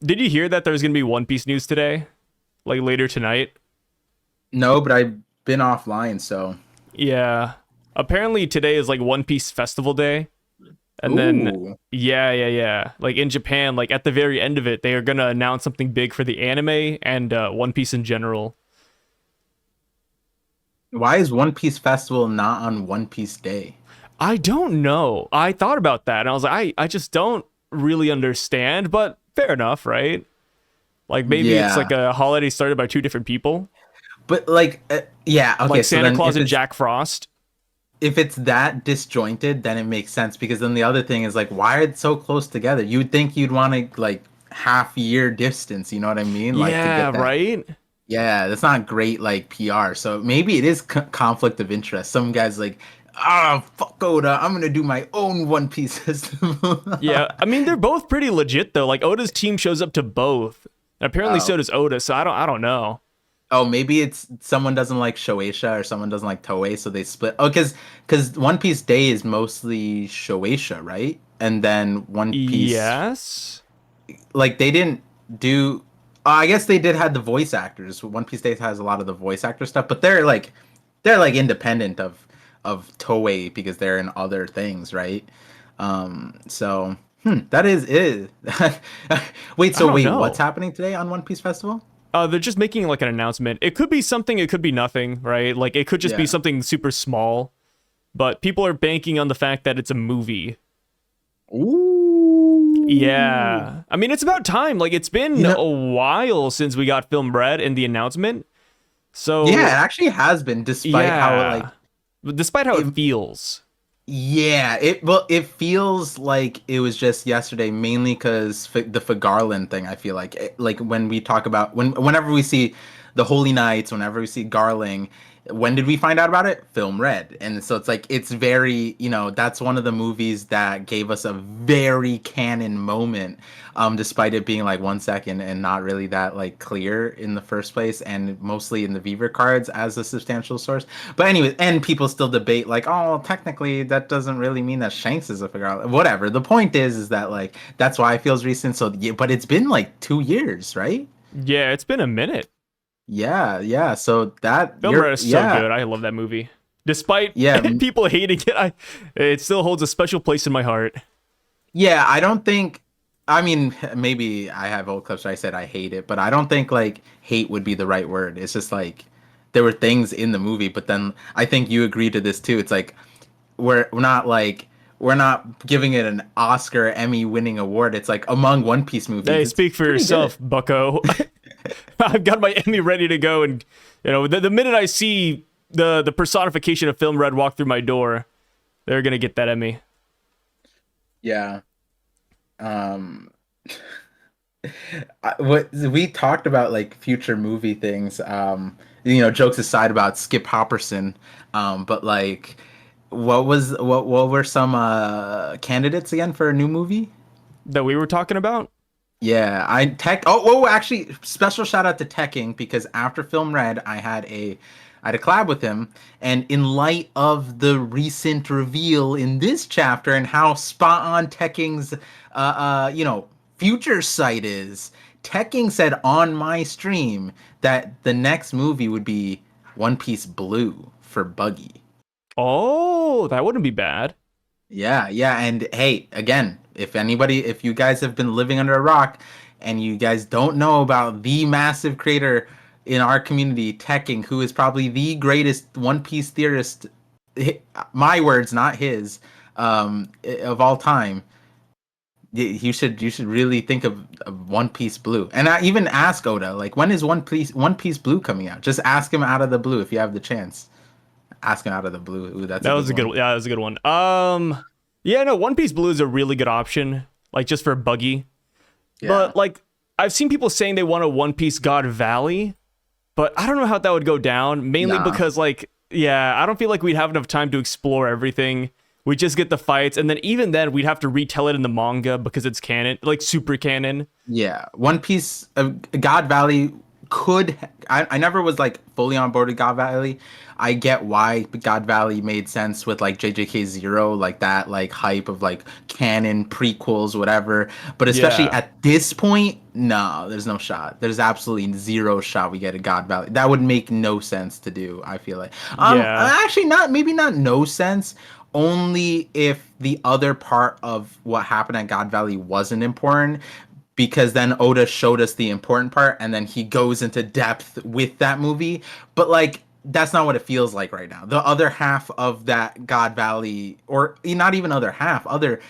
Did you hear that there's gonna be One Piece news today? Like later tonight? No, but I've been offline, so. Yeah. Apparently today is like One Piece Festival Day. And then Ooh. yeah. Like in Japan, like at the very end of it, they are gonna announce something big for the anime and One Piece in general. Why is One Piece Festival not on One Piece Day? I don't know. I thought about that and I was like, I just don't really understand, but fair enough, right? Like maybe it's like Yeah. a holiday started by two different people, But like yeah, okay, like so Santa then Claus and Jack Frost. if it's that disjointed, then it makes sense because then the other thing is like why are it so close together? You'd think you'd want to like half year distance, you know what I mean? Like to Yeah, get that. right? Yeah, that's not great like PR. So maybe it is conflict of interest. Some guys like, ah, fuck Oda, I'm gonna do my own One Piece system. Yeah, I mean they're both pretty legit though. Like Oda's team shows up to both. And apparently Oh. so does Oda, so I don't know. Oh, maybe it's someone doesn't like Shueisha or someone doesn't like Toei, so they split. Oh, because One Piece Day is mostly Shueisha, right? And then One Piece, Yes. like they didn't do. I guess they did had the voice actors. One Piece Day has a lot of the voice actor stuff, but they're like independent of Toei because they're in other things, right? So that is. Wait, I so don't wait, what's know. happening today on One Piece Festival? They're just making like an announcement. It could be something, it could be nothing, right? Like it could just be Yeah. something super small, but people are banking on the fact that it's a movie. Ooh. Yeah. I mean, it's about time. Like it's You been know, a while since we got Film Red in the announcement. yeah, it So, actually has been, despite how like yeah. Despite how it it, feels. yeah, it feels like it was just yesterday, mainly because the Garland thing. I feel like like when we talk about whenever we see the Holy Knights, whenever we see Garling, when did we find out about it? Film Red, and so it's like it's very that's one of the movies that gave us a very canon moment, despite it being like 1 second and not really that like clear in the first place, and mostly in the Beaver cards as a substantial source. But anyway, and people still debate like, oh, well, technically that doesn't really mean that Shanks is a figure. Whatever. The point is that like that's why it feels recent. So yeah, but it's been like 2 years, right? Yeah, it's been a minute. Yeah, yeah. So that Film you're Red is so yeah, good. I love that movie. Despite yeah, people hating it, it still holds a special place in my heart. yeah. I don't think. I mean, maybe I have old clips where I said I hate it, but I don't think like hate would be the right word. It's just like there were things in the movie, but then I think you agree to this too. It's like we're not giving it an Oscar Emmy winning award. It's like among One Piece movies, Hey, it's speak for pretty good. yourself, Bucko. I've got my Emmy ready to go, and the minute I see the personification of Film Red walk through my door, they're gonna get that Emmy. Yeah. Um what we talked about like future movie things, jokes aside about Skip Hopperson, but like what were some candidates again for a new movie? That we were talking about. Yeah, I tech. Oh, actually, special shout out to Teching because after Film Red, I had a collab with him, and in light of the recent reveal in this chapter and how spot on Teching's, future sight is, Teching said on my stream that the next movie would be One Piece Blue for Buggy. Oh, that wouldn't be bad. Yeah, yeah, and hey, again, if you guys have been living under a rock and you guys don't know about the massive creator in our community, Tekking, who is probably the greatest One Piece theorist, my words, not his, of all time, you should really think of One Piece Blue. And I even ask Oda, like, when is One Piece Blue coming out? Just ask him out of the blue if you have the chance. Ask him out of the blue. Ooh, that's a That good was a good. one. Yeah, that was a good one. Yeah, no, One Piece Blue is a really good option, like just for Buggy. Yeah. But like, I've seen people saying they want a One Piece God Valley, but I don't know how that would go down. Mainly Nah. because like, yeah, I don't feel like we'd have enough time to explore everything. We just get the fights, and then even then, we'd have to retell it in the manga because it's canon, like super canon. Yeah, One Piece, God Valley I never was like fully on board with God Valley. I get why God Valley made sense with like JJK Zero, like that like hype of like canon prequels, whatever. But especially Yeah. at this point, no, there's no shot. There's absolutely zero shot we get a God Valley. That would make no sense to do, I feel like. Yeah. Actually not, maybe not no sense. Only if the other part of what happened at God Valley wasn't important, because then Oda showed us the important part and then he goes into depth with that movie. But like that's not what it feels like right now. The other half of that God Valley, or not even other half, other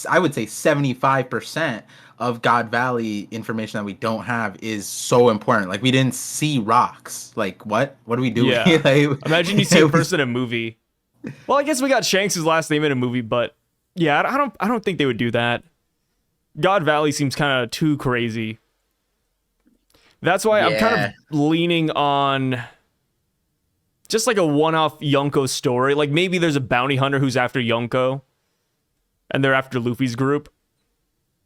I would say 75% of God Valley information that we don't have is so important. Like we didn't see rocks. Like what are we doing? Yeah. Like, Imagine you see it first in a movie. Well, I guess we got Shanks' last name in a movie, but yeah, I don't think they would do that. God Valley seems kind of too crazy. That's why I'm kind yeah. of leaning on just like a one-off Yonko story. Like maybe there's a bounty hunter who's after Yonko, and they're after Luffy's group.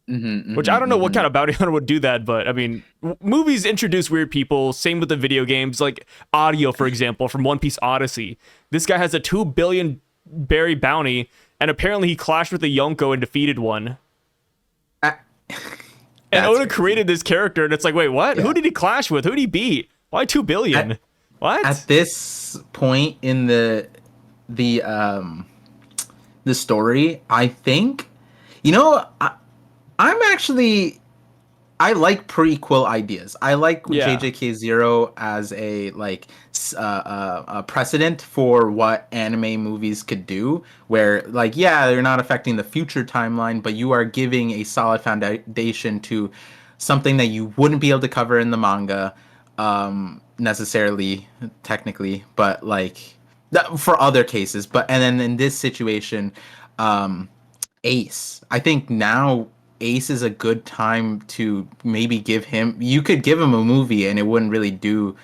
Which I don't know what kind of bounty hunter would do that, but I mean, movies introduce weird people. Same with the video games, like Audio, for example, from One Piece Odyssey. This guy has a 2 billion berry bounty, and apparently he clashed with a Yonko and defeated one. And Oda created this character, and it's like, wait, what? Yeah. Who did he clash with? Who did he beat? Why 2 billion? What? At this point in the story, I think, you know, I'm actually, I like prequel ideas. I like Yeah. JJK Zero as a like a precedent for what anime movies could do. Where like, yeah, they're not affecting the future timeline, but you are giving a solid foundation to something that you wouldn't be able to cover in the manga, necessarily, technically, but like for other cases. But and then in this situation, Ace. I think now Ace is a good time to maybe give him. You could give him a movie and it wouldn't really do.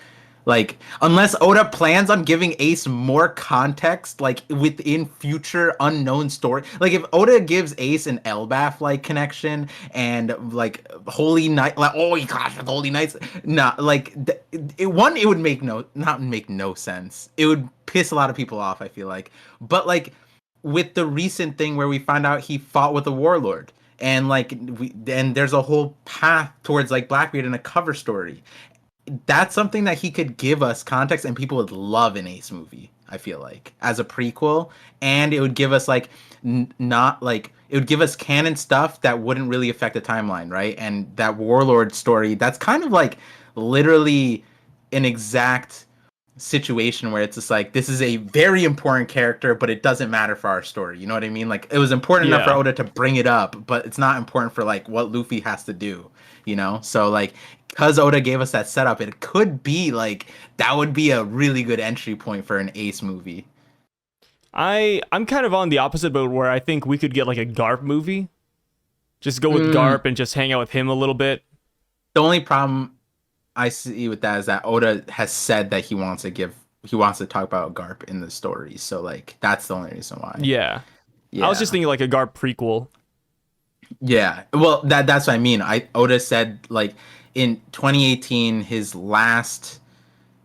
Like, unless Oda plans on giving Ace more context, like within future unknown story. Like, if Oda gives Ace an Elbaf like connection and like Holy Knight, like, oh, he clashed with Holy Knights. Nah, like, it would make not make no sense. It would piss a lot of people off, I feel like. But like, with the recent thing where we find out he fought with a warlord, and like and there's a whole path towards like Blackbeard in a cover story, that's something that he could give us context and people would love an Ace movie, I feel like, as a prequel. And it would give us like not like it would give us canon stuff that wouldn't really affect the timeline, right? And that warlord story, that's kind of like literally an exact situation where it's just like, this is a very important character, but it doesn't matter for our story. You know what I mean? Like, it was important enough for Oda to bring it up, but it's not important for like what Luffy has to do, you know? So like, because Oda gave us that setup, it could be like that would be a really good entry point for an Ace movie. I'm kind of on the opposite boat where I think we could get like a Garp movie. Just go with Garp and just hang out with him a little bit. The only problem I see with that is that Oda has said that he wants to talk about Garp in the story. So like that's the only reason why. Yeah. I was just thinking like a Garp prequel. Yeah. Well, that's what I mean. Oda said like in 2018 his last,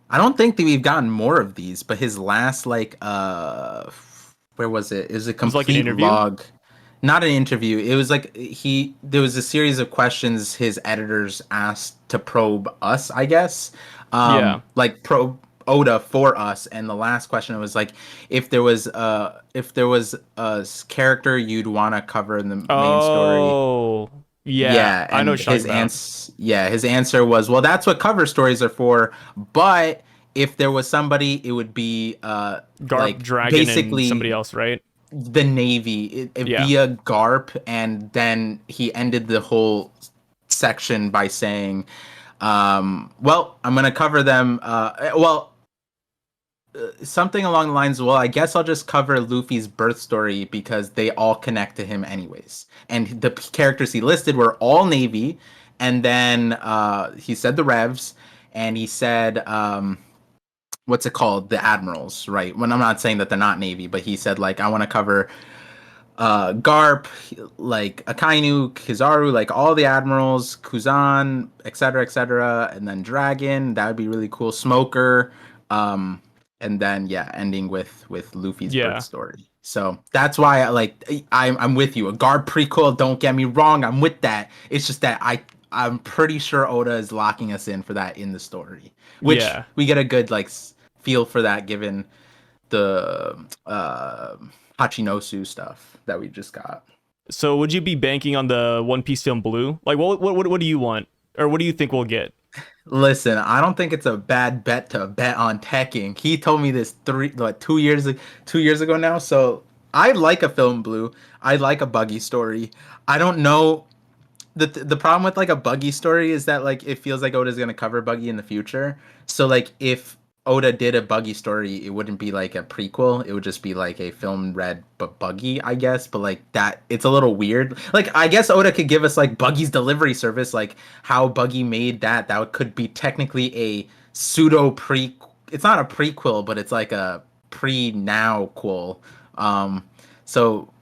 I don't think that we've gotten more of these, but his last like where was it? It was a complete like an interview? log. Not an interview. It was like there was a series of questions his editors asked to probe us, I guess. Like probe Oda for us, and the last question was like, if there was a character you'd want to cover in the main story. Oh, yeah. I know what you're talking about. His answer was, well, that's what cover stories are for, but if there was somebody, it would be Garp, like Dragon, basically and somebody else, right? the Navy via Garp, and then he ended the whole section by saying, well, I'm gonna cover them, something along the lines of, well, I guess I'll just cover Luffy's birth story because they all connect to him anyways. And the characters he listed were all Navy, and then he said the Revs, and he said, what's it called? The Admirals, right? When I'm not saying that they're not Navy, but he said, like, I want to cover Garp, like Akainu, Kizaru, like all the admirals, Kuzan, etc., and then Dragon. That would be really cool. Smoker, and then yeah, ending with Luffy's birth Yeah. story. So that's why I'm with you. A Garp prequel. Don't get me wrong. I'm with that. It's just that I'm pretty sure Oda is locking us in for that in the story, which Yeah. we get a good feel for that given the Hachinosu stuff that we just got. So would you be banking on the One Piece film Blue? Like, what do you want, or what do you think we'll get? Listen, I don't think it's a bad bet to bet on Tekking. He told me this 2 years ago now. So I like a film Blue. I like a Buggy story. I don't know. The problem with like a Buggy story is that like it feels like Oda's gonna cover Buggy in the future. So like if Oda did a Buggy story, it wouldn't be like a prequel. It would just be like a film read but Buggy, I guess. But like that, it's a little weird. Like I guess Oda could give us like Buggy's delivery service, like how Buggy made that. Could be technically a pseudo pre. It's not a prequel, but it's like a pre-now quel. So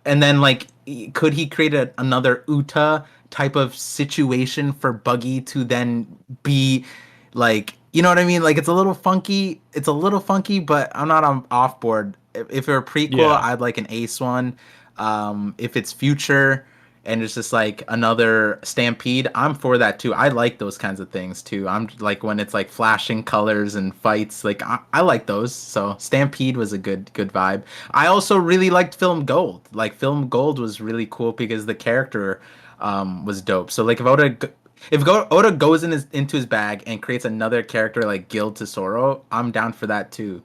and then like could he create another Uta type of situation for Buggy to then be like, you know what I mean? Like it's a little funky. It's a little funky, but I'm not on off board. If you're a prequel, Yeah. I'd like an Ace one. If it's future and it's just like another Stampede, I'm for that too. I like those kinds of things too. I'm like when it's like flashing colors and fights, like I like those. So Stampede was a good vibe. I also really liked Film Gold. Like Film Gold was really cool because the character was dope. So like if Oda goes into his bag and creates another character like Guild Tesoro, I'm down for that too.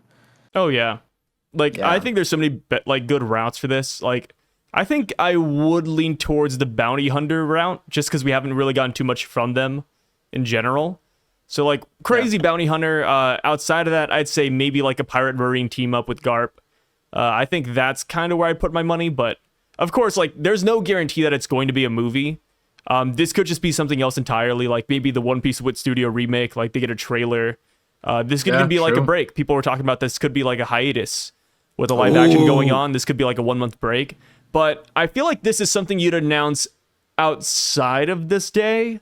Oh yeah. Like I Yeah. think there's so many like good routes for this. Like I think I would lean towards the bounty hunter route just because we haven't really gotten too much from them in general. So like crazy bounty hunter. Outside of that, I'd say maybe like a pirate marine team up with Garp. I think that's kind of where I'd put my money. But of course, like there's no guarantee that it's going to be a movie. This could just be something else entirely. Like maybe the One Piece Wit Studio remake. Like they get a trailer. This could Yeah, even be like a true. break. People were talking about this could be like a hiatus with a live action going Ooh. on. This could be like a 1 month break. But I feel like this is something you'd announce outside of this day.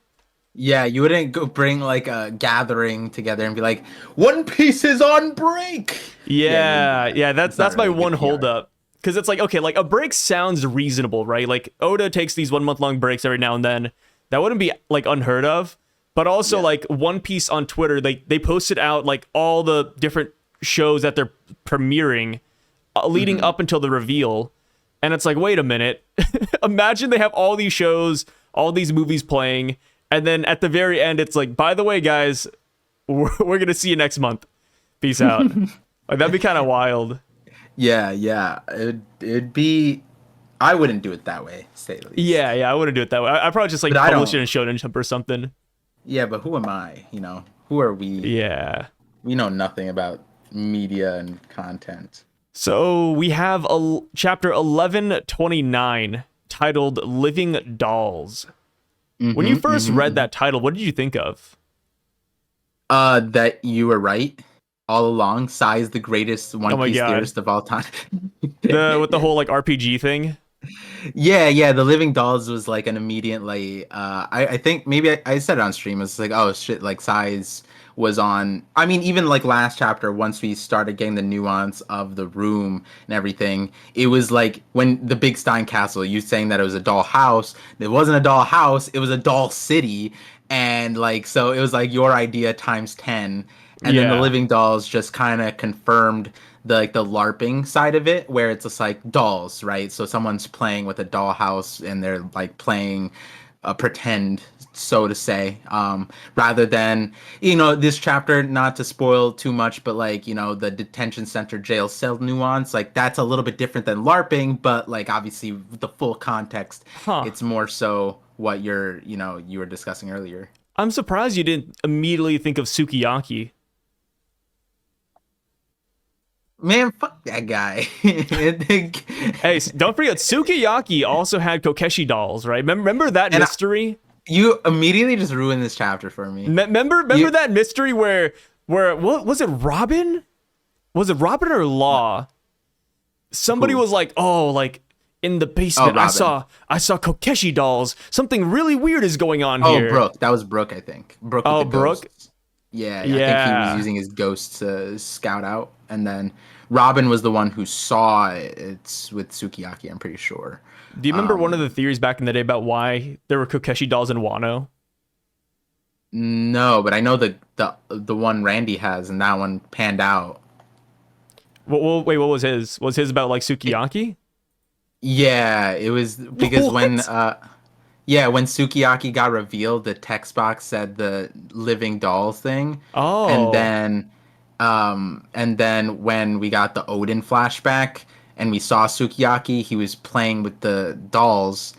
Yeah, you wouldn't go bring like a gathering together and be like, One Piece is on break. Yeah, yeah, that's not my really good one PR. holdup. Because it's like, okay, like a break sounds reasonable, right? Like Oda takes these 1 month long breaks every now and then. That wouldn't be like unheard of. But also like One Piece on Twitter, they posted out like all the different shows that they're premiering leading up until the reveal. And it's like, wait a minute. Imagine they have all these shows, all these movies playing, and then at the very end, it's like, by the way, guys, we're going to see you next month. Peace out. Like, that'd be kind of wild. Yeah. It'd be. I wouldn't do it that way, to say the least. Yeah, I wouldn't do it that way. I'd probably just like But I publish it don't- in Shonen Jump or something. Yeah, but who am I? Who are we? Yeah. We know nothing about media and content. So we have chapter 1129 titled Living Dolls. When you first read that title, what did you think of? That you were right all along. Sai is the greatest One my Piece God. theorist of all time. With the whole like RPG thing? Yeah. The Living Dolls was like an immediately. I think maybe I said it on stream. It's like, oh shit, like Sai's was on. I mean, even like last chapter, once we started getting the nuance of the room and everything, it was like when the Big Stein Castle. You saying that it was a doll house. It wasn't a doll house. It was a doll city, and like so, it was like your idea times 10. And then the Yeah. Living Dolls just kind of confirmed the LARPing side of it, where it's just like dolls, right? So someone's playing with a dollhouse and they're like playing a pretend, so to say, rather than this chapter, not to spoil too much, but like the detention center jail cell nuance, like that's a little bit different than LARPing, but like obviously with the full context, it's more so what you were discussing earlier. I'm surprised you didn't immediately think of Sukiyaki. Man, fuck that guy. Hey, don't forget, Sukiyaki also had Kokeshi dolls, right? Remember that mystery? You immediately just ruined this chapter for me. Remember that mystery where what was it? Robin? Was it Robin or Law? Somebody was like, oh, like In the basement, I saw Kokeshi dolls. Something really weird is going on here. Oh, Brooke. That was Brooke, I think. Brooke with the Brooke? ghosts. Yeah, I think he was using his ghosts to scout out. And then Robin was the one who saw it with Sukiyaki, I'm pretty sure. Do you remember one of the theories back in the day about why there were Kokeshi dolls in Wano? No, but I know the one Randy has, and that one panned out. Well, wait, what was his? Was his about like Sukiyaki? Yeah, it was because when Sukiyaki got revealed, the text box said the living dolls thing. Oh. And then when we got the Odin flashback and we saw Sukiyaki, he was playing with the dolls.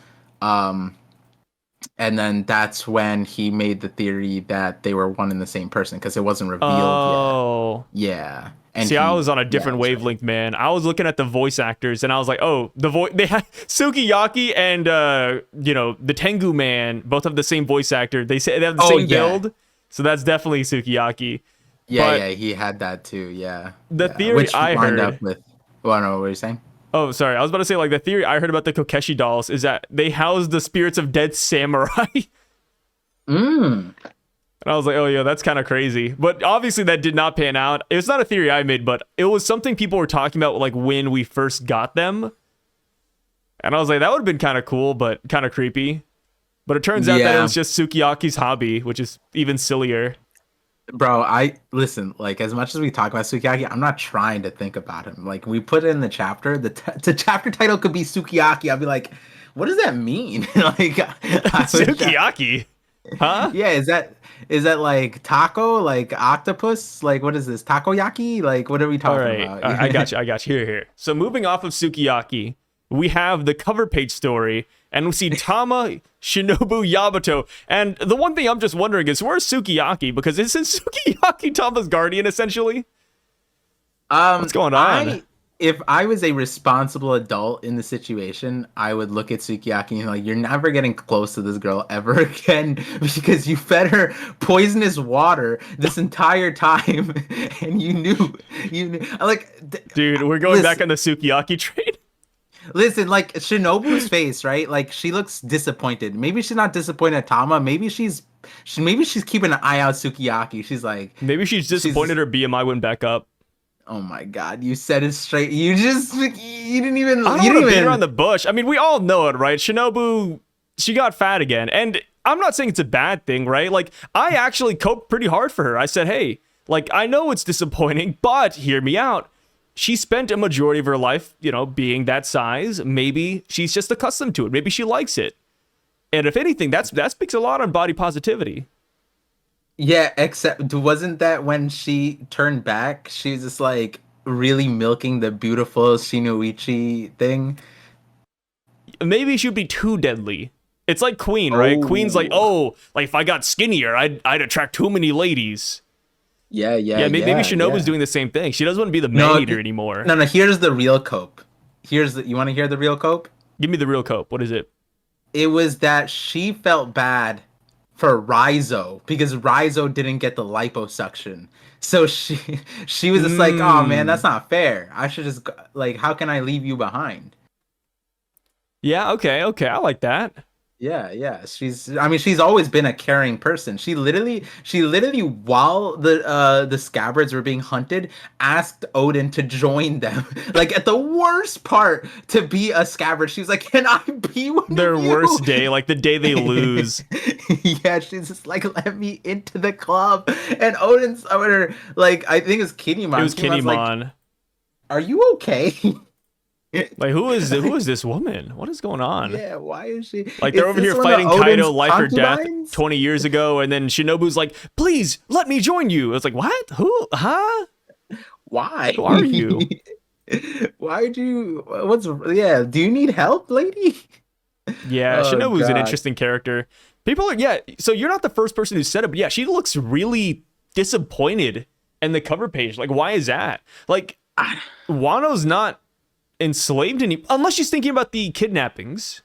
And then that's when he made the theory that they were one and the same person because it wasn't revealed yet. Yeah. And see, I was on a different wavelength, man. I was looking at the voice actors, and I was like, "Oh, they had Sukiyaki and the Tengu man both have the same voice actor. They say they have the same build, so that's definitely Sukiyaki." Yeah, he had that too. Yeah. The theory I heard up with. Well, no, what were you saying? Oh, sorry. I was about to say like the theory I heard about the Kokeshi dolls is that they house the spirits of dead samurai. And I was like, oh, yeah, that's kind of crazy. But obviously that did not pan out. It was not a theory I made, but it was something people were talking about like when we first got them. And I was like, that would have been kind of cool, but kind of creepy. But it turns out that it was just Sukiyaki's hobby, which is even sillier. Bro, listen, like as much as we talk about Sukiyaki, I'm not trying to think about him. Like we put it in the chapter, the chapter title could be Sukiyaki. I'll be like, what does that mean? Like Sukiyaki? Huh? Yeah, is that like taco, like octopus? Like what is this? Takoyaki? Like what are we talking about? I got you. Here. So moving off of Sukiyaki, we have the cover page story, and we see Tama, Shinobu, Yamato. And the one thing I'm just wondering is, where's Sukiyaki? Because isn't Sukiyaki Tama's guardian, essentially? What's going on? If I was a responsible adult in the situation, I would look at Sukiyaki and like, you're never getting close to this girl ever again because you fed her poisonous water this entire time, and you knew. Like, dude, we're going back on the Sukiyaki train. Listen, like Shinobu's face, right? Like she looks disappointed. Maybe she's not disappointed at Tama. Maybe she's keeping an eye out Sukiyaki. She's like, maybe she's disappointed her BMI went back up. Oh my God, you said it straight. You didn't even. I don't want to beat around the bush. I mean, we all know it, right? Shinobu, she got fat again, and I'm not saying it's a bad thing, right? Like I actually coped pretty hard for her. I said, hey, like I know it's disappointing, but hear me out. She spent a majority of her life, being that size. Maybe she's just accustomed to it. Maybe she likes it. And if anything, that speaks a lot on body positivity. Yeah, except wasn't that when she turned back, she was just like really milking the beautiful Shinoichi thing? Maybe she'd be too deadly. It's like Queen, right? Queen's like, like if I got skinnier, I'd attract too many ladies. Yeah. Maybe Shinobu's doing the same thing. She doesn't want to be the man-eater anymore. No, here's the real cope. You want to hear the real cope? Give me the real cope. What is it? It was that she felt bad for Raizo because Raizo didn't get the liposuction. So she was just like, oh man, that's not fair. I should just like, how can I leave you behind? Yeah, okay, I like that. Yeah. She's always been a caring person. She literally while the scabbards were being hunted, asked Odin to join them. Like at the worst part to be a scabbard, she's like, "Can I be one Their of you?" worst day, like the day they lose. Yeah, she's just like, "Let me into the club." And Odin's like, I think it's Kinemon. It was Kinemon. Like, are you okay? Like who is this woman? What is going on? Yeah, why is she like they're over here fighting Kaido life or death 20 years ago, and then Shinobu's like, please let me join you. It's like, what? Who? Huh? Why? Who are you? Why do you do you need help, lady? Yeah, Shinobu's an interesting character. People are so you're not the first person who said it, but yeah, she looks really disappointed in the cover page. Like, why is that? Like Wano's not enslaved unless she's thinking about the kidnappings.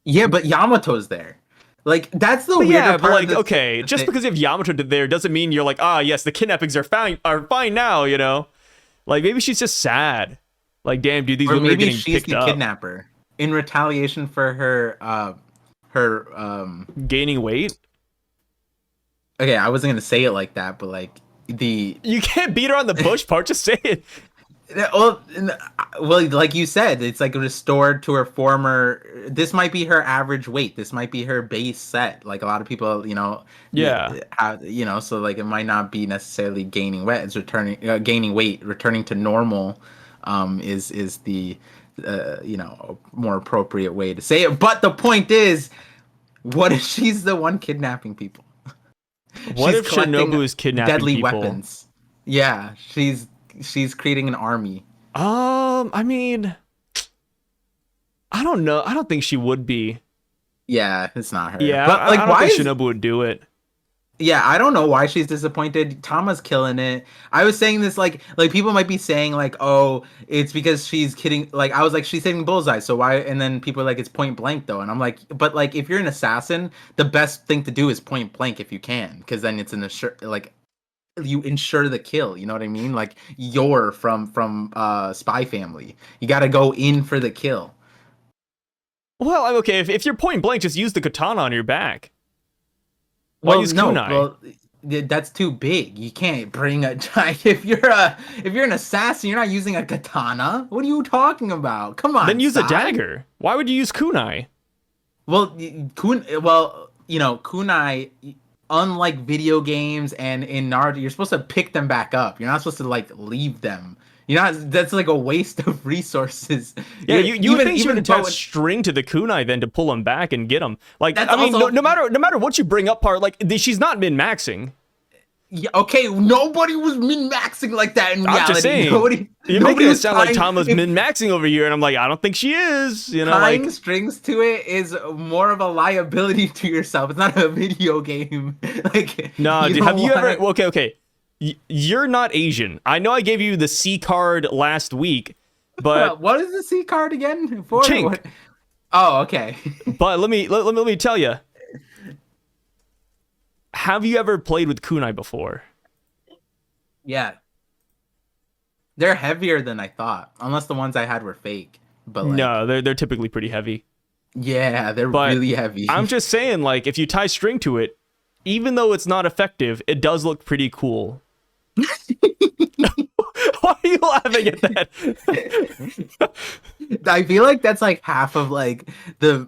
Yeah, but Yamato's there. Like that's the weird part. But like, okay, just because you have Yamato there doesn't mean you're like, yes, the kidnappings are fine now, Like maybe she's just sad. Like, damn, dude, these Or women are maybe getting she's picked the up. kidnapper in retaliation for her Gaining weight. okay, I wasn't gonna say it like that, but like the You can't beat her on the bush part. Just say it. well, like you said, it's like restored to her former. This might be her average weight. This might be her base set. Like a lot of people, Yeah. so like it might not be necessarily gaining weight. It's gaining weight, returning to normal, is the more appropriate way to say it. But the point is, what if she's the one kidnapping people? What if Shinobu is kidnapping deadly people? weapons? Yeah, she's creating an army. I mean, I don't know. I don't think she would be. Yeah, it's not her. Yeah, but like, I don't why think is Shinobu would do it. Yeah, I don't know why she's disappointed. Tama's killing it. I was saying this like people might be saying like, oh, it's because she's kidding. Like I was like, she's hitting bullseye. So why? And then people are like, it's point blank though. And I'm like, but like if you're an assassin, the best thing to do is point blank if you can, because then it's you ensure the kill. You know what I mean? Like you're from Spy Family. You got to go in for the kill. Well, okay. If you're point blank, just use the katana on your back. Why use kunai? Well, that's too big. You can't bring a giant. If you're an assassin, you're not using a katana. What are you talking about? Come on. Then use Sai. a dagger. Why would you use kunai? Well, kunai, unlike video games and in Naruto, you're supposed to pick them back up. You're not supposed to like leave them. That's like a waste of resources. Yeah, you would think she would attach string to the kunai then to pull him back and get him. Like, I mean, no matter what you bring up, part like she's not min-maxing. Yeah, okay, nobody was min-maxing like that in reality. I'm just saying. You're making it sound like Tama's min-maxing over here, and I'm like, I don't think she is. Tying strings to it is more of a liability to yourself. It's not a video game. No, dude, have you ever? Okay. You're not Asian. I know I gave you the C card last week, but what is the C card again? For Chink. What? Oh, okay. But let me tell you. Have you ever played with kunai before? Yeah. They're heavier than I thought, unless the ones I had were fake. But no, they're typically pretty heavy. Yeah, they're really heavy. I'm just saying, like, if you tie string to it, even though it's not effective, it does look pretty cool. Why are you laughing at that? I feel like that's like half of like the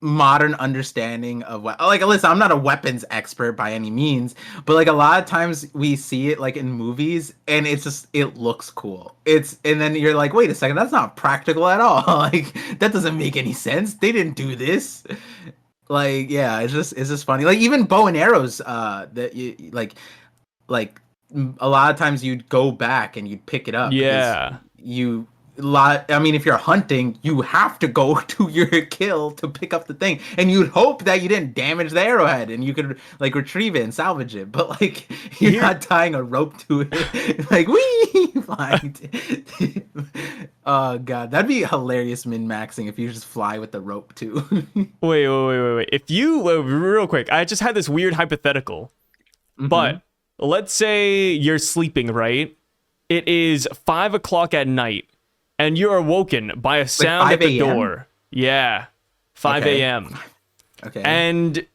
modern understanding of what, like, listen, I'm not a weapons expert by any means, but like a lot of times we see it like in movies and it's just, it looks cool. And then you're like, wait a second, that's not practical at all. Like that doesn't make any sense. They didn't do this. Like, yeah, it's just funny. Like even bow and arrows, that you like a lot of times you'd go back and you'd pick it up. Yeah. I mean, if you're hunting, you have to go to your kill to pick up the thing, and you'd hope that you didn't damage the arrowhead and you could like retrieve it and salvage it. But like, you're not tying a rope to it, like wee flying. Oh god, that'd be hilarious min-maxing if you just fly with the rope too. Wait. If you real quick, I just had this weird hypothetical, but let's say you're sleeping, right? It is 5 o'clock at night. And you're awoken by a sound at the door. Yeah. 5 a.m. Okay. And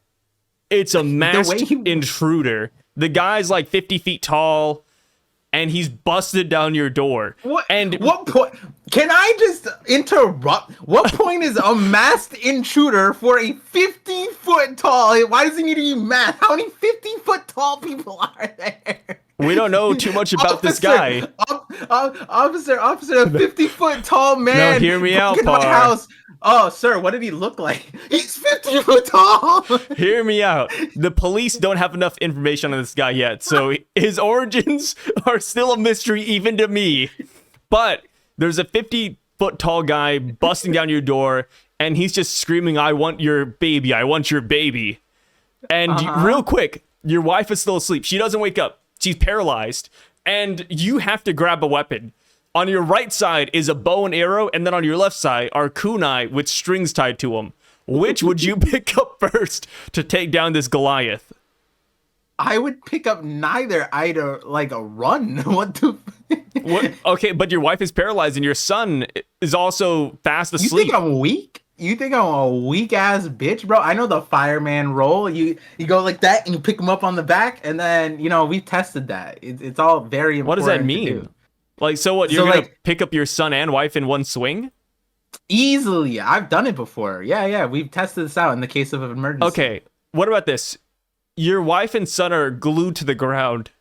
it's a masked intruder. The guy's like 50 feet tall, and he's busted down your door. What? And what point? Can I just interrupt? What point is a masked intruder for a 50-foot tall? Why does he need to be masked? How many 50-foot tall people are there? We don't know too much about this guy. Officer, a 50-foot tall man. No, hear me out, Par. Par. House. Oh, sir, what did he look like? He's 50 foot tall. Hear me out. The police don't have enough information on this guy yet, so his origins are still a mystery even to me. But there's a 50-foot tall guy busting down your door, and he's just screaming, "I want your baby, I want your baby." And real quick, your wife is still asleep. She doesn't wake up. She's paralyzed, and you have to grab a weapon. On your right side is a bow and arrow, and then on your left side are kunai with strings tied to them. Which would you pick up first to take down this Goliath? I would pick up neither. I'd like a run. What the? What? Okay, but your wife is paralyzed and your son is also fast You asleep. think I'm weak? You think I'm a weak ass bitch, bro? I know the fireman roll. You go like that and you pick him up on the back, and then we tested that. It's all very important. What does that to mean? do. Like, so what? You're gonna pick up your son and wife in one swing? Easily. I've done it before. Yeah. We've tested this out in the case of an emergency. Okay, what about this? Your wife and son are glued to the ground.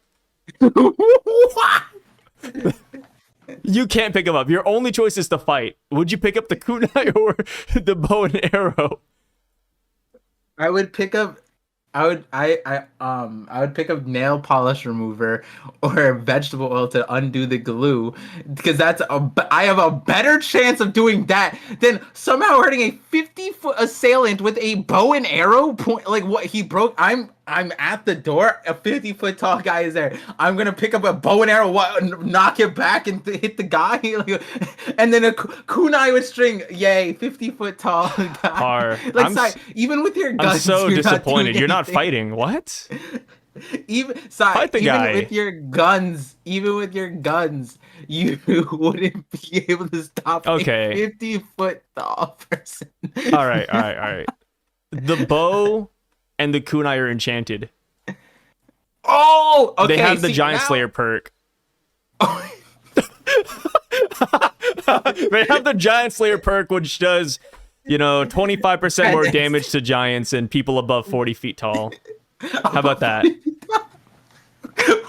You can't pick them up. Your only choice is to fight. Would you pick up the kunai or the bow and arrow? I would pick up I would pick up nail polish remover or vegetable oil to undo the glue, because I have a better chance of doing that than somehow hurting a 50-foot assailant with a bow and arrow point. Like, what he broke. I'm at the door. A 50-foot tall guy is there. I'm gonna pick up a bow and arrow, knock it back, and hit the guy, and then a kunai with string. Yay, 50-foot tall guy. Even with your guns, I'm so disappointed. You're not anything. Fighting. What? Fight the guy. With your guns, you wouldn't be able to stop a 50-foot tall person. All right. The bow and the kunai are enchanted. Oh, okay. They have the Giant Slayer perk. They have the Giant Slayer perk, which does, 25% more damage to giants and people above 40 feet tall. How about that?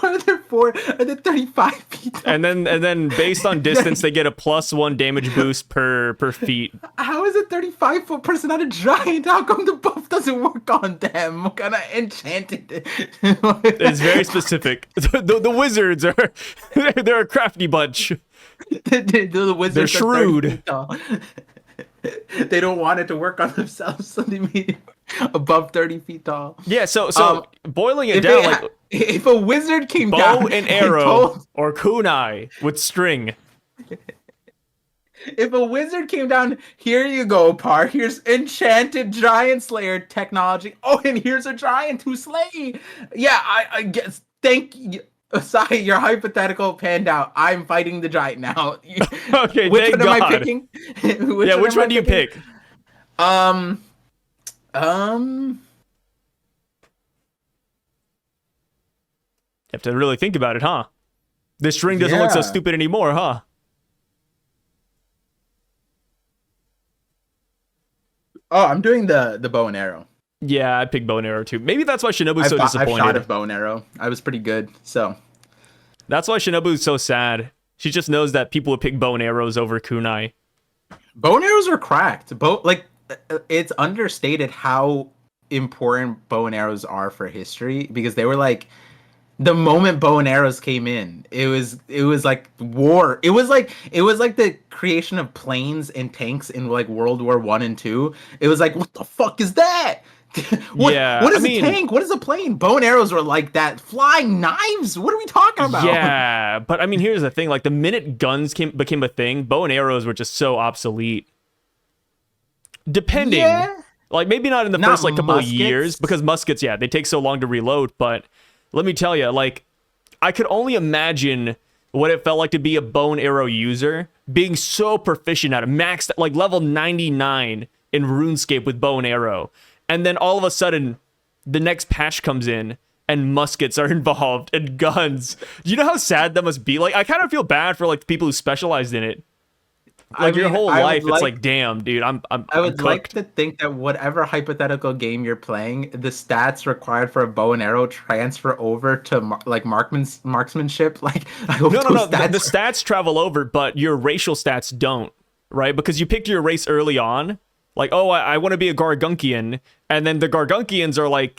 What are there for? Are they 35 feet tall? And then based on distance, they get a +1 damage boost per feet. How is a 35-foot person not a giant? How come the buff doesn't work on them? What kind of enchanted? It's very specific. The wizards they're a crafty bunch. The wizards they're shrewd. They don't want it to work on themselves, so they made it above 30 feet tall. Yeah, so boiling it down, if a wizard came bow down, bow and arrow or kunai with string. If a wizard came down, here you go, Par. Here's enchanted giant slayer technology. Oh, and here's a giant who slay. Yeah, I guess. Thank you. Sorry, your hypothetical panned out. I'm fighting the giant now. Okay, which thank one am God. I picking? Which one do you pick? You have to really think about it, huh? This string doesn't look so stupid anymore, huh? Oh, I'm doing the bow and arrow. Yeah, I picked bow and arrow too. Maybe that's why Shinobu's so disappointed. I've shot a bow and arrow. I was pretty good, so. That's why Shinobu's so sad. She just knows that people would pick bow and arrows over kunai. Bow and arrows are cracked. It's understated how important bow and arrows are for history, because they were like, the moment bow and arrows came in, it was like war. It was like the creation of planes and tanks in like World War I and II. It was like, what the fuck is that? What is a tank? What is a plane? Bow and arrows were like that. Flying knives? What are we talking about? Yeah, but I mean, here's the thing. Like, the minute guns became a thing, bow and arrows were just so obsolete. Depending. Yeah. Like, maybe not in the first couple of years, because muskets, they take so long to reload. But let me tell you, like, I could only imagine what it felt like to be a bow and arrow user, being so proficient at it, maxed, like, level 99 in RuneScape with bow and arrow. And then all of a sudden, the next patch comes in, and muskets are involved, and guns. Do you know how sad that must be? Like, I kind of feel bad for, like, the people who specialized in it. Like, your whole life, it's like, damn, dude, I would like to think that whatever hypothetical game you're playing, the stats required for a bow and arrow transfer over to marksmanship. Like, I hope no. The stats travel over, but your racial stats don't, right? Because you picked your race early on. Like, oh, I want to be a Gargunkian, and then the Gargunkians are like,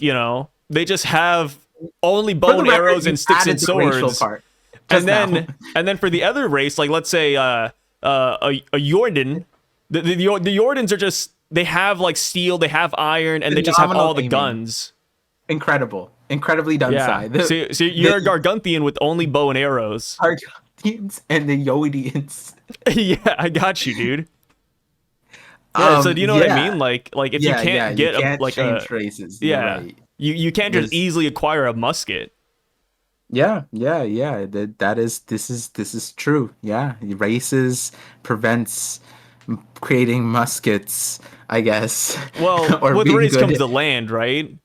they just have only bow and arrows and sticks and swords. And then for the other race, like, let's say a Jordan, the Jordans are just, they have like steel, they have iron, and they just have all the guns. Incredibly done side. So you're a Gargunkian with only bow and arrows. Gargunkians and the Yodians. Yeah, I got you, dude. Yeah, so do you know what I mean? Like if you can't get change races. Yeah. Right. You can't just There's easily acquire a musket. yeah. This is true. Yeah, races prevents creating muskets, I guess, Well, or with being race comes good. the land, right?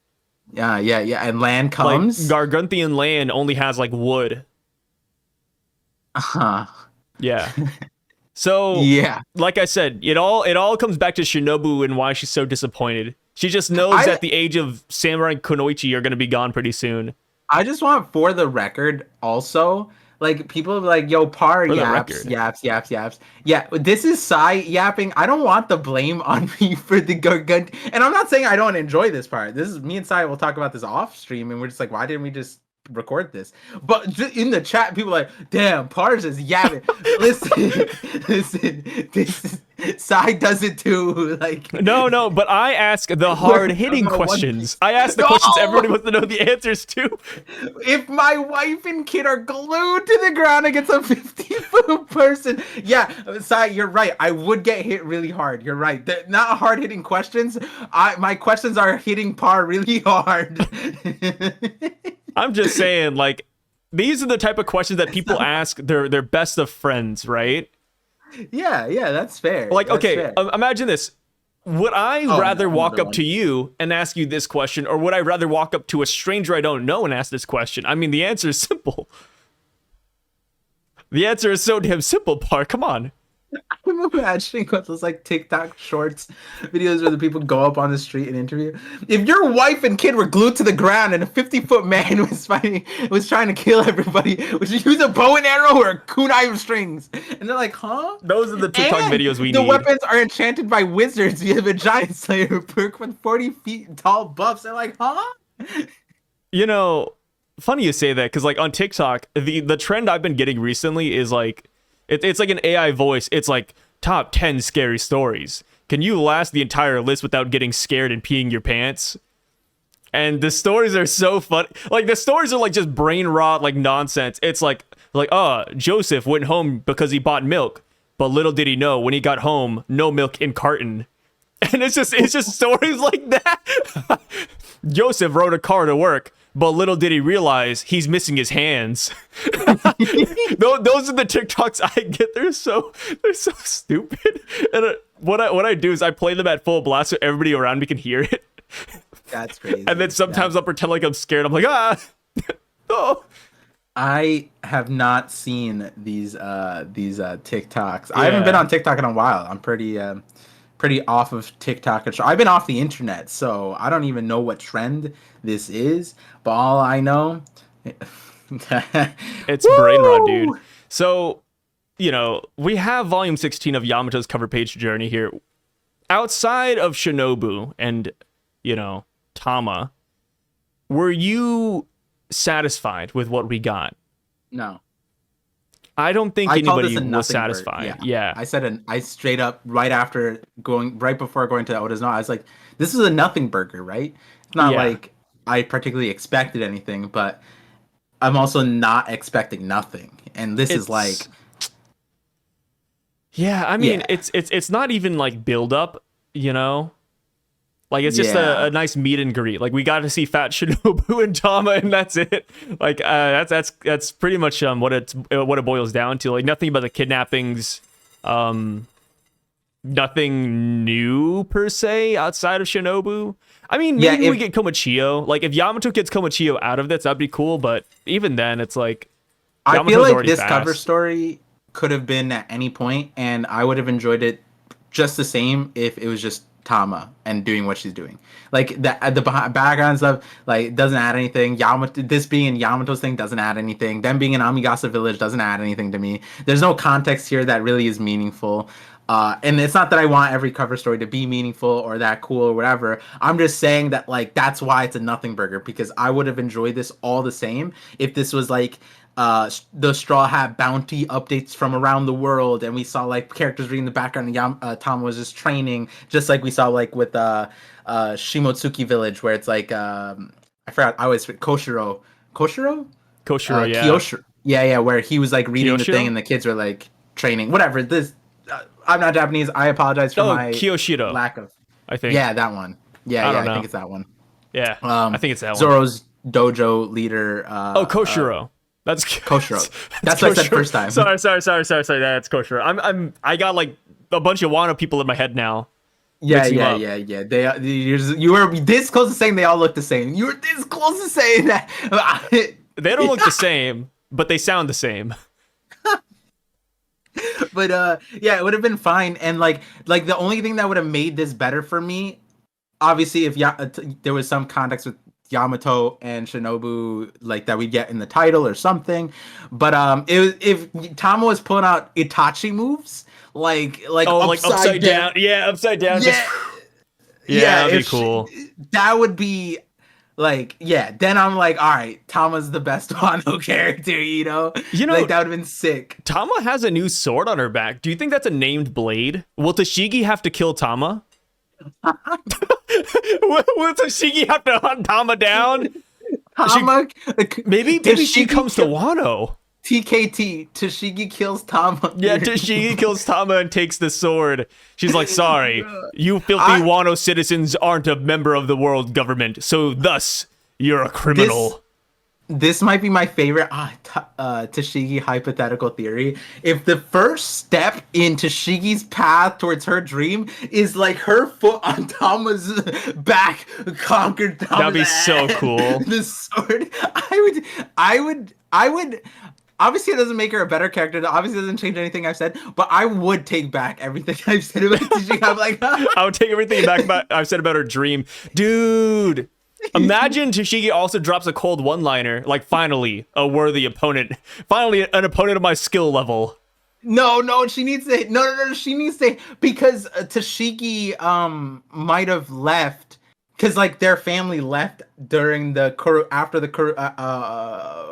Yeah. And land Like comes. Garganthian land only has like wood. Huh. Yeah. So, Yeah. like I said, it all comes back to Shinobu and why she's so disappointed. She just knows I that the age of Samurai and Kunoichi are going to be gone pretty soon. I just want for the record also, like people are like, yo, Par For the yaps. record. Yeah, this is Sai yapping. I don't want the blame on me for the Gargant. And I'm not saying I don't enjoy this part. This is me and Sai will talk about this off stream, and we're just like, why didn't we just record this? But in the chat, people are like, damn, Par's just yapping. Listen, listen, this is Sai does it too. Like No, but I ask the we're hard-hitting about One questions. Piece. I ask the No! questions everybody wants to know the answers to. If my wife and kid are glued to the ground against a 50-foot person, yeah, Sai, you're right. I would get hit really hard. You're right. They're not hard hitting questions. My questions are hitting Par really hard. I'm just saying, like, these are the type of questions that people ask their best of friends, right? Yeah, that's fair. Like, That's okay, fair. imagine this. Would I Oh, rather walk another up one. to you and ask you this question, or would I rather walk up to a stranger I don't know and ask this question? I mean, the answer is simple. The answer is so damn simple, Par. Come on. I'm imagining what those like TikTok shorts videos where the people go up on the street and interview. If your wife and kid were glued to the ground and a 50-foot man was trying to kill everybody, would you use a bow and arrow or a kunai of strings? And they're like, huh? Those are the TikTok And videos we the need. weapons are enchanted by wizards. You have a giant slayer perk with 40 feet tall buffs. They're like, huh? You know, funny you say that, because like on TikTok, the trend I've been getting recently is like it's like an AI voice. It's like top 10 scary stories. Can you last the entire list without getting scared and peeing your pants? And the stories are so fun. Like the stories are like just brain rot, like nonsense. It's like Joseph went home because he bought milk, but little did he know when he got home, no milk in carton. And it's just stories like that. Joseph rode a car to work, but little did he realize he's missing his hands. Those are the TikToks I get. They're so stupid. And what I do is I play them at full blast so everybody around me can hear it. That's crazy. And then sometimes I'll pretend like I'm scared. I'm like, oh. I have not seen these TikToks. I haven't been on TikTok in a while. I'm pretty off of TikTok. I've been off the internet, so I don't even know what trend this is. But all I know, it's brain rot, dude. So, we have volume 16 of Yamato's cover page journey here. Outside of Shinobu and, Tama, were you satisfied with what we got? No. I don't think I called anybody this a was nothing satisfied. bird. Yeah. I straight up right before going to Oda's Note, I was like, this is a nothing burger, right? It's not like I particularly expected anything, but I'm also not expecting nothing. And this is like, yeah, I mean, it's not even like build up, Like it's just a nice meet and greet. Like we got to see Fat Shinobu and Tama, and that's it. Like that's pretty much what it boils down to. Like nothing about the kidnappings, nothing new per se outside of Shinobu. I mean, maybe we get Komachiyo. Like if Yamato gets Komachiyo out of this, that'd be cool. But even then, it's like I Yamato's feel like already this fast. cover story could have been at any point, and I would have enjoyed it just the same if it was just Tama and doing what she's doing. Like the background stuff, like doesn't add anything. This being in Yamato's thing doesn't add anything. Them being in Amigasa village doesn't add anything to me. There's no context here that really is meaningful. And it's not that I want every cover story to be meaningful or that cool or whatever. I'm just saying that like that's why it's a nothing burger, because I would have enjoyed this all the same if this was like the Straw Hat bounty updates from around the world, and we saw like characters reading the background, and Tama was just training, just like we saw like with Shimotsuki Village, where it's like I forgot, I always Koshiro, yeah. Kyoshiro, yeah, where he was like reading the Kyoshiro? thing, and the kids were like training, whatever. This I'm not Japanese. I apologize for my Kyoshiro, lack of. I think. Yeah, that one. Yeah, I don't know. I think it's that one. Yeah, I think it's that one. Zoro's dojo leader. Koshiro. That's Koshiro. That's what I said first time. Sorry. That's Koshiro. I got like a bunch of Wano people in my head now. Yeah. You were this close to saying they all look the same. You were this close to saying that. They don't look the same, but they sound the same. But it would have been fine. And like the only thing that would have made this better for me, obviously, if there was some context with Yamato and Shinobu like that we get in the title or something. But if Tama was pulling out Itachi moves, like upside down. Yeah, upside down. Yeah, that'd be cool. That would be like, then I'm like, all right, Tama's the best Wano character, you know, like that would have been sick. Tama has a new sword on her back. Do you think that's a named blade? Will Tashigi have to kill Tama? Will Tashigi have to hunt Tama down? Maybe she comes to Wano. TKT, Tashigi kills Tama. Yeah, Tashigi kills Tama and takes the sword. She's like, sorry, you filthy Wano citizens aren't a member of the world government, so thus, you're a criminal. This might be my favorite Tashigi hypothetical theory. If the first step in Tashigi's path towards her dream is like her foot on Tama's back conquered Tama's that'd be so cool. The sword, I would. Obviously, it doesn't make her a better character. It obviously doesn't change anything I've said. But I would take back everything I've said about Tashigi. I'm like, I would take everything back I've said about her dream, dude. Imagine Tashigi also drops a cold one-liner, like finally a worthy opponent, finally an opponent of my skill level. No, she needs to. No, she needs to, because Tashigi might have left. Because like their family left during after the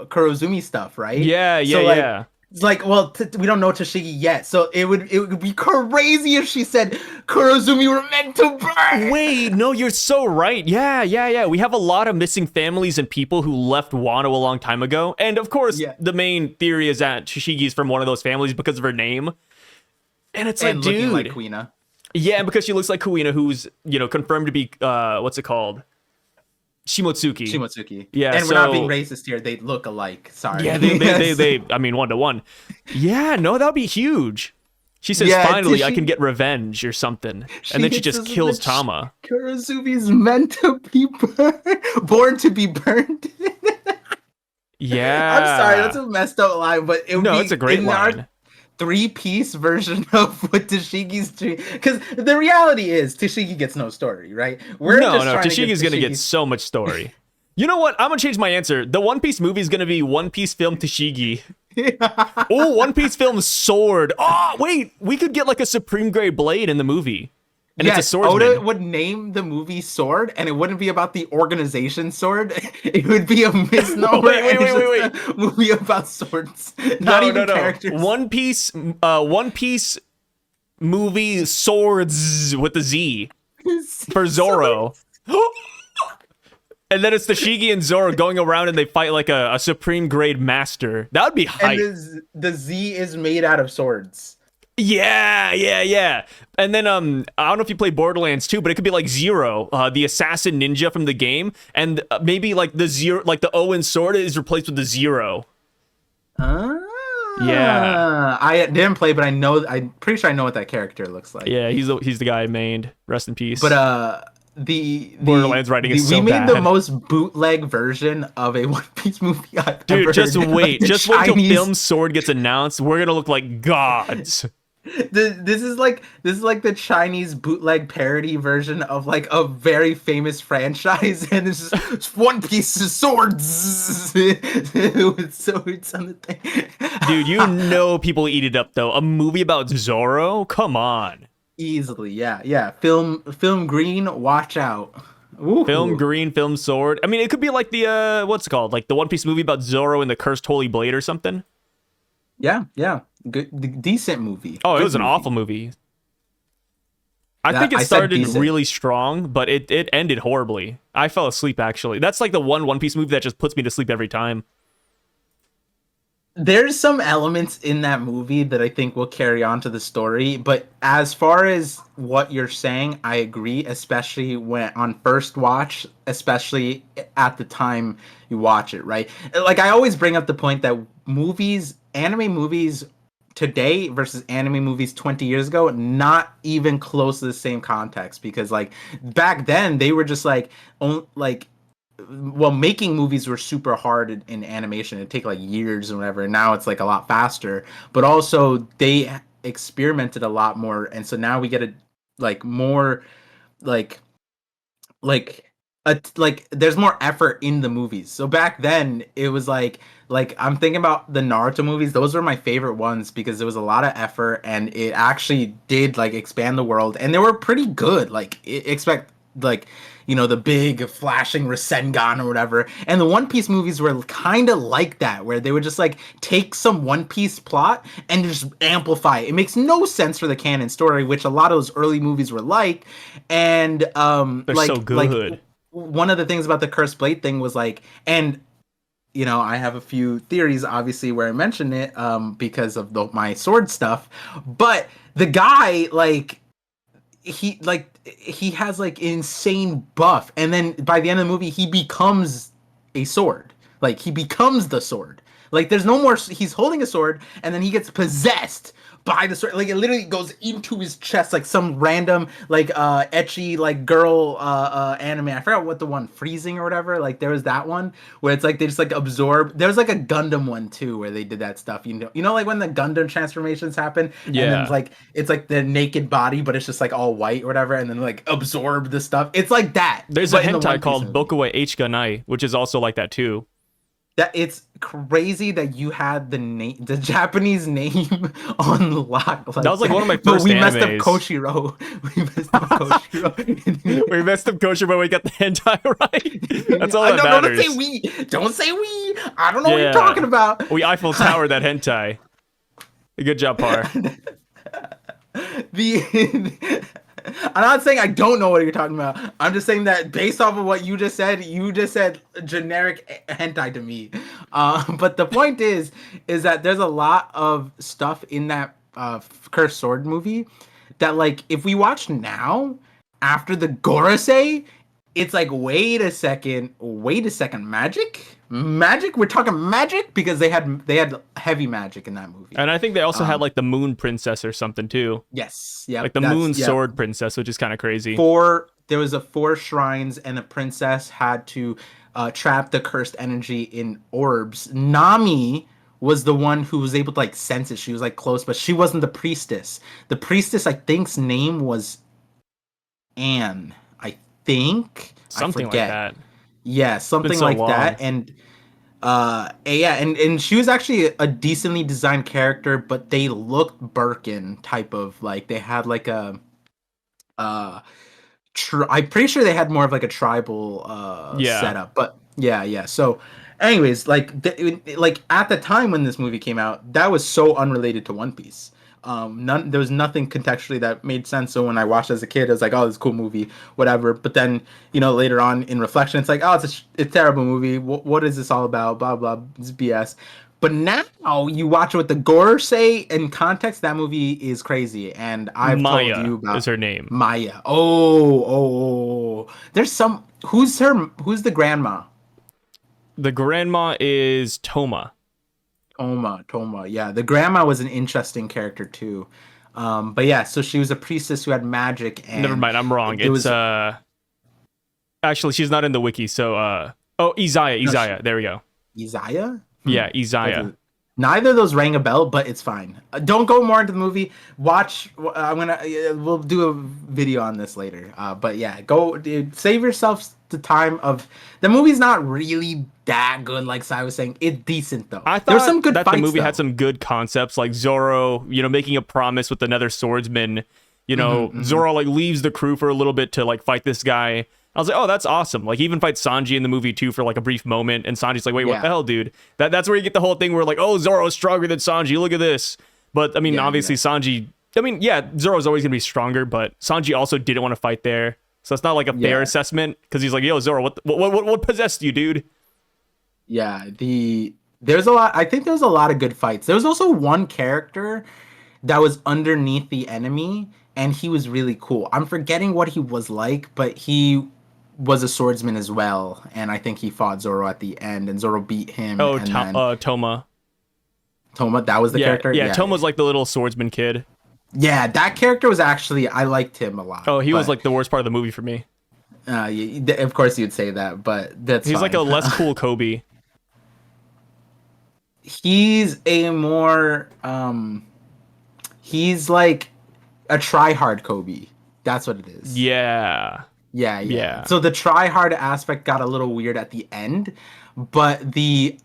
Kurozumi stuff, right? Yeah. It's like, well, we don't know Tashigi yet, so it would be crazy if she said Kurozumi were meant to burn. Wait, no, you're so right. Yeah. We have a lot of missing families and people who left Wano a long time ago, and of course, the main theory is that Tashigi's from one of those families because of her name. And it's like, dude, looking like Kuina. Yeah, because she looks like Kuina, who's, confirmed to be, what's it called? Shimotsuki. Yeah, and we're not being racist here. They look alike. Sorry. Yeah, they I mean, 1-to-1. Yeah, no, that would be huge. She says, finally, I can get revenge or something. And then she just kills Tama. Kurozumi's meant to be born to be burned. Yeah. I'm sorry, that's a messed up line, but it's a great line. 3-piece version of what Tashigi's dream, because the reality is Tashigi gets no story, right? Tashigi's gonna get so much story. You know what? I'm gonna change my answer. The One Piece movie is gonna be One Piece film Tashigi. Oh, One Piece film sword. Oh, wait, we could get like a supreme grade blade in the movie. And it's a swordsman. Oda would name the movie Sword, and it wouldn't be about the organization Sword. It would be a misnomer. wait. A movie about swords, not even characters. One Piece movie Swords with the Z for Zoro. And then it's Tashigi and Zoro going around and they fight like a supreme grade master. That would be hype. And the Z is made out of swords. Yeah. And then I don't know if you play Borderlands 2, but it could be like Zero, the assassin ninja from the game, and maybe like the Zero, like the Owen sword is replaced with the Zero. Yeah. I didn't play, but I'm pretty sure I know what that character looks like. Yeah, he's the guy I mained. Rest in peace. But the Borderlands writing is so bad. We made the most bootleg version of a One Piece movie I've ever heard. Just wait till Film Sword gets announced. We're gonna look like gods. This is like the Chinese bootleg parody version of like a very famous franchise, and it's One Piece swords with swords on the thing. Dude, people eat it up though. A movie about Zoro? Come on. Easily, yeah. Film green, watch out. Ooh. Film green, film sword. I mean, it could be like the what's it called? Like the One Piece movie about Zoro and the Cursed Holy Blade or something. Yeah. Good, decent movie. Oh, it was an awful movie. I think it started really strong, but it ended horribly. I fell asleep, actually. That's like the One Piece movie that just puts me to sleep every time. There's some elements in that movie that I think will carry on to the story, but as far as what you're saying, I agree, especially when on first watch, especially at the time you watch it, right? Like I always bring up the point that anime movies today versus anime movies 20 years ago, not even close to the same context because like back then they were just like like well, making movies were super hard in animation. It'd take like years or whatever. And now it's like a lot faster. But also they experimented a lot more, and so now we get a like more like like there's more effort in the movies. So back then it was like I'm thinking about the Naruto movies. Those were my favorite ones because there was a lot of effort and it actually did like expand the world and they were pretty good. Like expect like the big flashing Rasengan or whatever. And the One Piece movies were kind of like that, where they would just like take some One Piece plot and just amplify it. It makes no sense for the canon story, which a lot of those early movies were like. And They're like so good. like one of the things about the cursed blade thing was like, and I have a few theories, obviously, where I mention it because of my sword stuff. But the guy, he has like insane buff, and then by the end of the movie, he becomes a sword. Like he becomes the sword. Like there's no more. He's holding a sword, and then he gets possessed by the sword. Like it literally goes into his chest, like some random like etchy like girl anime. I forgot what the one, Freezing or whatever. Like there was that one where it's like they just like absorb. There was like a Gundam one too where they did that stuff. Like when the Gundam transformations happen, and then like it's like the naked body, but it's just like all white or whatever, and then like absorb the stuff. It's like that. There's a hentai called Bokuwa H-Ganai, which is also like that too. That it's crazy that you had the Japanese name on lock. Like, that was like one of my first animes. Messed up Koshiro. We messed up Koshiro. We messed up Koshiro, but we got the hentai right. That's all that matters. Don't say we. Don't say we. I don't know what you're talking about. We Eiffel Tower that hentai. Good job, Par. I'm not saying I don't know what you're talking about. I'm just saying that based off of what you just said generic hentai to me. But the point is that there's a lot of stuff in that Cursed Sword movie that like if we watch now after the Gorosei, it's like wait a second, magic, we're talking magic, because they had heavy magic in that movie. And I think they also had like the Moon Princess or something too. Yes, yeah, like the Moon Sword Princess, which is kind of crazy. There was 4 shrines, and the princess had to trap the cursed energy in orbs. Nami was the one who was able to like sense it. She was like close, but she wasn't the priestess. The priestess, I think's name was Anne. I think something like that. Yeah, something like that. And and she was actually a decently designed character, but they looked Birkin type of like they had like a I'm pretty sure they had more of like a tribal setup. But yeah. So anyways, like at the time when this movie came out, that was so unrelated to One Piece. There was nothing contextually that made sense. So when I watched as a kid, I was like, "Oh, this is a cool movie, whatever." But then, later on in reflection, it's like, "Oh, it's a terrible movie. What is this all about?" Blah blah. It's BS. But now you watch it with the Gorosei in context. That movie is crazy, and I've Maya told you about is her name. Maya. Oh. There's some. Who's the grandma? The grandma is Toma. Toma. Yeah, the grandma was an interesting character too. But yeah, so she was a priestess who had magic. And never mind, I'm wrong. It's actually she's not in the wiki. So Izaya. There we go. Izaya? Yeah, Izaya. Neither of those rang a bell, but it's fine. Don't go more into the movie. Watch. We'll do a video on this later. But yeah, save yourself the time of the movie's not really that good. Like Sai was saying, it's decent though. I thought there was some good that fights, the movie had some good concepts, like Zoro, making a promise with another swordsman. Zoro like leaves the crew for a little bit to like fight this guy. I was like, oh, that's awesome. Like, he even fights Sanji in the movie, too, for, like, a brief moment. And Sanji's like, wait, what the hell, dude? That's where you get the whole thing where, like, oh, Zoro's stronger than Sanji. Look at this. But, I mean, obviously, Sanji... I mean, yeah, Zoro's always going to be stronger, but Sanji also didn't want to fight there. So it's not, like, a fair assessment. Because he's like, yo, Zoro, what possessed you, dude? Yeah, There's a lot. I think there's a lot of good fights. There was also one character that was underneath the enemy, and he was really cool. I'm forgetting what he was like, but he was a swordsman as well, and I think he fought Zoro at the end, and Zoro beat him, Oh, and then Toma. Toma, that was the Yeah, character. yeah. Yeah, Toma's like the little swordsman kid. yeah, that character was actually I liked him a lot. Oh, he was but, like the worst part of the movie for me. of course you'd say that, but that's He's like fine. a less cool Kobe. He's a more he's like a try hard Kobe. That's what it is. Yeah. Yeah, yeah. Yeah. So the try hard aspect got a little weird at the end, but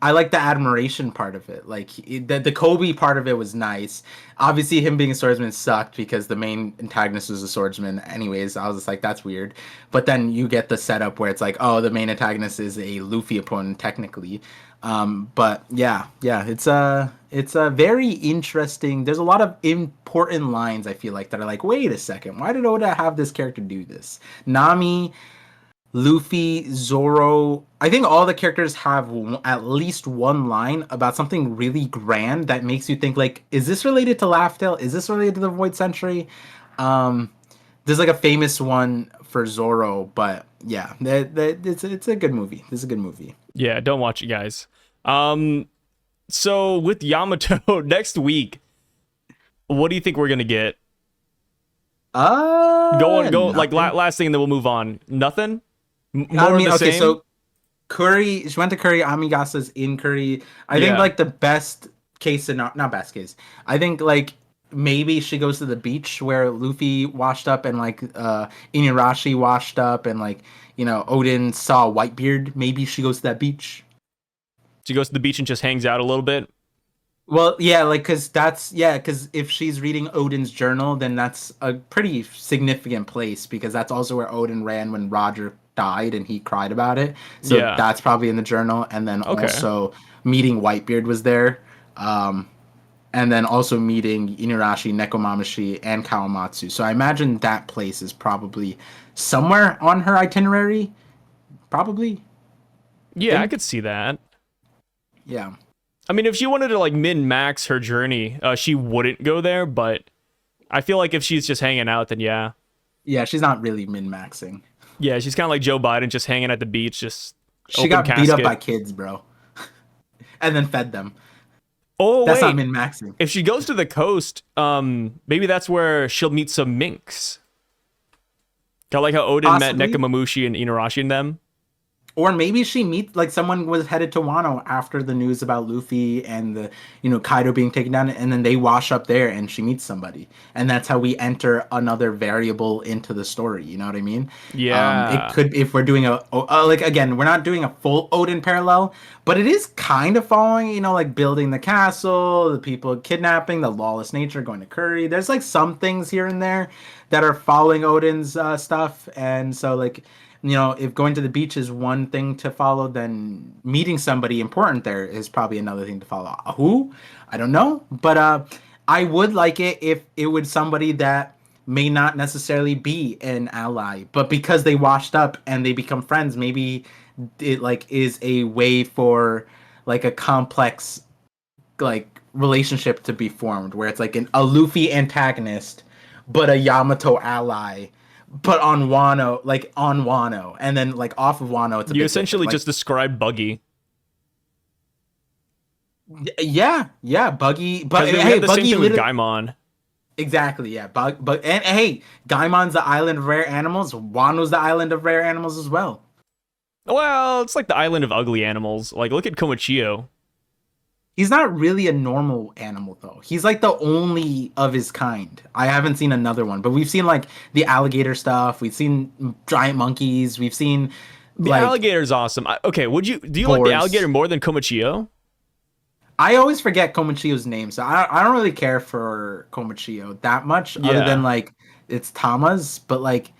I like the admiration part of it. Like the Kobe part of it was nice. Obviously, him being a swordsman sucked because the main antagonist was a swordsman. Anyways, I was just like, that's weird. But then you get the setup where it's like, oh, the main antagonist is a Luffy opponent technically. But yeah, it's a very interesting. There's a lot of important lines I feel like that are like, wait a second, why did Oda have this character do this? Nami, Luffy, Zoro. I think all the characters have at least one line about something really grand that makes you think like, is this related to Laugh Tale? Is this related to the Void Century? There's like a famous one for Zoro, but yeah, it's a good movie. It's a good movie. Yeah, don't watch it, guys. So with Yamato next week, what do you think we're gonna get? Go like last thing, and then we'll move on. Nothing. More of the okay, same? so Curry, she went to Curry. Amigasa's in Curry. I think Yeah. like the best case scenario, not best case. I think like maybe she goes to the beach where Luffy washed up and like Inuyasha washed up and like Odin saw Whitebeard. Maybe she goes to that beach. She goes to the beach and just hangs out a little bit. Well, yeah, like because if she's reading Odin's journal, then that's a pretty significant place because that's also where Odin ran when Roger died and he cried about it. So Yeah. that's probably in the journal, and then Okay. also meeting Whitebeard was there, and then also meeting Inurashi, Nekomamushi, and Kawamatsu. So I imagine that place is probably somewhere on her itinerary. Probably, Yeah, I could see that. yeah. I mean, if she wanted to like min-max her journey, she wouldn't go there. But I feel like if she's just hanging out, then yeah. Yeah, she's not really min-maxing. Yeah, she's kind of like Joe Biden, just hanging at the beach, just She open got casket. beat up by kids, bro. And then fed them. Oh, That's wait. not min-maxing. If she goes to the coast, maybe that's where she'll meet some minks. Kind of like how Odin met Possibly. Nekomamushi and Inurashi and them. Or maybe she meets like someone was headed to Wano after the news about Luffy and the Kaido being taken down, and then they wash up there and she meets somebody, and that's how we enter another variable into the story. You know what I mean? Yeah. It could, if we're doing like again, we're not doing a full Odin parallel, but it is kind of following like building the castle, the people kidnapping, the lawless nature, going to Curry. There's like some things here and there that are following Odin's stuff, and so like. If going to the beach is one thing to follow, then meeting somebody important there is probably another thing to follow. Who? I don't know. But I would like it if it was somebody that may not necessarily be an ally, but because they washed up and they become friends, maybe it like is a way for like a complex like relationship to be formed where it's like a Luffy antagonist, but a Yamato ally. But on Wano, and then like off of Wano, it's You essentially just described Buggy. Yeah, Buggy. But Because we hey, had the same Buggy thing with Gaimon. Exactly, yeah. And hey, Gaimon's the island of rare animals. Wano's the island of rare animals as well. Well, it's like the island of ugly animals. Like, look at Komichio. He's not really a normal animal though. He's like the only of his kind. I haven't seen another one, but we've seen like the alligator stuff. We've seen giant monkeys. We've seen The alligator's awesome. Okay, do you like the alligator more than Komichio? I always forget Komichio's name, so I don't really care for Komichio that much, other than like it's Tama's, but like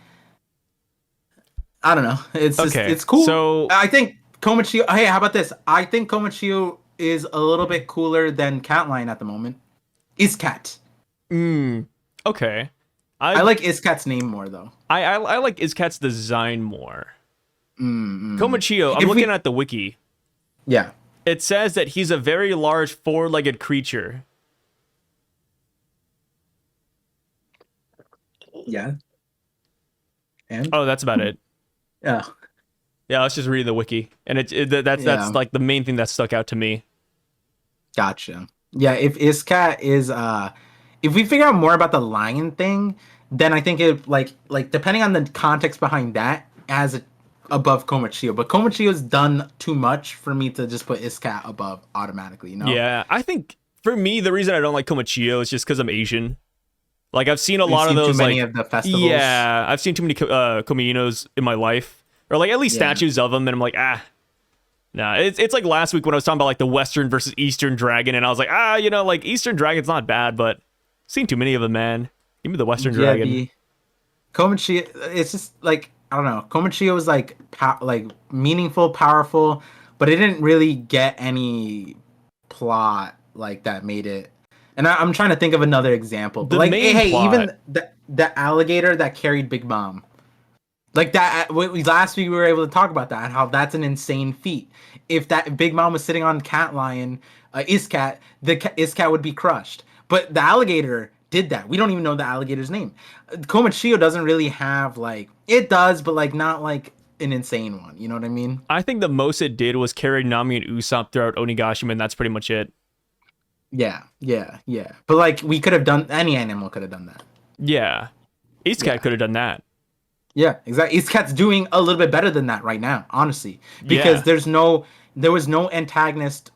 I don't know. It's just, it's cool. So I think Komichio. Hey, how about this? I think Komichio is a little bit cooler than Catline at the moment. Iscat. Okay. I like Iscat's name more though. I like Iscat's design more. Komichio, I'm looking at the wiki. Yeah. It says that he's a very large four-legged creature. Yeah. And Oh, that's about it. yeah. Yeah, let's just read the wiki, and that's like the main thing that stuck out to me. Gotcha. Yeah, if Iscat is if we figure out more about the lion thing, then I think it like depending on the context behind that as it above Komachiyo. But Komachiyo's done too much for me to just put Iscat above automatically, you know? Yeah, I think for me the reason I don't like Komachiyo is just because I'm Asian. Like I've seen a lot of those too many like of the festivals. Yeah, I've seen too many Komiinos in my life, or like at least statues of them, and I'm like nah. It's like last week when I was talking about like the Western versus Eastern dragon, and I was like like Eastern dragon's not bad, but I've seen too many of them, man. Give me the Western dragon. Komachiyo, it's just like I don't know. Komachiyo was like meaningful, powerful, but it didn't really get any plot like that made it. And I'm trying to think of another example. But like, hey, plot. even the alligator that carried Big Mom, like that. Last week we were able to talk about that, how that's an insane feat. If that Big Mom was sitting on Cat Lion, Iscat, Iscat would be crushed. But the alligator did that. We don't even know the alligator's name. Komachiyo doesn't really have like it does, but like not like an insane one. You know what I mean? I think the most it did was carry Nami and Usopp throughout Onigashima, and that's pretty much it. Yeah. But like we could have done any animal could have done that. Yeah. Iscat could have done that. Yeah, exactly. Iscat's doing a little bit better than that right now, honestly. Because there was no antagonist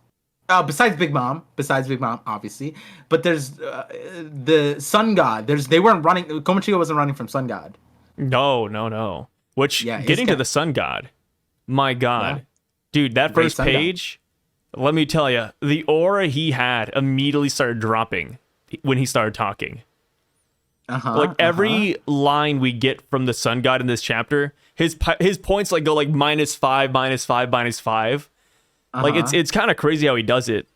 besides Big Mom, obviously. But there's the Sun God. They weren't running Komachiyo wasn't running from Sun God. No. Which getting to the Sun God. My God. Yeah. Dude, that first page, let me tell you, the aura he had immediately started dropping when he started talking. Every line we get from the Sun God in this chapter, his points like go like -5, -5, -5. Like it's kind of crazy how he does it.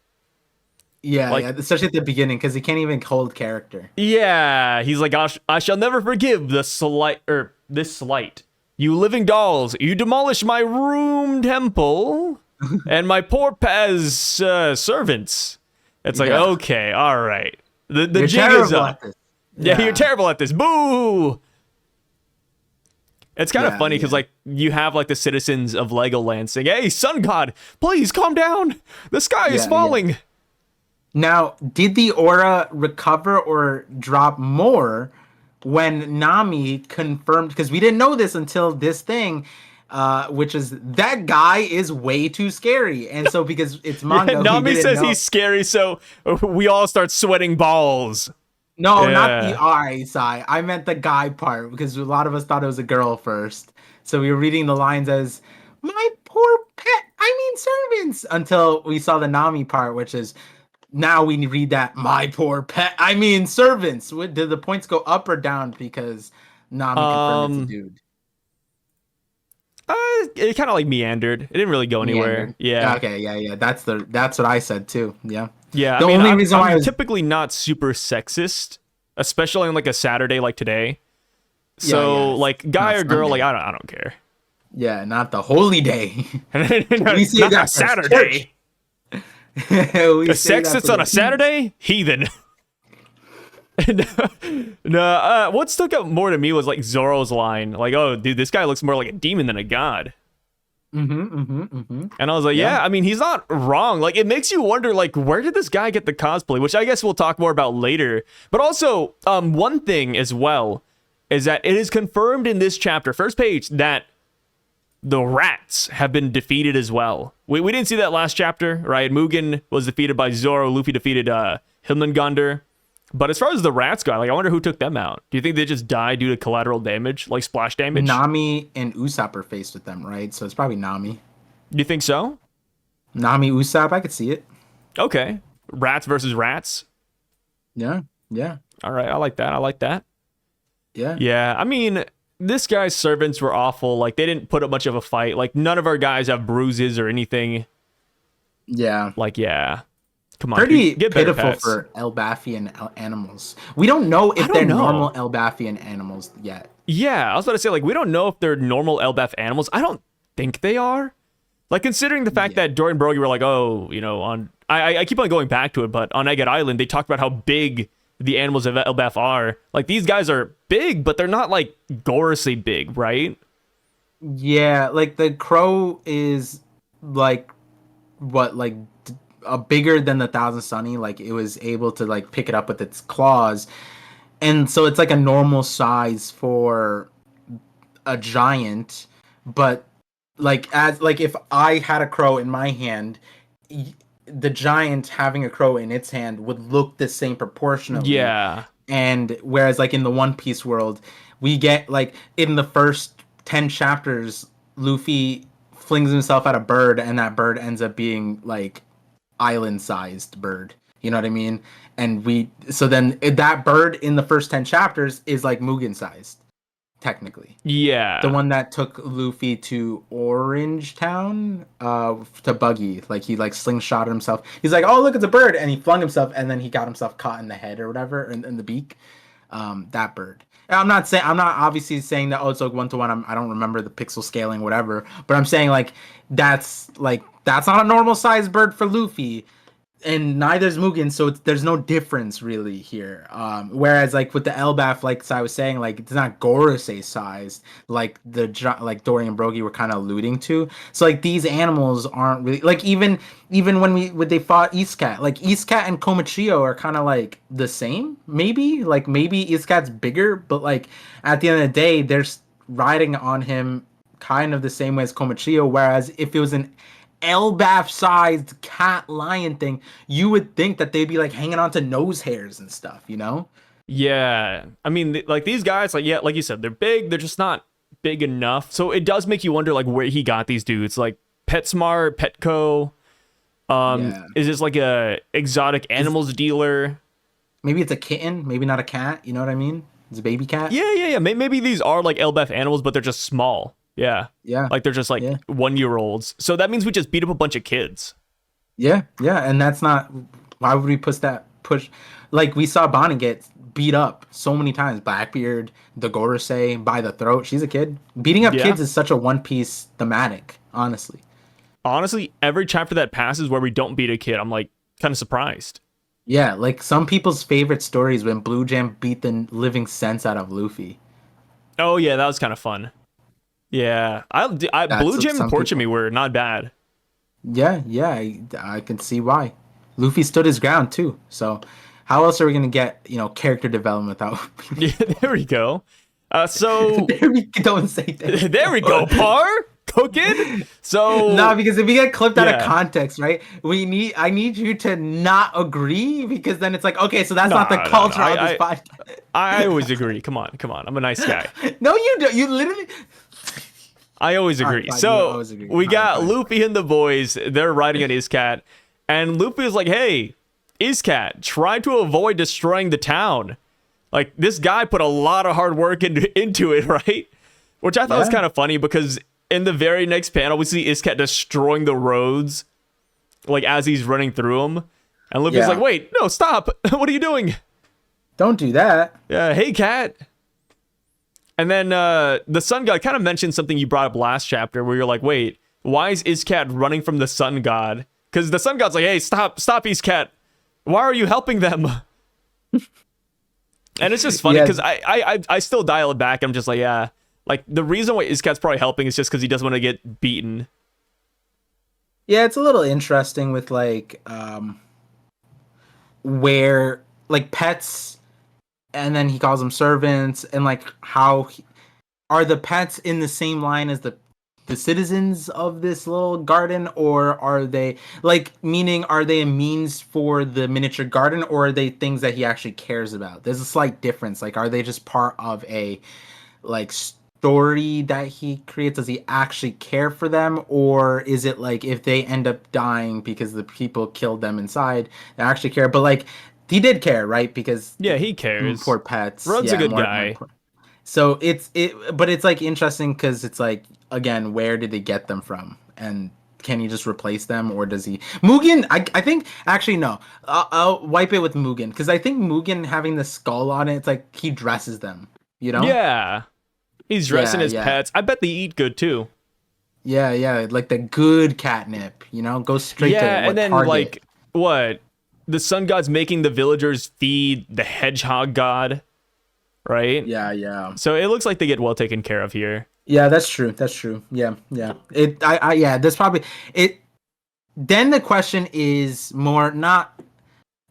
Yeah, especially at the beginning because he can't even hold character. Yeah, he's like, I shall never forgive this slight. You living dolls, you demolish my room temple. And my poor Paz servants. It's like, okay, all right. The jig is up. Yeah, you're terrible at this. Boo! It's kind of funny because like you have like the citizens of Legoland saying, "Hey, Sun God, please calm down. The sky is falling." Now, did the aura recover or drop more when Nami confirmed? Because we didn't know this until this thing. Which is that guy is way too scary, and so because it's manga, Nami says he's scary, so we all start sweating balls. No, not the eye side. I meant the guy part because a lot of us thought it was a girl first, so we were reading the lines as "my poor pet." I mean servants until we saw the Nami part, which is now we read that "my poor pet." I mean servants. Did the points go up or down because Nami confirmed it's a dude? It kind of like meandered. It didn't really go anywhere. Yeah. Okay. Yeah. That's what I said too. Yeah. Yeah. The only reason why I'm typically not super sexist, especially on like a Saturday like today. So like guy or girl, like I don't care. Yeah, not the holy day. We see not that Saturday. A sexist on a Saturday, heathen. No, what stuck out more to me was like Zoro's line, like, "Oh, dude, this guy looks more like a demon than a god." And I was like, yeah, I mean, he's not wrong. Like, it makes you wonder, like, where did this guy get the cosplay? Which I guess we'll talk more about later. But also, one thing as well is that it is confirmed in this chapter, first page, that the rats have been defeated as well. We didn't see that last chapter, right? Mugen was defeated by Zoro. Luffy defeated Hilmengandr. But as far as the rats go, like, I wonder who took them out. Do you think they just died due to collateral damage, like splash damage? Nami and Usopp are faced with them, right? So it's probably Nami. Do you think so? Nami, Usopp, I could see it. Okay. Rats versus rats? Yeah. All right, I like that. Yeah. Yeah, I mean, this guy's servants were awful. Like, they didn't put up much of a fight. Like, none of our guys have bruises or anything. Yeah. Like, yeah. Come on, pretty get pitiful for Elbafian animals. We don't know if they're normal Elbafian animals yet. Yeah, I was about to say, like, we don't know if they're normal Elbaf animals. I don't think they are. Like, considering the fact that Dorian Brogy were like, oh, you know, on I keep on going back to it, but on Agate Island, they talked about how big the animals of Elbaf are. Like, these guys are big, but they're not like gorously big, right? Yeah, like the crow is like what, like bigger than the Thousand Sunny. Like it was able to like pick it up with its claws, and so it's like a normal size for a giant. But like if I had a crow in my hand, the giant having a crow in its hand would look the same proportionally. Yeah. And whereas like in the One Piece world, we get like in the first 10 chapters, Luffy flings himself at a bird, and that bird ends up being like island-sized bird. You know what I mean? And so then that bird in the first 10 chapters is like Mugen-sized, technically. Yeah. The one that took Luffy to Orange Town, to Buggy. Like he like slingshotted himself. He's like, oh look, it's a bird, and he flung himself, and then he got himself caught in the head or whatever, in the beak. That bird. And I'm not obviously saying that, oh, it's like 1-to-1. I don't remember the pixel scaling, whatever. But I'm saying like that's not a normal sized bird for Luffy, and neither is Mugen, so there's no difference really here. Whereas like with the Elbaf, like I was saying, like it's not Gorosei sized, like like Dory and Brogy were kind of alluding to. So like these animals aren't really like, even when they fought Eastcat, like Eastcat and Komachio are kind of like the same. Maybe Eastcat's bigger, but like at the end of the day, they're riding on him kind of the same way as Komachio. Whereas if it was an Elbaf-sized cat lion thing, you would think that they'd be like hanging on to nose hairs and stuff, you know? Yeah. I mean, like these guys, like, yeah, like you said, they're big. They're just not big enough. So it does make you wonder, like, where he got these dudes. Like PetSmart, Petco. Is this like a exotic animals dealer? Maybe it's a kitten, maybe not a cat. You know what I mean? It's a baby cat. Yeah. Maybe these are like Elbaf animals, but they're just small. Yeah. Like they're just like 1-year-olds. So that means we just beat up a bunch of kids. Yeah. And that's not. Why would we push? Like we saw Bonnie get beat up so many times. Blackbeard, the Gorosei by the throat. She's a kid. Beating up kids is such a One Piece thematic. Honestly, every chapter that passes where we don't beat a kid, I'm like kind of surprised. Yeah, like some people's favorite stories when Blue Jam beat the living sense out of Luffy. Oh yeah, that was kind of fun. Yeah, Blue Jam and Porchamy were not bad. Yeah, I can see why. Luffy stood his ground too. So, how else are we gonna get character development without? Yeah, there we go. So there we don't say that. There we go, Par cooking. So no, because if we get clipped out of context, right? I need you to not agree, because then it's like, okay, so that's not the culture of this podcast. I always agree. Come on. I'm a nice guy. No, you don't. You literally. I always agree. Right, so we got Luffy and the boys. They're riding on Izcat, and Luffy is like, "Hey, Izcat, try to avoid destroying the town. Like, this guy put a lot of hard work into it, right?" Which I thought was kind of funny, because in the very next panel, we see Izcat destroying the roads, like as he's running through them, and Luffy's like, "Wait, no, stop! What are you doing? Don't do that." Yeah, hey, cat. And then the Sun God kind of mentioned something you brought up last chapter, where you're like, wait, why is Izcat running from the Sun God? Because the Sun God's like, hey, stop, Izcat. Why are you helping them? And it's just funny, because I still dial it back. I'm just like, yeah. Like, the reason why Izcat's probably helping is just because he doesn't want to get beaten. Yeah, it's a little interesting with, like, where, like, pets... And then he calls them servants, and like, are the pets in the same line as the citizens of this little garden, or are they are they a means for the miniature garden, or are they things that he actually cares about? There's a slight difference. Like, are they just part of a story that he creates? Does he actually care for them, or is it like if they end up dying because the people killed them inside, they actually care? But like, he did care, right? Because he cares. Poor pets. Rod's a good guy. So but it's like interesting, because it's like, again, where did they get them from? And can he just replace them, or does he? Mugen, I think, actually no. I'll wipe it with Mugen, because I think Mugen having the skull on it, it's like he dresses them. You know? Yeah. He's dressing his pets. I bet they eat good too. Yeah, like the good catnip, go straight to Yeah, and what then target. like what? The sun god's making the villagers feed the hedgehog god, right? Yeah. So it looks like they get well taken care of here. Yeah, that's true. That's true. Yeah. Yeah, that's probably it. Then the question is more not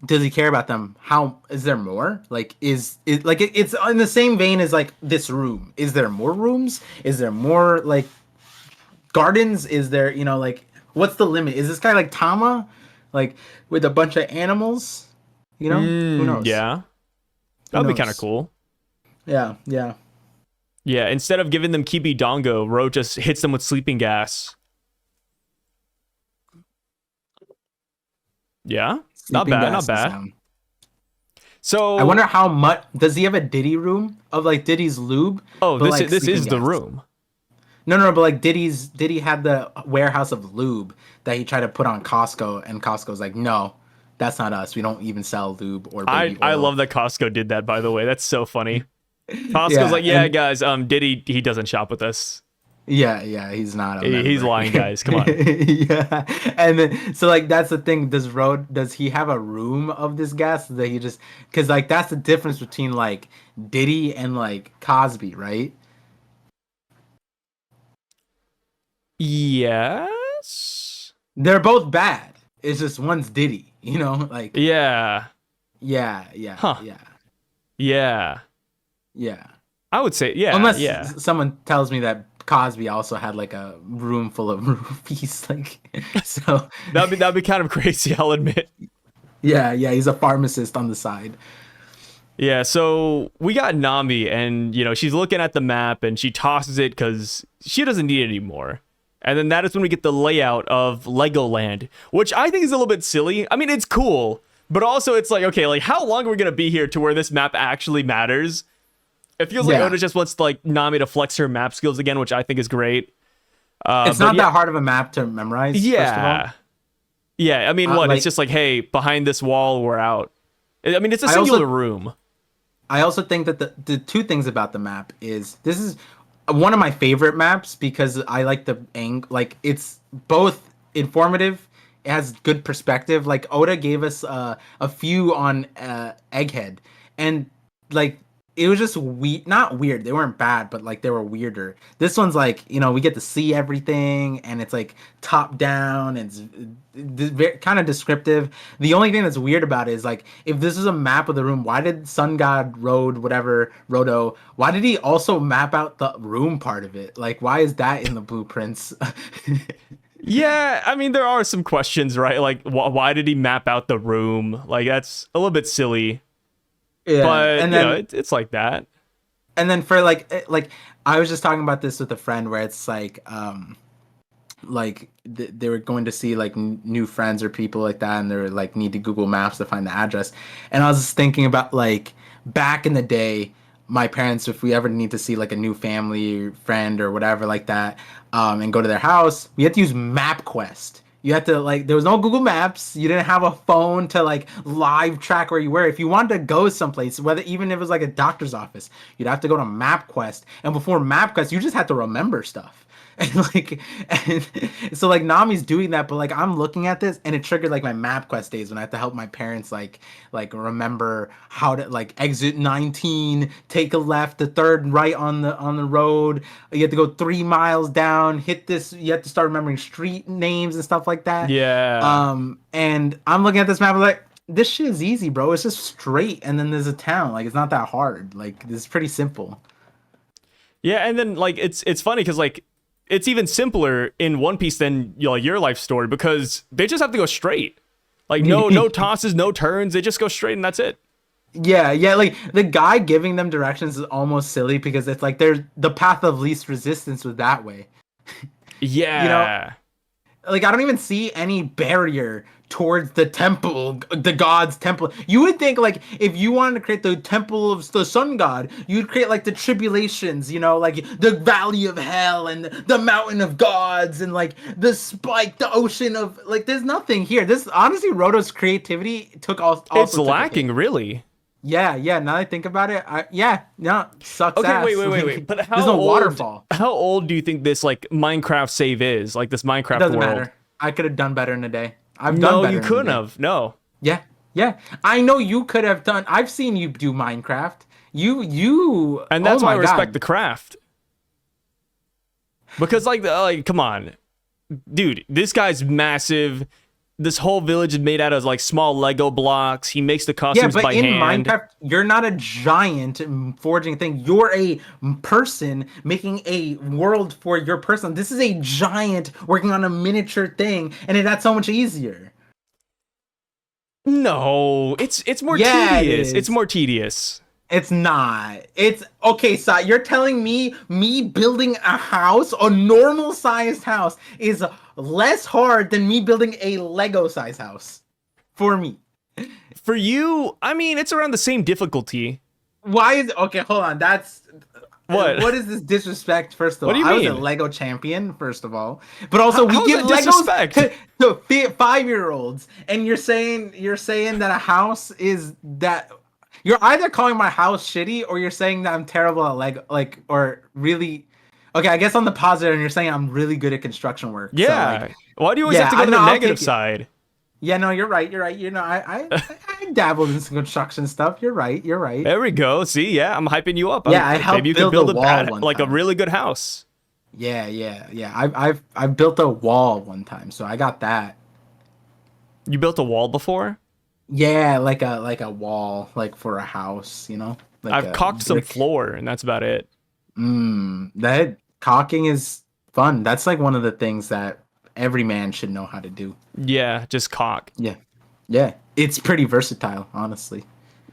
does he care about them? How is there more? Like is it like it's in the same vein as like this room. Is there more rooms? Is there more like gardens? Is there, like what's the limit? Is this guy like Tama? Like with a bunch of animals? Who knows? Yeah. Who That would be kind of knows? cool. Yeah. Yeah, instead of giving them Kibi Dongo, Ro just hits them with sleeping gas. Yeah, not Sleeping bad, not gas is bad. I So, wonder how much does he have a Diddy room of like Diddy's lube, oh, but this like is, this sleeping is the gas. room. No, but like Diddy had the warehouse of lube that he tried to put on Costco, and Costco's like, no, that's not us. We don't even sell lube or I baby I oil. love that Costco did that. By the way, that's so funny. Costco's Yeah, like, yeah, and guys, Diddy he doesn't shop with us. yeah, he's not a He's member. lying, guys. Come on. Yeah, and then so like that's the thing. Does he have a room of this gas that he just because like that's the difference between like Diddy and like Cosby, right? Yes. They're both bad. It's just one's Diddy, like Yeah. Huh. yeah, Yeah. yeah. I would say yeah. Unless Yeah. someone tells me that Cosby also had like a room full of rupees, like so. That'd be kind of crazy. I'll admit. Yeah, he's a pharmacist on the side. Yeah, so we got Nami, and she's looking at the map, and she tosses it because she doesn't need it anymore. And then that is when we get the layout of Legoland, which I think is a little bit silly. I mean, it's cool, but also it's like, okay, like how long are we gonna be here to where this map actually matters? It feels like Yeah, Oda just wants like Nami to flex her map skills again, which I think is great. it's But not yeah, that hard of a map to memorize. First of all, yeah, yeah. I mean, what? It's like just like, hey, behind this wall, we're out. I mean, it's a I singular also room. I also think that the two things about the map is this is one of my favorite maps because I like the like it's both informative, it has good perspective. Like Oda gave us a few on Egghead, and like it was just not weird. They weren't bad, but like they were weirder. This one's like we get to see everything, and it's like top down, and it's kind of descriptive. The only thing that's weird about it is like if this is a map of the room, why did Sun God Road whatever Rodo? Why did he also map out the room part of it? Like why is that in the blueprints? Yeah, I mean, there are some questions, right? Like, why did he map out the room? Like, that's a little bit silly, Yeah, but and then it's like that. for like I was just talking about this with a friend where it's like they were going to see like new friends or people like that, and they were like need to Google Maps to find the address. And I was just thinking about like back in the day, my parents, if we ever need to see like a new family friend or whatever like that, and go to their house, we had to use MapQuest. You had to like there was no Google Maps. You didn't have a phone to like live track where you were. If you wanted to go someplace, whether even if it was like a doctor's office, you'd have to go to MapQuest. And before MapQuest, you just had to remember stuff. And like and so like Nami's doing that, but like I'm looking at this and it triggered like my MapQuest days when I had to help my parents like remember how to like exit 19, take a left, the third right on the road. You have to go 3 miles down, hit this. You have to start remembering street names and stuff like that. Yeah, And I'm looking at this map like this shit is easy, bro. It's just straight, and then there's a town. Like it's not that hard. Like this is pretty simple. yeah, and then like it's funny because like it's even simpler in One Piece than your life story because they just have to go straight. Like no tosses, no turns. They just go straight and that's it. Yeah, like the guy giving them directions is almost silly because it's like there's the path of least resistance was that way. You know, Yeah, like I don't even see any barrier towards the temple, the god's temple. You would think like if you wanted to create the temple of the sun god, you'd create like the tribulations, like the valley of hell and the mountain of gods and like the ocean of like. There's nothing here. This honestly, Roto's creativity it's also took a hit. lacking really. Yeah, yeah. Now that I think about it, no, sucks Okay, ass. wait. But There's no waterfall. how old do you think this like Minecraft save is? Like this It Minecraft doesn't world? matter. I could have done better in a day. I've done No, you better in a couldn't day. have. No. Yeah, yeah. I know you could have done. I've seen you do Minecraft. You. And Oh that's why I my respect God. the craft. Because like come on. Dude, this guy's massive. This whole village is made out of like small Lego blocks. He makes the Yeah, costumes but by in hand. Minecraft, you're not a giant forging thing. You're a person making a world for your person. This is a giant working on a miniature thing, and that's so much easier. No, it's more Yeah, it tedious. It's is. more tedious. It's not. It's okay, so you're telling me building a house, a normal sized house, is less hard than me building a Lego sized house for me. For you, I mean, it's around the same difficulty. Why is okay? Hold on. That's What? What is this disrespect? First of What all, do you I was a mean? Lego champion. First of all, but also we How is give that disrespect? Legos to 5-year-olds, and you're saying that a house is that. You're either calling my house shitty, or you're saying that I'm terrible at Lego, like, or really. Okay, I guess on the positive, and you're saying I'm really good at construction work. So Yeah. like, Why do you always yeah, have to go I to know. the I'll negative take it. side? Yeah, no, you're right. You're right. You know, I dabbled in some construction stuff. You're right. You're right. There we go. See, yeah, I'm hyping you up. Yeah, I Maybe helped you could build build a a wall bad, one like a time. really good house. Yeah. I've built a wall one time, so I got that. You built a wall before? Yeah, like a wall, like for a house, like I've a caulked some brick. floor, and that's about it. That caulking is fun. That's like one of the things that every man should know how to do. Yeah, just caulk. Yeah, yeah. It's pretty versatile, honestly.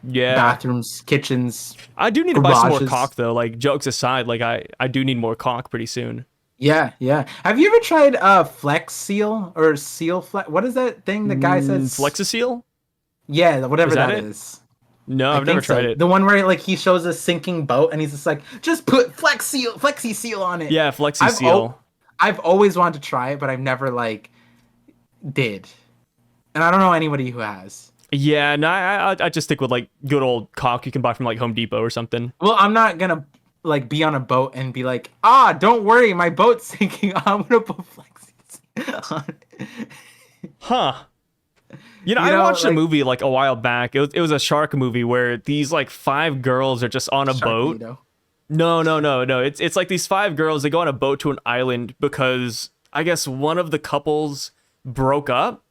Yeah. Bathrooms, kitchens, I do need to buy some more garages. caulk though. Like jokes aside, like I do need more caulk pretty soon. Yeah, yeah. Have you ever tried Flex Seal or Seal Flex? What is that thing the guy says? Flexiseal? Yeah, Is whatever that that it? is. No, I I've never think so. tried it. The one where like he shows a sinking boat and he's just like, just put Flexi Seal on it. Yeah, I've al- Flexiseal. I've always wanted to try it, but I've never like did. And I don't know anybody who has. Yeah, no, I just stick with like good old caulk you can buy from like Home Depot or something. Well, I'm not gonna like be on a boat and be like, don't worry, my boat's sinking. I'm gonna put Flexi Seal on it. Huh. You know, You I know, watched a like- movie like a while back. It was a shark movie where these like 5 girls are just on a boat. Sharknado. No. It's like these 5 girls, they go on a boat to an island because I guess one of the couples broke up.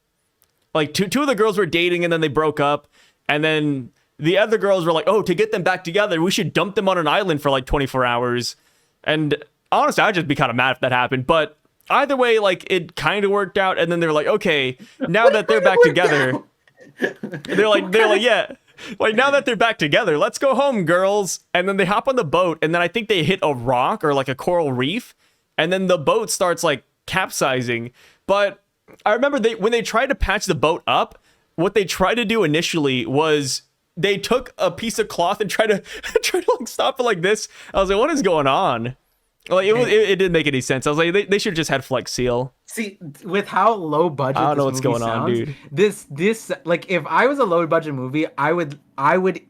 Like two of the girls were dating and then they broke up. And then the other girls were like, oh, to get them back together, we should dump them on an island for like 24 hours. And honestly, I'd just be kind of mad if that happened. But either way, like it kind of worked out. And then they're like, okay, now that they're back together, they're like, yeah. Like now that they're back together, let's go home, girls. And then they hop on the boat, and then I think they hit a rock or like a coral reef, and then the boat starts like capsizing. But I remember when they tried to patch the boat up, what they tried to do initially was they took a piece of cloth and tried to like stop it like this. I was like, what is going on? Like it didn't make any sense. I was like, they should have just had Flex Seal. See, with how low budget I don't know this what's movie going on, sounds, dude. This like if I was a low budget movie, I would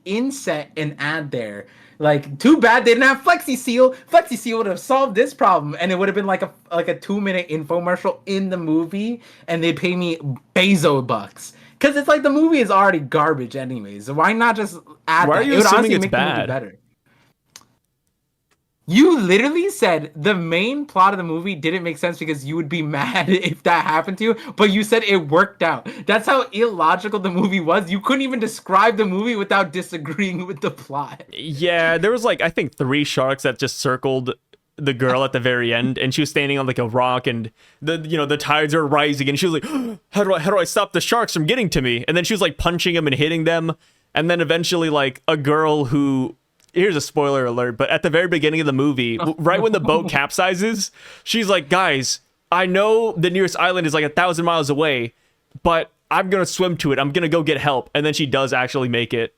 inset an ad there. Like, too bad they didn't have Flexi Seal. Flexi Seal would have solved this problem, and it would have been like a 2-minute infomercial in the movie, and they'd pay me Bezo bucks. Because it's like the movie is already garbage anyways. So why not just add Why that? are you It would assuming honestly it's make the movie bad? better. You literally said the main plot of the movie didn't make sense because you would be mad if that happened to you, but you said it worked out. That's how illogical the movie was. You couldn't even describe the movie without disagreeing with the plot. Yeah, there was like I think 3 sharks that just circled the girl at the very end, and she was standing on like a rock, and the tides are rising, and she was like, how do I stop the sharks from getting to me? And then she was like punching them and hitting them, and then eventually like a girl who, here's a spoiler alert, but at the very beginning of the movie, right when the boat capsizes, she's like, guys, I know the nearest island is like 1,000 miles away, but I'm gonna swim to it. I'm gonna go get help. And then she does actually make it.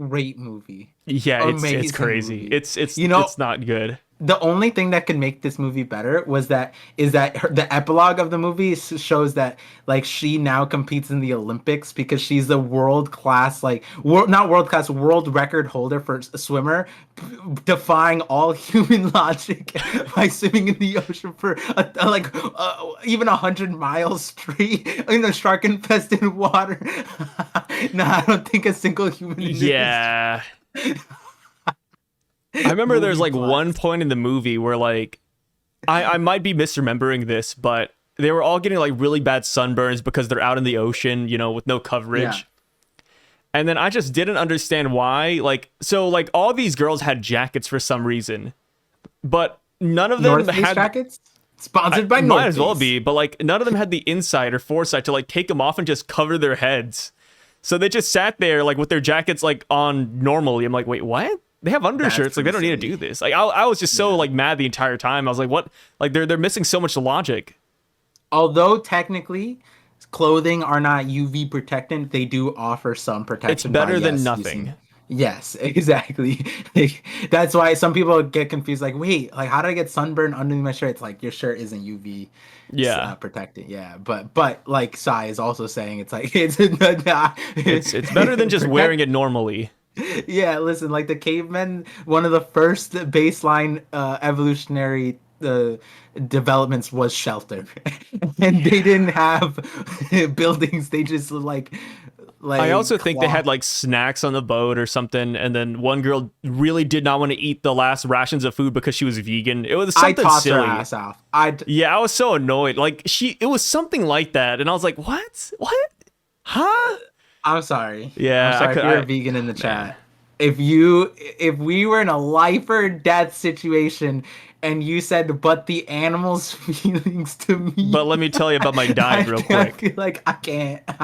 Great movie. Yeah, it's Amazing crazy. movie. It's You know- it's not good. the only thing that could make this movie better is that the epilogue of the movie shows that like she now competes in the Olympics because she's the world class not world class, world record holder for a swimmer, defying all human logic by swimming in the ocean for even 100 miles straight in the shark infested water. Nah, I don't think a single human. Yeah. I remember there's like one point in the movie where like I might be misremembering this, but they were all getting like really bad sunburns because they're out in the ocean, you know, with no coverage. Yeah. And then I just didn't understand why. Like, so like all these girls had jackets for some reason, but none of them had jackets. Sponsored by North Might as well be, but like none of them had the insight or foresight to like take them off and just cover their heads. So they just sat there like with their jackets like on normally. I'm like, wait, what? They have undershirts. Like they don't need to do this. Like I was just so like mad the entire time. I was like, what? Like they're missing so much logic. Although technically, clothing are not UV protectant, they do offer some protection. It's better than nothing. Yes, exactly. That's why some people get confused. Like, wait, like how did I get sunburn underneath my shirt? It's like your shirt isn't UV. Protected. Yeah, but like Sai is also saying, it's like it's better than just wearing it normally. Yeah, listen, like the cavemen, one of the first baseline evolutionary developments was shelter, and they didn't have buildings. They just like I also think they had like snacks on the boat or something, and then one girl really did not want to eat the last rations of food because she was vegan. It was something I tossed silly. Her ass off. Yeah, I was so annoyed. Like it was something like that, and I was like, what? Huh? I'm sorry. Yeah, I'm sorry if you're a vegan in the chat. If we were in a life or death situation and you said, but the animals' feelings to me. But let me tell you about my diet real quick. I feel like I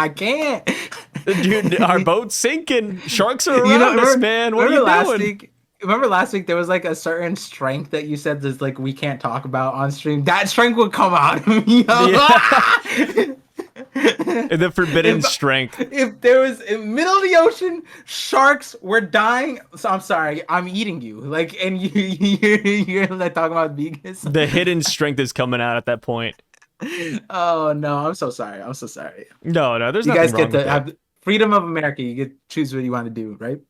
can't. Dude, our boat's sinking. Sharks are around us, man. What are you doing? Remember last week there was like a certain strength that you said there's like we can't talk about on stream. That strength would come out of me. Yeah. The forbidden strength. If there was in middle of the ocean, sharks were dying. So I'm sorry, I'm eating you. Like, and you're like talking about vegans. The hidden strength is coming out at that point. Oh no, I'm so sorry. No, there's nothing wrong with that. You guys get to have freedom of America. You get to choose what you want to do, right?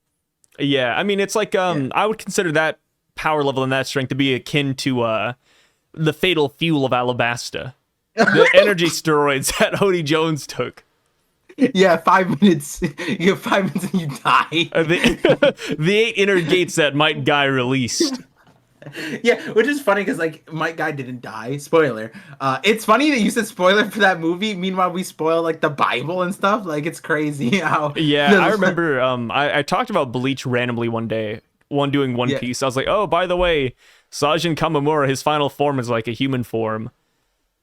Yeah, I mean it's like I would consider that power level and that strength to be akin to the fatal fuel of Alabasta. The energy steroids that Odie Jones took. Yeah, 5 minutes. You have 5 minutes and you die. The 8 inner gates that Mike Guy released. Yeah, which is funny because like Mike Guy didn't die. Spoiler. It's funny that you said spoiler for that movie. Meanwhile, we spoil like the Bible and stuff. Like it's crazy how. Yeah, I remember. I talked about Bleach randomly one day. Doing One Piece. I was like, oh, by the way, Sajin Kamamura, his final form is like a human form.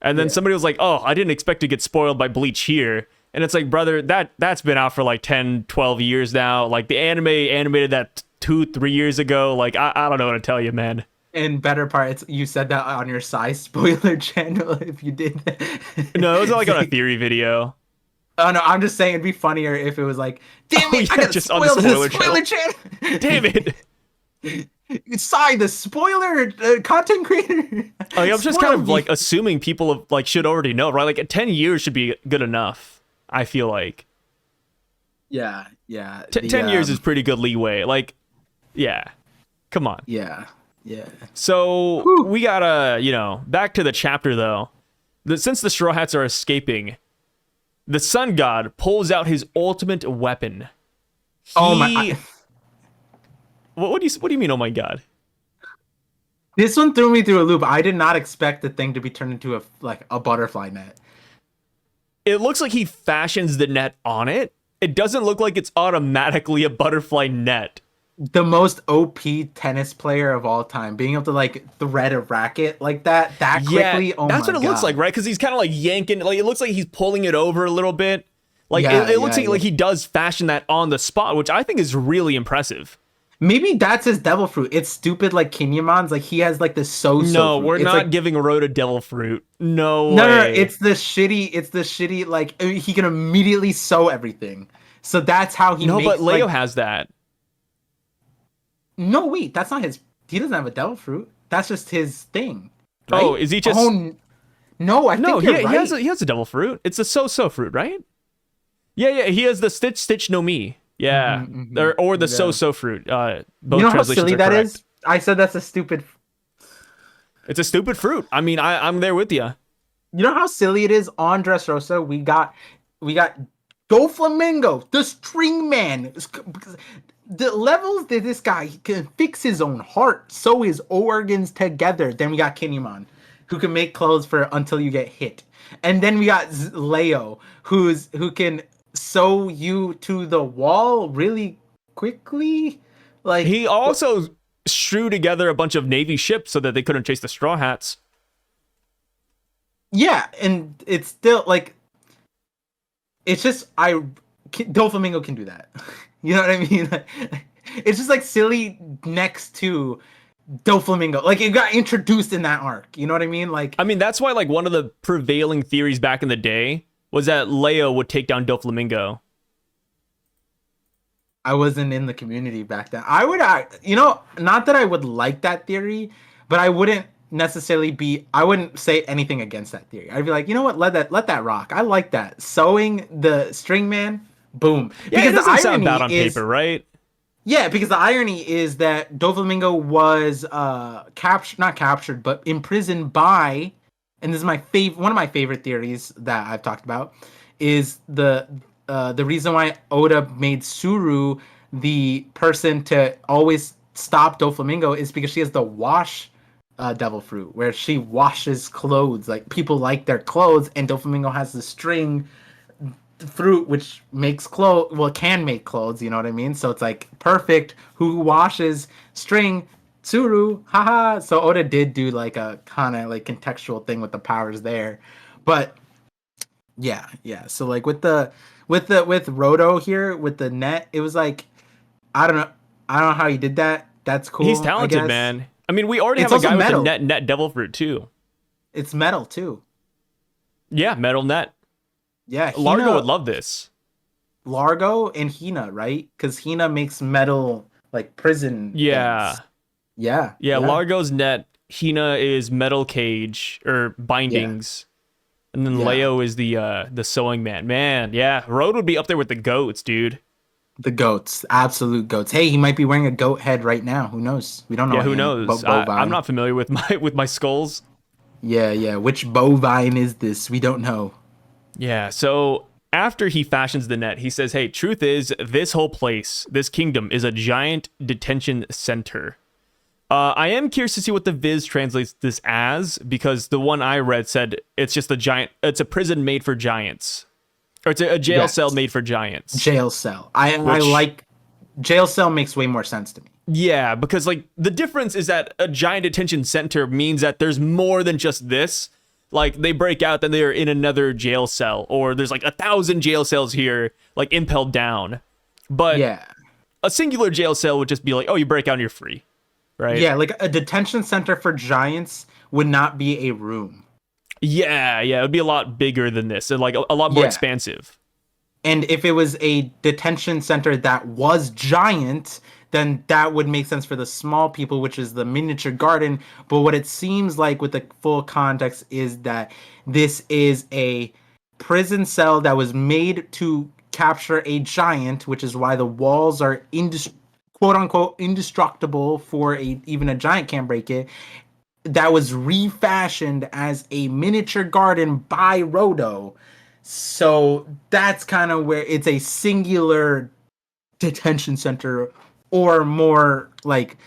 And then somebody was like, oh, I didn't expect to get spoiled by Bleach here. And it's like, brother, that's been out for like 10, 12 years now. Like the anime animated that 2-3 years ago. Like, I don't know what to tell you, man. And better part, you said that on your Psy spoiler channel if you did. No, it was like on a theory video. Oh, no, I'm just saying it'd be funnier if it was like, damn it, I gotta just spoil on the spoiler channel. Damn it. Psy, the spoiler content creator. I'm just kind of like assuming people like should already know, right? Like 10 years should be good enough, I feel like. Yeah. 10 years is pretty good leeway. Like, yeah. Come on. Yeah. So we gotta, back to the chapter though. Since the Strawhats are escaping, the sun god pulls out his ultimate weapon. Oh my! What do you mean? Oh my god! This one threw me through a loop. I did not expect the thing to be turned into a butterfly net. It looks like he fashions the net on it. It doesn't look like it's automatically a butterfly net. The most OP tennis player of all time, being able to like thread a racket like that quickly. Yeah, oh that's my what it God. Looks like, right? Because he's kind of like yanking. Like it looks like he's pulling it over a little bit. Like it looks like he does fashion that on the spot, which I think is really impressive. Maybe that's his devil fruit. It's stupid like Kinyamon's. Like he has like this so. No, we're it's not like, giving Roto devil fruit. No, it's the shitty. Like he can immediately sew everything. So that's how he. No, makes, but Leo like, has that. No, wait, that's not his. He doesn't have a devil fruit. That's just his thing. Right? Oh, is he just? No, I No, think you're right. he has a devil fruit. It's a so fruit, right? Yeah. He has the Stitch no Mi. Yeah, or the so fruit. Both you know how translations silly are that correct. is? I said that's a stupid. It's a stupid fruit. I mean, I'm there with you. You know how silly it is on Dressrosa? We got Doflamingo, the string man. The levels that this guy can fix his own heart, sew his organs together. Then we got Kinemon, who can make clothes for until you get hit. And then we got Leo, who can sew you to the wall really quickly. Like he also strew together a bunch of Navy ships so that they couldn't chase the Strawhats. Yeah, and it's still like it's just Doflamingo can do that. You know what I mean? It's just like silly next to Doflamingo. Like it got introduced in that arc. You know what I mean? Like I mean, that's why like one of the prevailing theories back in the day was that Leo would take down Doflamingo. I wasn't in the community back then. Not that I would like that theory, but I wouldn't I wouldn't say anything against that theory. I'd be like, you know what, let that rock. I like that. Sewing the string man, boom. Yeah, because it doesn't sound bad on paper, right? Yeah, because the irony is that Doflamingo was not captured, but imprisoned by, and this is one of my favorite theories that I've talked about, is the reason why Oda made Suru the person to always stop Doflamingo is because she has the wash devil fruit, where she washes clothes. Like people like their clothes, and Doflamingo has the string fruit which makes clothes. Well, it can make clothes. You know what I mean? So it's like perfect. Who washes string? Tsuru. Haha. So Oda did do like a kind of like contextual thing with the powers there, but yeah. So like with Rodo here with the net, it was like I don't know how he did that. That's cool. He's talented, man. I mean, we already have a guy with a net devil fruit too. It's metal too. Yeah, metal net. Yeah, Largo would love this. Largo and Hina, right? Because Hina makes metal like prison. Yeah. Things. Yeah. Largo's net. Hina is metal cage or bindings, and then Leo is the sewing man. Man, yeah, Rodo would be up there with the goats, dude. The goats, absolute goats. Hey, he might be wearing a goat head right now. Who knows? We don't know. Yeah, who knows? I'm not familiar with my skulls. Yeah. Which bovine is this? We don't know. Yeah. So after he fashions the net, he says, "Hey, truth is, this whole place, this kingdom, is a giant detention center." I am curious to see what the Viz translates this as, because the one I read said it's just it's a prison made for giants. Or it's a jail cell made for giants. Jail cell. I like jail cell makes way more sense to me. Yeah, because like the difference is that a giant detention center means that there's more than just this. Like they break out, then they're in another jail cell, or there's like 1,000 jail cells here, like impelled down. But a singular jail cell would just be like, oh, you break out and you're free, right? Yeah, like a detention center for giants would not be a room. Yeah, it would be a lot bigger than this, and like a lot more expansive. And if it was a detention center that was giant, then that would make sense for the small people, which is the miniature garden. But what it seems like with the full context is that this is a prison cell that was made to capture a giant, which is why the walls are quote unquote indestructible for even a giant can't break it. That was refashioned as a miniature garden by Rodo. So that's kind of where it's a singular detention center, or more like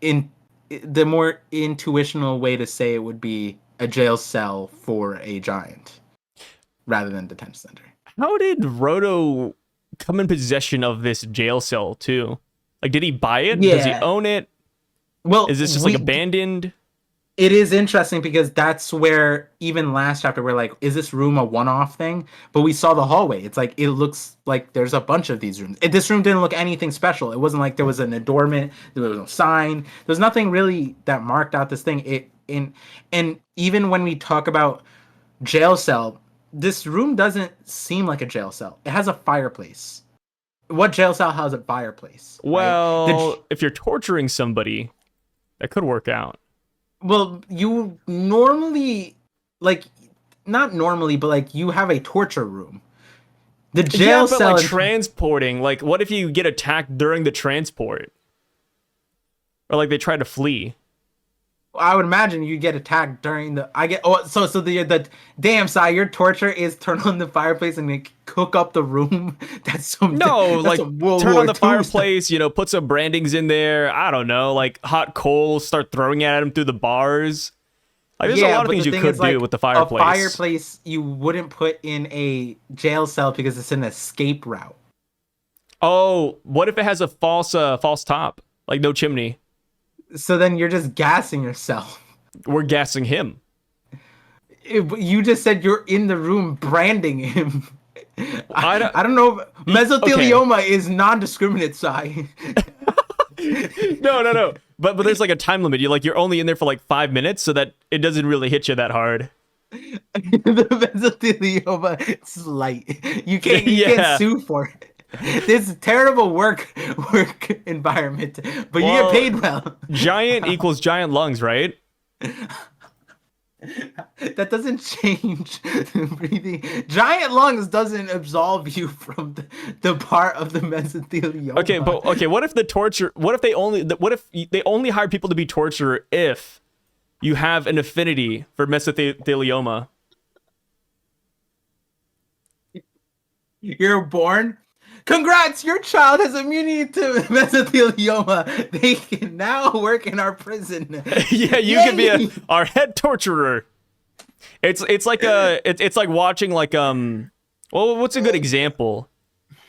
in the more intuitional way to say it would be a jail cell for a giant rather than detention center. How did Rodo come in possession of this jail cell too? Like, did he buy it? Yeah. Does he own it? Well, is this just like abandoned? It is interesting because that's where even last chapter we're like, is this room a one-off thing? But we saw the hallway. It's like, it looks like there's a bunch of these rooms. This room didn't look anything special. It wasn't like there was an adornment. There was no sign. There's nothing really that marked out this thing. And even when we talk about jail cell, this room doesn't seem like a jail cell. It has a fireplace. What jail cell has a fireplace? Well, if you're torturing somebody, that could work out. Well, you normally like not normally, but like you have a torture room. The Yeah, jail but like cell. transporting, like what if you get attacked during the transport? Or like they try to flee? I would imagine you get attacked during the. I get. Oh, so the damn side. Your torture is turn on the fireplace and like, cook up the room. No, That's like some World turn War on the II stuff. fireplace, put some brandings in there. I don't know, like hot coals, start throwing at him through the bars. Like there's a Yeah, lot of but the things you thing is, could do like with the a fireplace. fireplace, you wouldn't put in a jail cell because it's an escape route. Oh, what if it has a false top? Like no chimney. So then you're just gassing yourself. We're gassing him. You just said you're in the room branding him. I don't. I don't know. Okay. Mesothelioma is non-discriminate, Sai. No. But there's like a time limit. You're only in there for like 5 minutes, so that it doesn't really hit you that hard. The mesothelioma is light. You can't Yeah. sue for it. This terrible work environment, but you get Well, paid well. giant equals giant lungs, right? That doesn't change breathing. Giant lungs doesn't absolve you from the part of the mesothelioma. Okay. What if the torture? What if they only? What if they only hire people to be torturer if you have an affinity for mesothelioma? You're born. Congrats, your child has immunity to mesothelioma. They can now work in our prison. Yeah, you can be Yay! our head torturer. It's like it's like watching like well, what's a good example?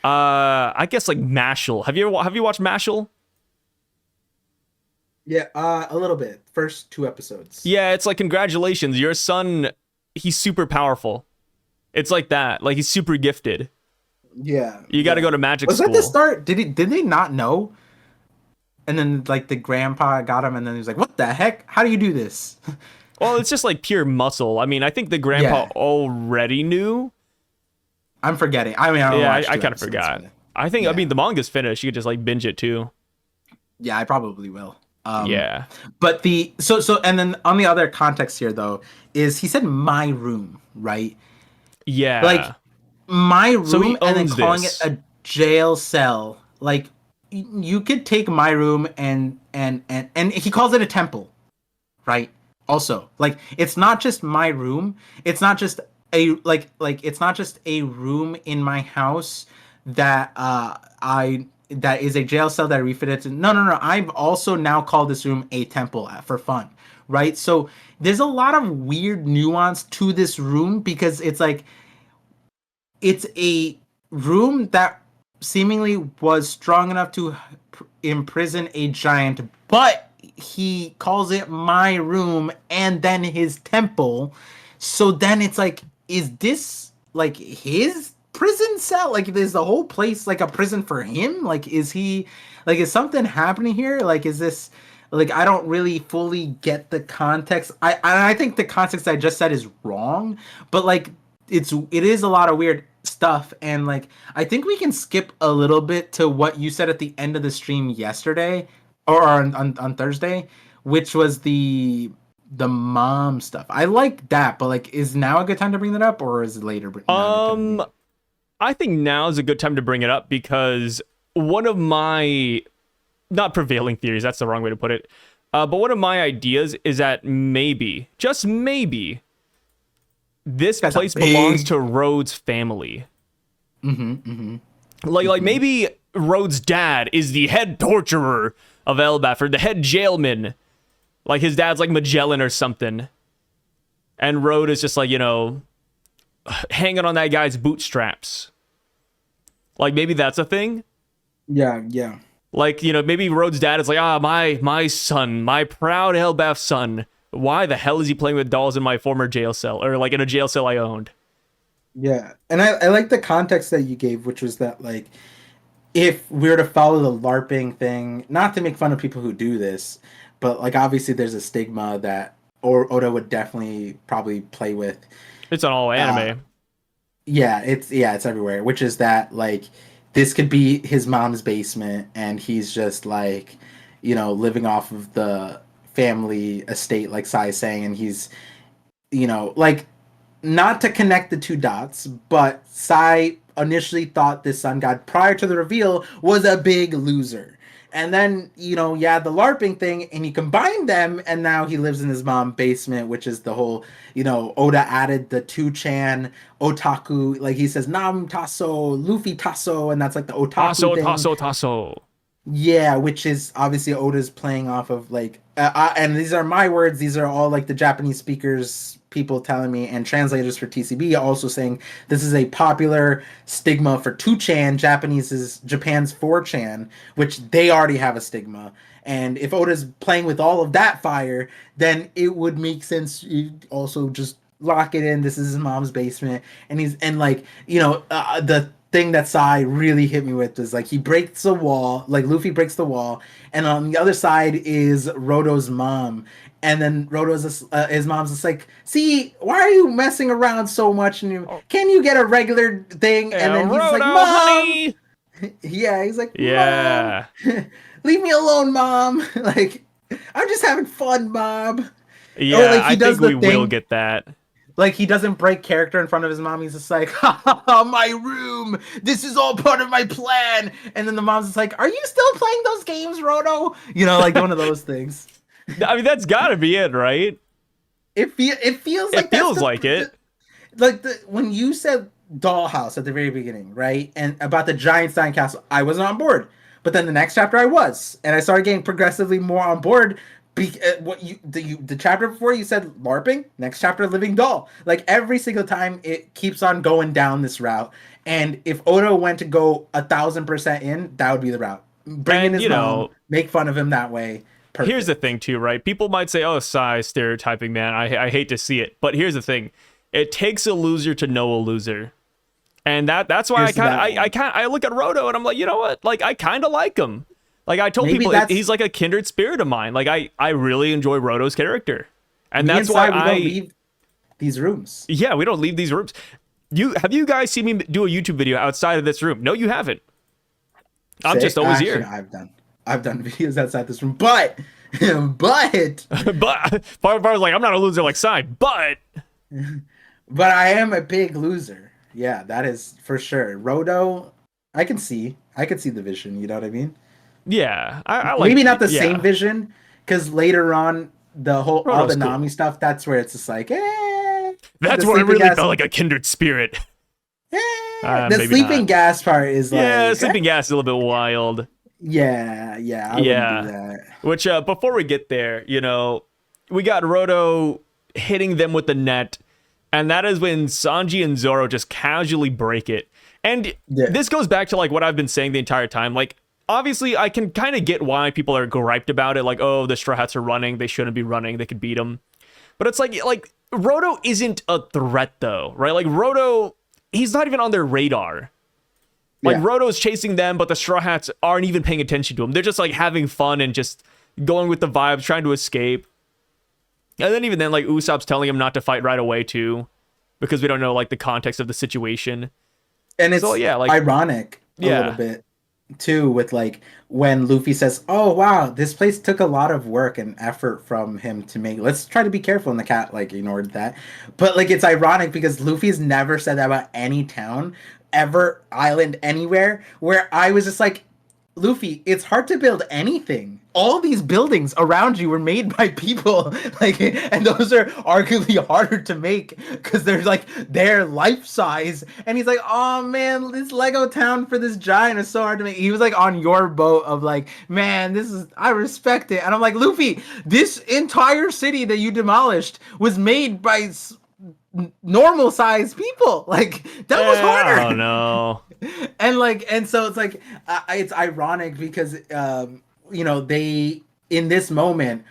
I guess like Mashal. Have you watched Mashal? Yeah, a little bit. First 2 episodes. Yeah, it's like congratulations, your son, he's super powerful. It's like that. Like he's super gifted. Yeah. You got to go to magic Was school. that the start? Did they not know? And then like the grandpa got him, and then he was like, "What the heck? How do you do this?" Well, it's just like pure muscle. I mean, I think the grandpa Yeah. already knew. I'm forgetting. I mean, I don't Yeah, watch I two kind of episodes, forgot. but- I think, I Yeah. mean, the manga's finished. You could just like binge it too. Yeah, I probably will. Yeah. But and then on the other context here though is he said my room, right? Like Yeah. my So he room and then owns calling this. it a jail cell. Like you could take my room and he calls it a temple, right? Also, like it's not just my room. It's not just it's not just a room in my house that I that is a jail cell that I refitted to. No. I've also now called this room a temple for fun, right? So there's a lot of weird nuance to this room because it's like it's a room that seemingly was strong enough to imprison a giant, but he calls it my room and then his temple. So then it's like, is this like his prison cell? Like, is the whole place like a prison for him? Like, is something happening here? Like, is this like I don't really fully get the context. I think the context I just said is wrong, but like it is a lot of weird stuff, and like I think we can skip a little bit to what you said at the end of the stream yesterday or on Thursday, which was the mom stuff. I like that, but like is now a good time to bring that up or is it later? I think now is a good time to bring it up because one of my not prevailing theories, that's the wrong way to put it. But one of my ideas is that maybe, just maybe, this That's place big. belongs to Rhodes' family. Like maybe Rhodes' dad is the head torturer of Elbaf or the head jailman. Like his dad's like Magellan or something. And Rodo is just like, hanging on that guy's bootstraps. Like maybe that's a thing. Yeah. Like, maybe Rhodes' dad is like, my son, my proud Elbaf son. Why the hell is he playing with dolls in my former jail cell? Or like in a jail cell I owned? Yeah, and I like the context that you gave, which was that like if we were to follow the LARPing thing, not to make fun of people who do this, but like obviously there's a stigma that or Oda would definitely probably play with. It's on all anime. It's everywhere, which is that like this could be his mom's basement and he's just like, living off of the family estate, like Sai is saying, and he's, like, not to connect the two dots, but Sai initially thought this sun god prior to the reveal was a big loser. And then, the LARPing thing, and he combined them, and now he lives in his mom's basement, which is the whole, Oda added the 2chan otaku, like he says, Nam Tasso, Luffy Tasso, and that's like the otaku thing. Tasso. Yeah, which is obviously Oda's playing off of like, and these are my words. These are all like the Japanese speakers, people telling me, and translators for TCB also saying this is a popular stigma for 2chan. Japanese is Japan's 4chan, which they already have a stigma. And if Oda's playing with all of that fire, then it would make sense. You also just lock it in. This is his mom's basement, and the thing that Sai really hit me with is like he breaks the wall, like Luffy breaks the wall, and on the other side is Roto's mom, and then his mom's just like, see, why are you messing around so much? And can you get a regular thing? And then he's Roto, like, Mom, honey! Yeah, he's like, yeah, Mom, leave me alone, Mom. Like, I'm just having fun, Mom. Yeah, like I think we will get that. Like, he doesn't break character in front of his mom. He's just like, ha ha ha, my room. This is all part of my plan. And then the mom's just like, are you still playing those games, Rodo? Like one of those things. I mean, that's got to be it, right? It feels like it. Feels like it. Like when you said Dollhouse at the very beginning, right? And about the giant Stein Castle, I wasn't on board. But then the next chapter I was. And I started getting progressively more on board. The chapter before you said LARPing, next chapter living doll. Like every single time it keeps on going down this route. And if Oda went to go 1,000% in, that would be the route. Bring in his mom, make fun of him that way. Perfect. Here's the thing too, right? People might say, "Oh, Sai stereotyping, man. I hate to see it." But here's the thing: it takes a loser to know a loser, and that's why I look at Rodo and I'm like, you know what? Like I kind of like him. Like I told people, he's like a kindred spirit of mine. Like I really enjoy Roto's character, and that's why we don't leave these rooms. Yeah, we don't leave these rooms. Have you guys seen me do a YouTube video outside of this room? No, you haven't. I'm just always here. I've done videos outside this room, but Bar's like, I'm not a loser like Sai, but I am a big loser. Yeah, that is for sure. Rodo, I can see the vision. You know what I mean? Yeah, I like. Maybe not the same vision, because later on all the Nami stuff. That's where it's just like, That's where I really felt like a kindred spirit. The sleeping gas part is like, sleeping gas is a little bit wild. Yeah, I wouldn't do that. Which before we get there, we got Rodo hitting them with the net, and that is when Sanji and Zoro just casually break it. And this goes back to like what I've been saying the entire time, like. Obviously, I can kind of get why people are griped about it. Like, oh, the Strawhats are running. They shouldn't be running. They could beat them. But it's like Rodo isn't a threat, though, right? Like, Rodo, he's not even on their radar. Like, Rodo's chasing them, but the Strawhats aren't even paying attention to him. They're just, like, having fun and just going with the vibes, trying to escape. And then even then, like, Usopp's telling him not to fight right away, too. Because we don't know, like, the context of the situation. And it's ironic a little bit. Too, with like when Luffy says, oh wow, this place took a lot of work and effort from him to make, let's try to be careful, and the cat like ignored that. But like it's ironic because Luffy's never said that about any town ever, island, anywhere, where I was just like, Luffy, it's hard to build anything. All these buildings around you were made by people, like, and those are arguably harder to make because they're life size. And he's like, oh man, this Lego town for this giant is so hard to make. He was like on your boat of like, man, I respect it. And I'm like, Luffy, this entire city that you demolished was made by normal sized people. Like that was harder. Oh no. And so it's like it's ironic because they in this moment,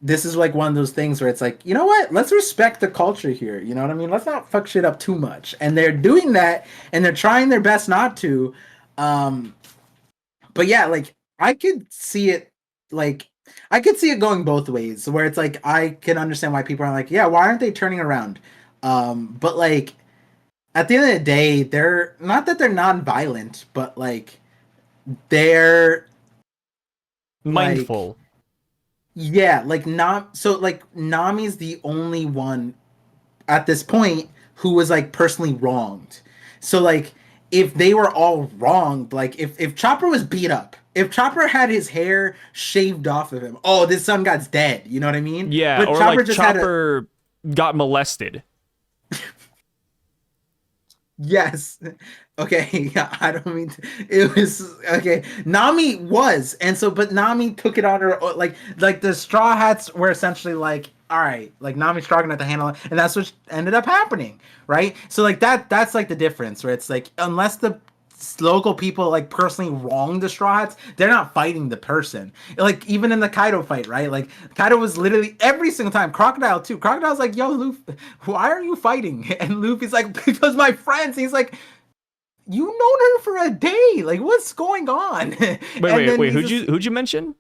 this is like one of those things where it's like, you know what, let's respect the culture here, you know what I mean, let's not fuck shit up too much, and they're doing that and they're trying their best not to. But yeah, like I could see it going both ways, where it's like I can understand why people are like, yeah, why aren't they turning around? But like at the end of the day, they're not that they're non-violent, but like they're mindful. Yeah, like Nami's the only one at this point who was like personally wronged. So like if they were all wronged, like if Chopper was beat up, if Chopper had his hair shaved off of him, oh, this Sun God's dead. You know what I mean? Yeah, But or Chopper like just had a Chopper got molested. yes. Okay, yeah, I don't mean to, it was okay. Nami was, and so but Nami took it on her like the Straw Hats were essentially like, all right, like Nami's strong enough to handle it, and that's what ended up happening, right? So like that's like the difference, where it's like unless the local people like personally wrong the Straw Hats, they're not fighting the person. Like even in the Kaido fight, right? Like Kaido was literally every single time. Crocodile too. Crocodile's like, yo, Luffy, why are you fighting? And Luffy's like, because my friends. He's like, you known her for a day. Like, what's going on? Wait. Who'd you mention?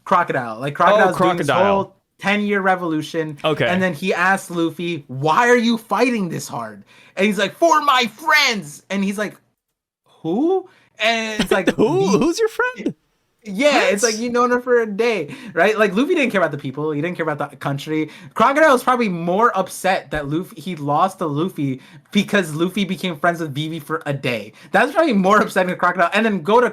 Crocodile. Like Crocodile's doing this Crocodile. whole 10-year revolution. Okay. And then he asked Luffy, why are you fighting this hard? And he's like, for my friends. And he's like, who? And it's like, Who's your friend? yeah, What? it's like you known her for a day, right? Like Luffy didn't care about the people, he didn't care about the country. Crocodile was probably more upset that he lost to Luffy because Luffy became friends with Vivi for a day. That's probably more upsetting to Crocodile. And then go to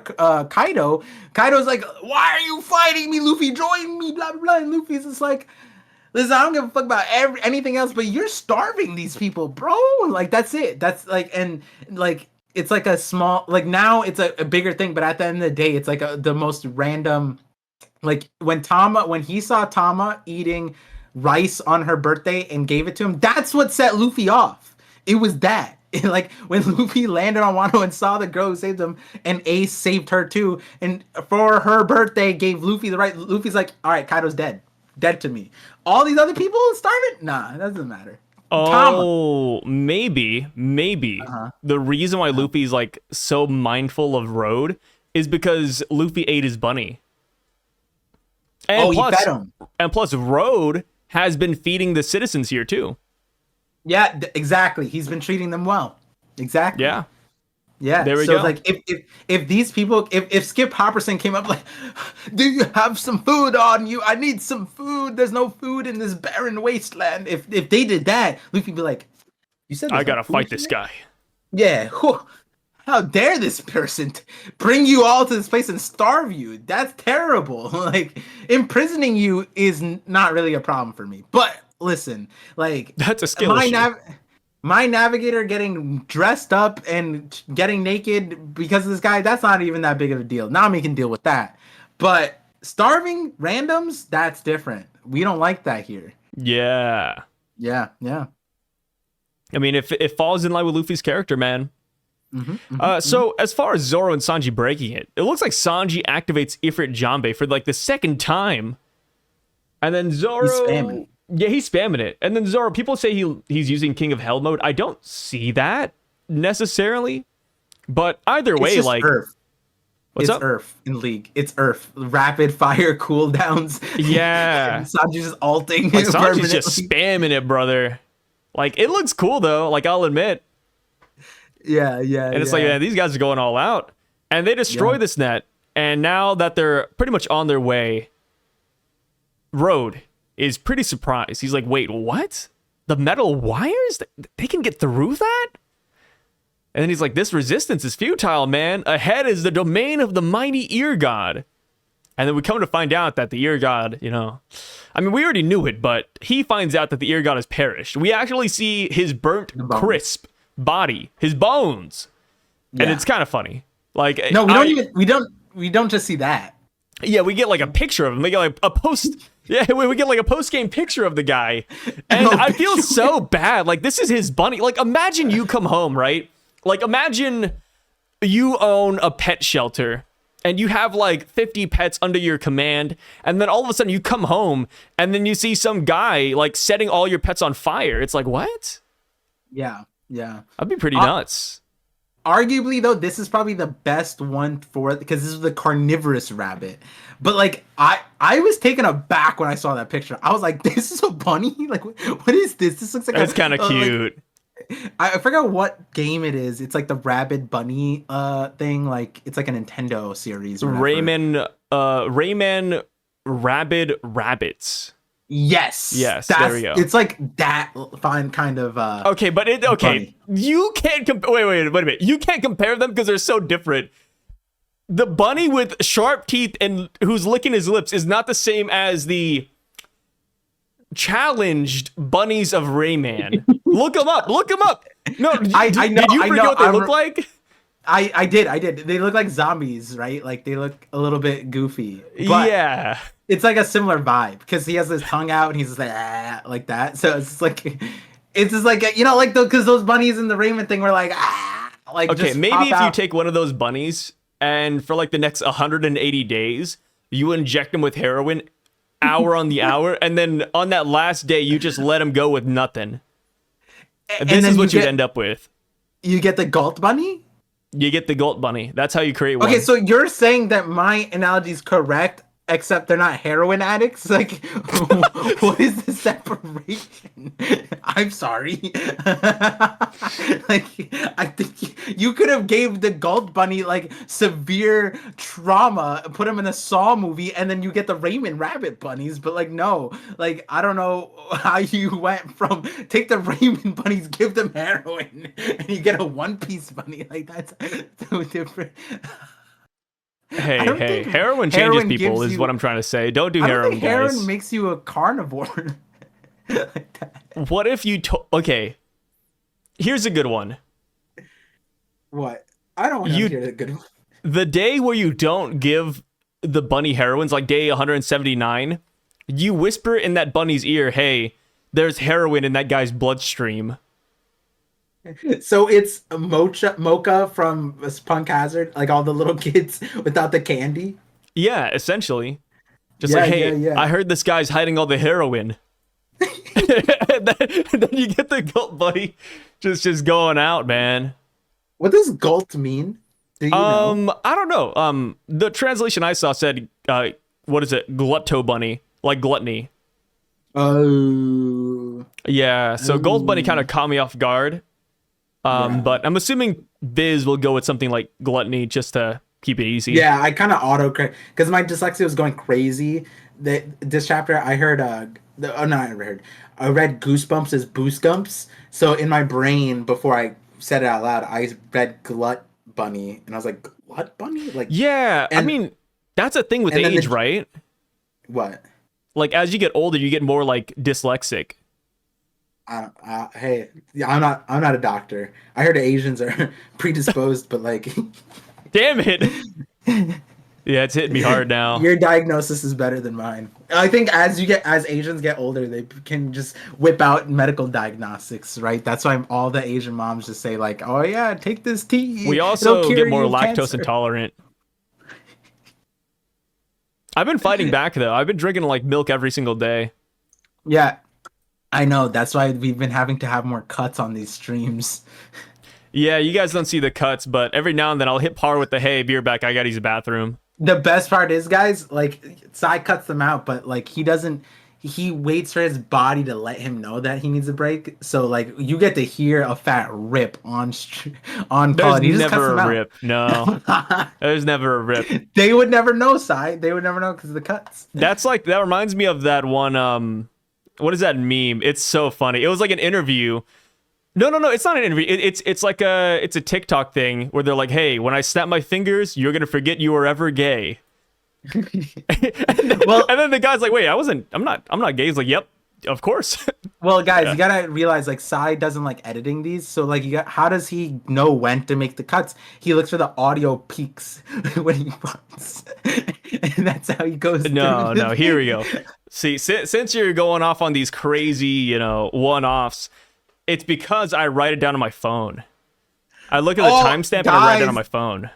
Kaido. Kaido's like, "Why are you fighting me, Luffy? Join me!" Blah blah blah. And Luffy's just like, "Listen, I don't give a fuck about anything else, but you're starving these people, bro. Like that's it. That's like and like." It's like a small like now it's a bigger thing, but at the end of the day it's like the most random, like when he saw Tama eating rice on her birthday and gave it to him, that's what set Luffy off. It was that. Like when Luffy landed on Wano and saw the girl who saved him, and Ace saved her too, and for her birthday gave Luffy the right. Luffy's like, all right, Kaido's dead to me. All these other people starving? Nah, that doesn't matter. Oh, maybe Uh-huh. the reason why Luffy's like so mindful of Road is because Luffy ate his bunny. And He fed him. And plus, Road has been feeding the citizens here too. Yeah, exactly. He's been treating them well. Exactly. Yeah. Yeah. There we so go. Like if these people if Skip Hopperson came up like, do you have some food on you? I need some food. There's no food in this barren wasteland. If they did that, Luffy'd be like, you said I there's no gotta food fight here? this guy. Yeah. Whew. How dare this person bring you all to this place and starve you? That's terrible. Like imprisoning you is not really a problem for me. But listen, like That's a skill issue. My navigator getting dressed up and getting naked because of this guy, that's not even that big of a deal. Nami can deal with that. But starving randoms, that's different. We don't like that here. Yeah. Yeah. I mean, if it falls in line with Luffy's character, man. So as far as Zoro and Sanji breaking it looks like Sanji activates Ifrit Jambe for like the second time. And then Zoro... He's spamming. Yeah, he's spamming it. And then Zoro, people say he's using King of Hell mode. I don't see that necessarily. But either way, It's like... Earth. What's It's up? Earth in League. It's Earth. Rapid fire cooldowns. Yeah. Sanji's just alting. Like, Sanji's permanently. just spamming it, brother. Like, it looks cool, though. Like, I'll admit. Yeah. And it's like, man, these guys are going all out. And they destroy this net. And now that they're pretty much on their way, Road is pretty surprised. He's like, wait, what? The metal wires? They can get through that? And then he's like, this resistance is futile, man. Ahead is the domain of the mighty ear god. And then we come to find out that the ear god, I mean, we already knew it, but he finds out that the ear god has perished. We actually see his burnt, crisp body, his bones. Yeah. And it's kind of funny. Like, no, we don't just see that. Yeah, we get like a picture of him. We get like a post. Yeah, we get like a post-game picture of the guy. And I feel so bad. Like, this is his bunny. Like, imagine you come home, right? Like, imagine you own a pet shelter and you have like 50 pets under your command. And then all of a sudden you come home and then you see some guy like setting all your pets on fire. It's like, what? Yeah. That'd be pretty nuts. Arguably, though, this is probably the best one for it because this is the carnivorous rabbit. But like, I was taken aback when I saw that picture. I was like, "This is a bunny? Like, what is this? This looks like it's kind of cute." Like, I forgot what game it is. It's like the Rabid Bunny thing. Like, it's like a Nintendo series. Rayman rabid rabbits. Yes. There we go. It's like that fine kind of okay, but bunny. You can't wait a minute. You can't compare them because they're so different. The bunny with sharp teeth and who's licking his lips is not the same as the challenged bunnies of Rayman. Look them up. No, I know. Did you forget what they look like? I did. They look like zombies, right? Like they look a little bit goofy. But yeah. It's like a similar vibe because he has his tongue out and he's just like that. So it's just like like because those bunnies in the Rayman thing were like like okay, just maybe if out. you take one of those bunnies and for like the next 180 days you inject them with heroin hour on the hour, and then on that last day you just let them go with nothing. And this is what you'd end up with. You get the Galt bunny? You get the Galt bunny. That's how you create one. Okay, so you're saying that my analogy is correct, except they're not heroin addicts? Like, what is the separation? I'm sorry. Like, I think you could have gave the Galt bunny, like, severe trauma, put him in a Saw movie, and then you get the Raymond Rabbit bunnies, but, like, no. Like, I don't know how you went from take the Raymond bunnies, give them heroin, and you get a One Piece bunny. Like, that's so different. Hey, heroin changes people is what I'm trying to say. Don't do heroin, guys. Heroin makes you a carnivore. Like that. What if you okay, here's a good one. What? I don't want to hear the good one. The day where you don't give the bunny heroines, like day 179, you whisper in that bunny's ear, hey, there's heroin in that guy's bloodstream. So it's Mocha from Punk Hazard, like all the little kids without the candy. Yeah, essentially. Just like, hey, I heard this guy's hiding all the heroin. and then you get the Gult bunny just going out, man. What does Gult mean? Do you know? I don't know. The translation I saw said, what is it? Glutto bunny, like gluttony. Oh. Yeah. So Gult bunny kind of caught me off guard. But I'm assuming Biz will go with something like gluttony just to keep it easy. Yeah, I kind of autocorrect because my dyslexia was going crazy. This chapter, I heard I read Goosebumps as Boosgumps. So in my brain, before I said it out loud, I read Glut Bunny, and I was like, Glut Bunny? Like, yeah, I mean, that's a thing with age, right? What? Like as you get older, you get more like dyslexic. Hey, I'm not a doctor. I heard Asians are predisposed, but like, damn it. Yeah, it's hitting me hard now. Your diagnosis is better than mine. I think as Asians get older, they can just whip out medical diagnostics, right? That's why all the Asian moms just say like, "Oh yeah, take this tea." We also get more lactose intolerant. I've been fighting back though. I've been drinking like milk every single day. Yeah. I know, that's why we've been having to have more cuts on these streams. Yeah, you guys don't see the cuts, but every now and then I'll hit Par with the, hey, beer back, I gotta use the bathroom. The best part is, guys, like, Sai cuts them out, but, like, he waits for his body to let him know that he needs a break. So, like, you get to hear a fat rip on Paul. There's never a rip. No. There's never a rip. They would never know, Sai. They would never know because of the cuts. That reminds me of that one, what is that meme? It's so funny. It was like an interview. No, it's not an interview. It's like it's a TikTok thing where they're like, "Hey, when I snap my fingers, you're gonna forget you were ever gay." and then the guy's like, "Wait, I'm not gay." He's like, "Yep, of course." Well, guys, you gotta realize like Sai doesn't like editing these, so like how does he know when to make the cuts? He looks for the audio peaks when he wants, and that's how he goes. No, here we go. See, since you're going off on these crazy, one-offs, it's because I write it down on my phone. I look at the timestamp and I write it on my phone.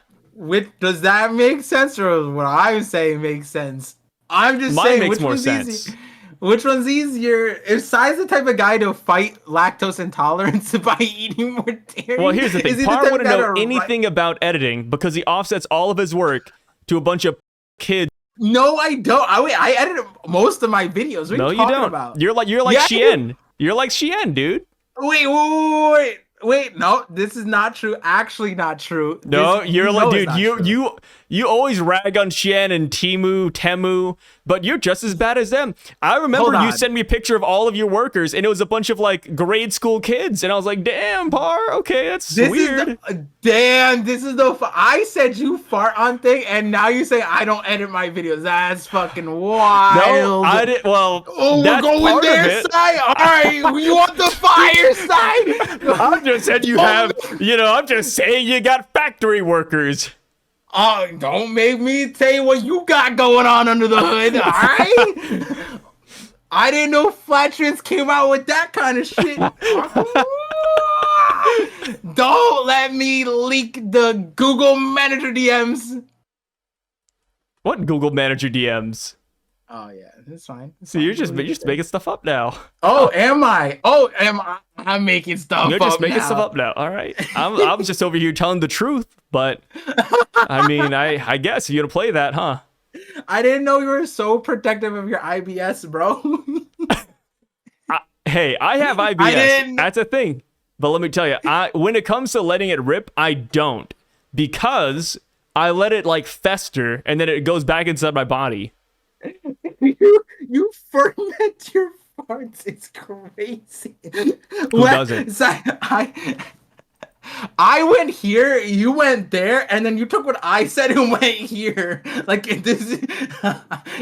Does that make sense, or what I'm saying makes sense? I'm just saying makes which more one's sense. Easy? Which one's easier? If Sai's the type of guy to fight lactose intolerance by eating more dairy? Well, here's the thing. Par wouldn't know anything about editing because he offsets all of his work to a bunch of kids. No, I don't. I edit most of my videos. What are you talking about? You're like Shien. You're like Shien, dude. Wait. No, this is not true. Actually, not true. No, dude. You always rag on Shien and Temu but you're just as bad as them. I remember you sent me a picture of all of your workers, and it was a bunch of like grade school kids, and I was like, damn, Par, okay, that's weird. I said you fart on thing, and now you say I don't edit my videos. That's fucking wild. No, I didn't. Well, we're going their side. All right, you want the fire side? I'm just saying you have, I'm just saying you got factory workers. Oh, don't make me tell you what you got going on under the hood, all right? I didn't know Flattrins came out with that kind of shit. Don't let me leak the Google Manager DMs. What Google Manager DMs? Oh yeah, it's fine. So you're just making stuff up now. Oh, am I? I'm making stuff up now. You're just making stuff up now. All right. I'm just over here telling the truth, but I mean, I guess you're gonna play that, huh? I didn't know you were so protective of your IBS, bro. Hey, I have IBS. That's a thing. But let me tell you, when it comes to letting it rip, I don't, because I let it like fester and then it goes back inside my body. You ferment your farts. It's crazy. Who doesn't? So I went here, you went there, and then you took what I said and went here. Like this,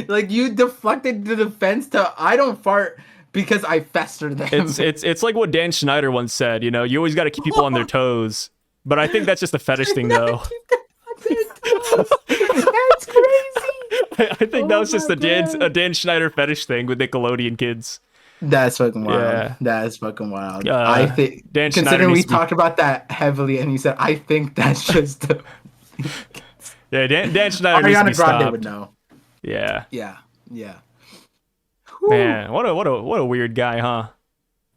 like you deflected the defense to I don't fart because I fester them. It's like what Dan Schneider once said. You always got to keep people on their toes. But I think that's just a fetish thing, though. That's crazy. I think that was just a Dan Schneider fetish thing with Nickelodeon kids. That's fucking wild. Yeah. That's fucking wild. I think, Dan considering we talked about that heavily, and you said, I think that's just. Yeah, Dan Schneider needs to be stopped. Grande would know. Yeah. Yeah. Yeah. Man, what a weird guy, huh?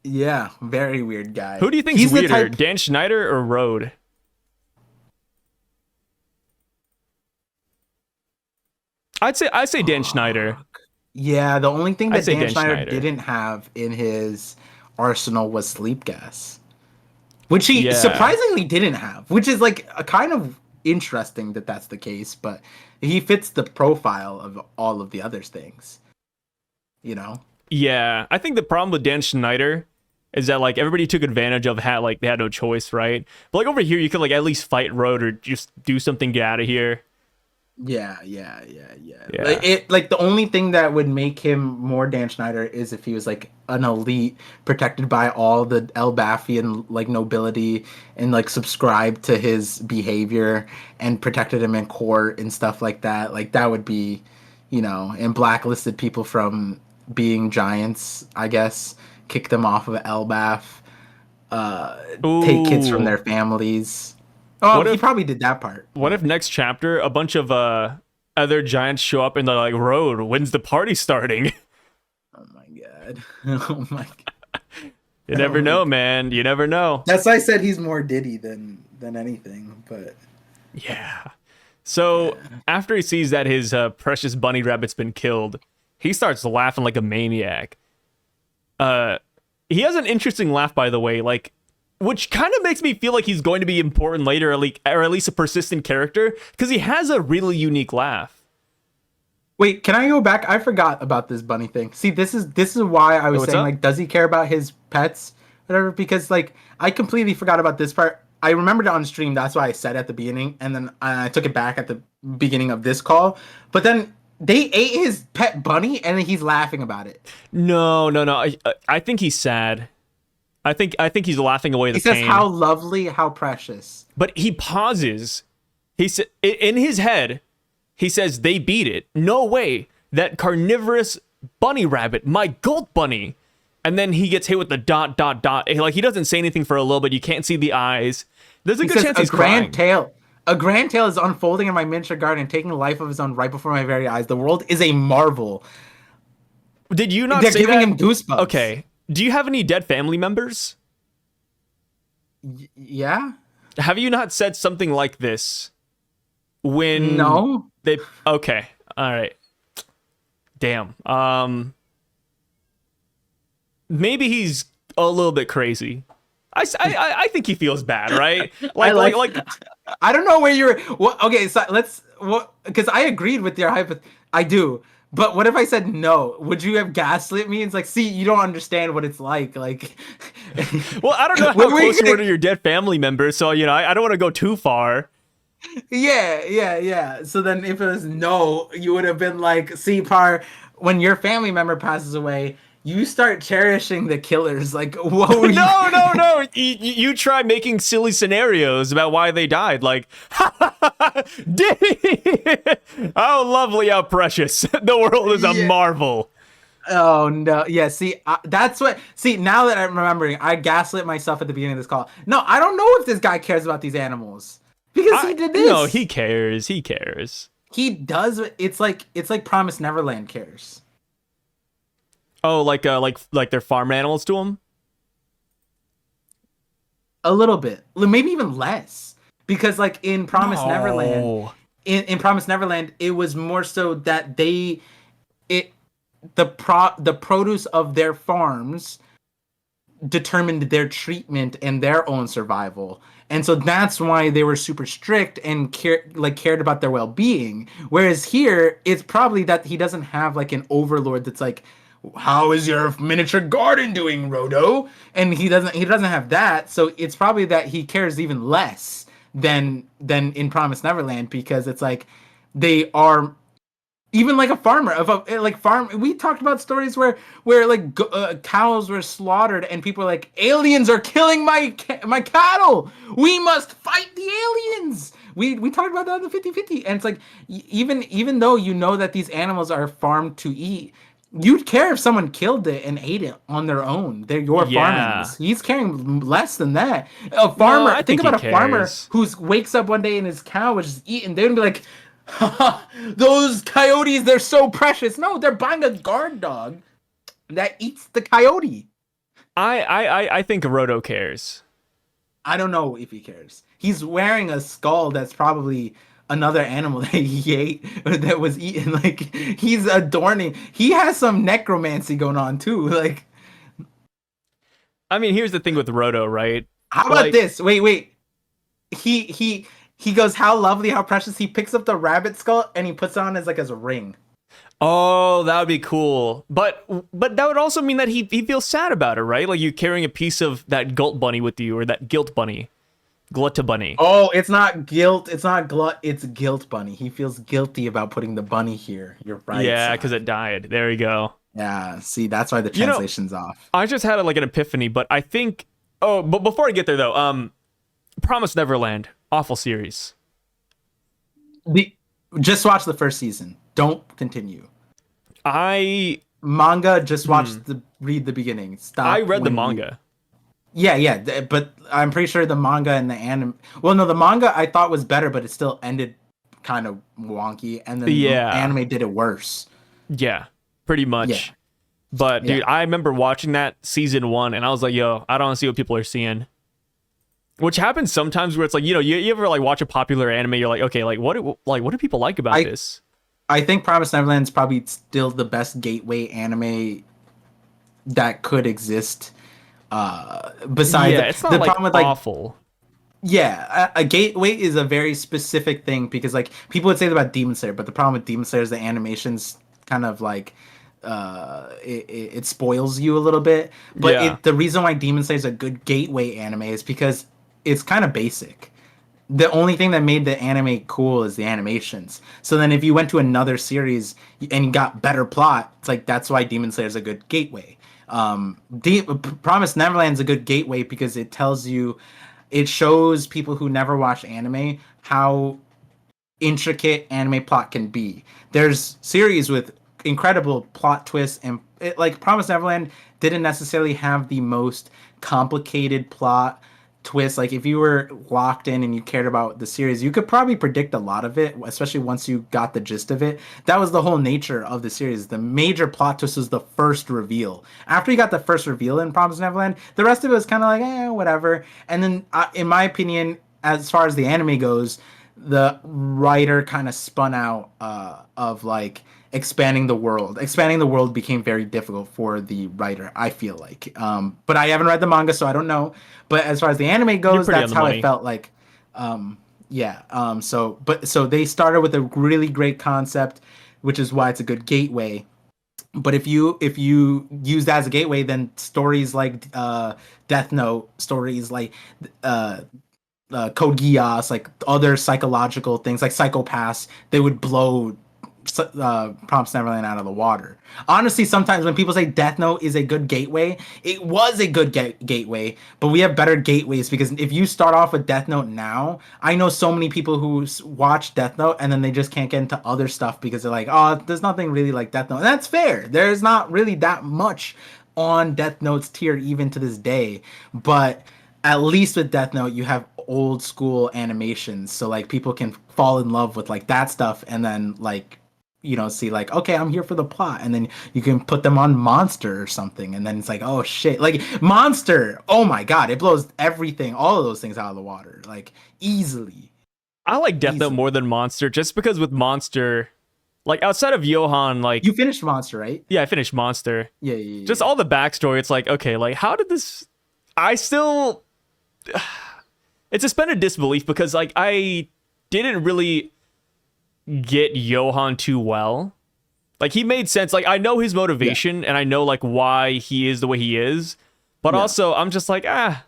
Yeah, very weird guy. Who do you think's weirder, Dan Schneider or Rodo? I'd say Dan Schneider. Yeah, the only thing that Dan Schneider didn't have in his arsenal was sleep gas, which he surprisingly didn't have, which is like a kind of interesting that that's the case, but he fits the profile of all of the other things, Yeah, I think the problem with Dan Schneider is that like everybody took advantage of they had no choice, right? But like over here, you could like at least fight Road or just do something, get out of here. Yeah. Like the only thing that would make him more Dan Schneider is if he was like an elite, protected by all the Elbafian like nobility, and like subscribed to his behavior and protected him in court and stuff like that. Like that would be, and blacklisted people from being giants, I guess, kick them off of Elbaf, take kids from their families. Oh, he probably did that part. What if next chapter a bunch of other giants show up and they're like, Road, when's the party starting? Oh my god. Oh my god. You never know, man. You never know. That's why I said he's more Diddy than anything, but yeah. So after he sees that his precious bunny rabbit's been killed, he starts laughing like a maniac. He has an interesting laugh, by the way, like, which kind of makes me feel like he's going to be important later, or at least a persistent character, because he has a really unique laugh. Wait, can I go back? I forgot about this bunny thing. See, this is why I was saying, like, does he care about his pets? Whatever, because, like, I completely forgot about this part. I remembered it on stream, that's why I said at the beginning, and then I took it back at the beginning of this call. But then they ate his pet bunny, and he's laughing about it. No. I think he's sad. I think he's laughing away the pain. He says, how lovely, how precious. But he pauses. He said, in his head, he says, they beat it. No way. That carnivorous bunny rabbit, my gold bunny. And then he gets hit with the ... Like, he doesn't say anything for a little bit. You can't see the eyes. There's a good chance he's crying. A grand tale is unfolding in my miniature garden, taking the life of his own right before my very eyes. The world is a marvel. Did you not They're say giving that? him goosebumps. Okay. Do you have any dead family members? Yeah. Have you not said something like this when they okay. All right. Damn. Maybe he's a little bit crazy. I think he feels bad, right? Like I don't know where you're. Okay, so because I agreed with your I do, But what if I said no? Would you have gaslit me? It's like, see, you don't understand what it's like. Like, Well, I don't know how when we close you were to your dead family members, so I don't want to go too far. yeah. So then if it was no, you would have been like, see, Par, when your family member passes away, you start cherishing the killers. Like, what were you? No. You try making silly scenarios about why they died. Like, how lovely, how precious. The world is a marvel. Oh no. Yeah, see, that's what. See, now that I'm remembering, I gaslit myself at the beginning of this call. No, I don't know if this guy cares about these animals because he did this. No, he cares. He cares. He does. It's like Promise Neverland cares. Oh, like they're farm animals to him? A little bit, maybe even less, because like in Promise Neverland, in Promise Neverland, it was more so that the produce of their farms determined their treatment and their own survival. And so that's why they were super strict and cared about their well-being. Whereas here, it's probably that he doesn't have like an overlord that's like, how is your miniature garden doing, Rodo? And he doesn't have that. So it's probably that he cares even less than in Promise Neverland, because it's like they are even like a farmer of a like farm. We talked about stories where like cows were slaughtered and people are like, aliens are killing my cattle. We must fight the aliens. We talked about that in the 50-50. And it's like, even though you know that these animals are farmed to eat, you'd care if someone killed it and ate it on their own. They're your farm animals. He's caring less than that. A farmer, No, think about a farmer who wakes up one day and his cow is just eaten. They're gonna be like, those coyotes, they're so precious. No, they're buying a guard dog that eats the coyote. I think Roto cares. I don't know if he cares. He's wearing a skull that's probably another animal that he ate, that was eaten. Like, he's adorning. He has some necromancy going on too. Like, I mean, here's the thing with Roto, right? How about this? Wait. He goes, how lovely, how precious. He picks up the rabbit skull and he puts it on as a ring. Oh, that would be cool. But that would also mean that he feels sad about it, right? Like you carrying a piece of that glut bunny with you, or that guilt bunny. Glutta bunny. Oh, it's not guilt. It's not glut. It's guilt bunny. He feels guilty about putting the bunny here. You're right. Yeah, because it died. There you go. Yeah, see, that's why the translation's off. I just had like an epiphany, but I think... Oh, but before I get there, though, Promise Neverland, awful series. Just watch the first season. Don't continue. Manga, just read the beginning. Stop. I read the manga. Yeah, but I'm pretty sure the manga and the anime... Well, no, the manga I thought was better, but it still ended kind of wonky, and then the anime did it worse. Yeah, pretty much. Yeah. But, dude, I remember watching that season 1, and I was like, yo, I don't want to see what people are seeing. Which happens sometimes where it's like, you ever like watch a popular anime, you're like, okay, what do people like about this? I think Promised Neverland is probably still the best gateway anime that could exist. Besides, it's not the problem with awful. A gateway is a very specific thing, because like people would say that about Demon Slayer, but the problem with Demon Slayer is the animation's kind of like it spoils you a little bit. But the reason why Demon Slayer is a good gateway anime is because it's kind of basic. The only thing that made the anime cool is the animations. So then if you went to another series and you got better plot, it's like that's why Demon Slayer is a good gateway. Promise Neverland is a good gateway because it shows people who never watch anime how intricate anime plot can be. There's series with incredible plot twists, and like Promise Neverland didn't necessarily have the most complicated plot twist. Like if you were locked in and you cared about the series, you could probably predict a lot of it, especially once you got the gist of it. That was the whole nature of the series. The major plot twist was the first reveal. After you got the first reveal in Promised Neverland, the rest of it was kind of like, whatever. And then, in my opinion, as far as the anime goes, the writer kind of spun out of like expanding the world. Expanding the world became very difficult for the writer, I feel like. But I haven't read the manga, so I don't know. But as far as the anime goes, that's how it felt like. So they started with a really great concept, which is why it's a good gateway. But if you use that as a gateway, then stories like Death Note, stories like uh, Code Geass, like other psychological things like Psychopaths, they would blow Prompts Neverland out of the water. Honestly, sometimes when people say Death Note is a good gateway, it was a good gateway, but we have better gateways because if you start off with Death Note now, I know so many people who watch Death Note and then they just can't get into other stuff because they're like, oh, there's nothing really like Death Note. And that's fair. There's not really that much on Death Note's tier even to this day, but at least with Death Note, you have old school animations, so like people can fall in love with like that stuff, and then like see like, okay, I'm here for the plot, and then you can put them on Monster or something, and then it's like, oh shit, like Monster, oh my god, it blows everything, all of those things out of the water, like easily. I like Death Note more than Monster, just because with Monster, like outside of Johan, like you finished Monster, right? Yeah, I finished Monster. Yeah. Just all the backstory. It's like, okay, like how did this? I still, it's suspended disbelief because like I didn't really get Johan too well. Like he made sense. Like I know his motivation and I know like why he is the way he is, but also I'm just like, I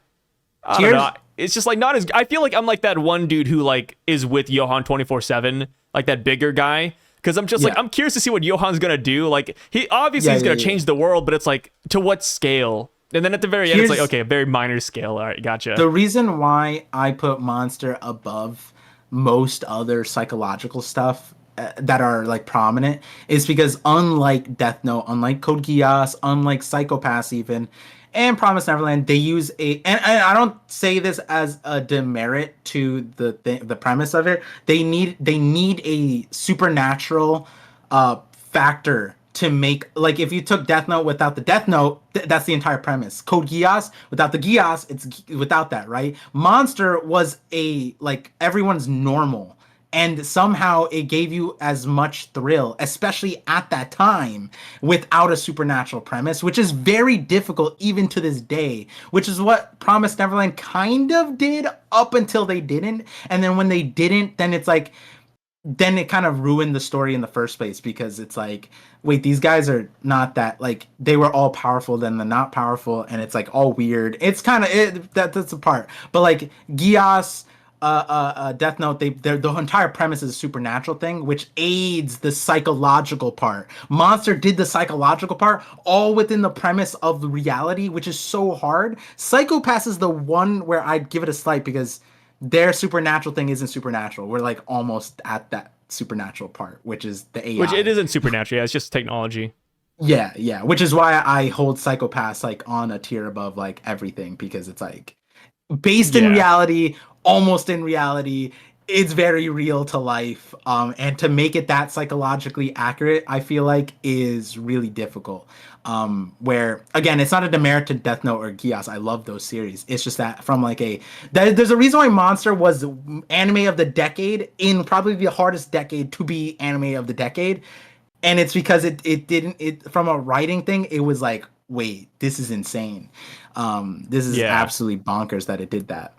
don't know. It's just like not as, I feel like I'm like that one dude who like is with Johan 24/7, like that bigger guy. Cause I'm just like, I'm curious to see what Johan's gonna do. Like he obviously is gonna change the world, but it's like to what scale? And then at the very end, it's like, okay, a very minor scale. All right, gotcha. The reason why I put Monster above most other psychological stuff that are like prominent is because unlike Death Note, unlike Code Geass, unlike Psychopaths even, and Promise Neverland, they use and I don't say this as a demerit to the premise of it. They need a supernatural factor to make, like if you took Death Note without the Death Note, that's the entire premise. Code Geass without the Geass, it's without that, right? Monster was a like everyone's normal, and somehow it gave you as much thrill, especially at that time, without a supernatural premise, which is very difficult even to this day, which is what Promised Neverland kind of did up until they didn't. And then when they didn't, then it's like, then it kind of ruined the story in the first place because it's like, wait, these guys are not that, like they were all powerful, then they're not powerful, and it's like all weird. It's kind of that's a part, but like Geass, Death Note, the entire premise is a supernatural thing, which aids the psychological part. Monster did the psychological part all within the premise of the reality, which is so hard. Psychopass is the one where I'd give it a slight because their supernatural thing isn't supernatural. We're like almost at that supernatural part, which is the AI. Which it isn't supernatural, yeah, it's just technology. Yeah. Which is why I hold Psychopass like on a tier above like everything, because it's like based in reality, almost in reality. It's very real to life. And to make it that psychologically accurate, I feel like is really difficult. Where again, it's not a demerit to Death Note or Geass. I love those series. It's just that from like there's a reason why Monster was anime of the decade in probably the hardest decade to be anime of the decade. And it's because it from a writing thing, it was like, wait, this is insane. This is absolutely bonkers that it did that.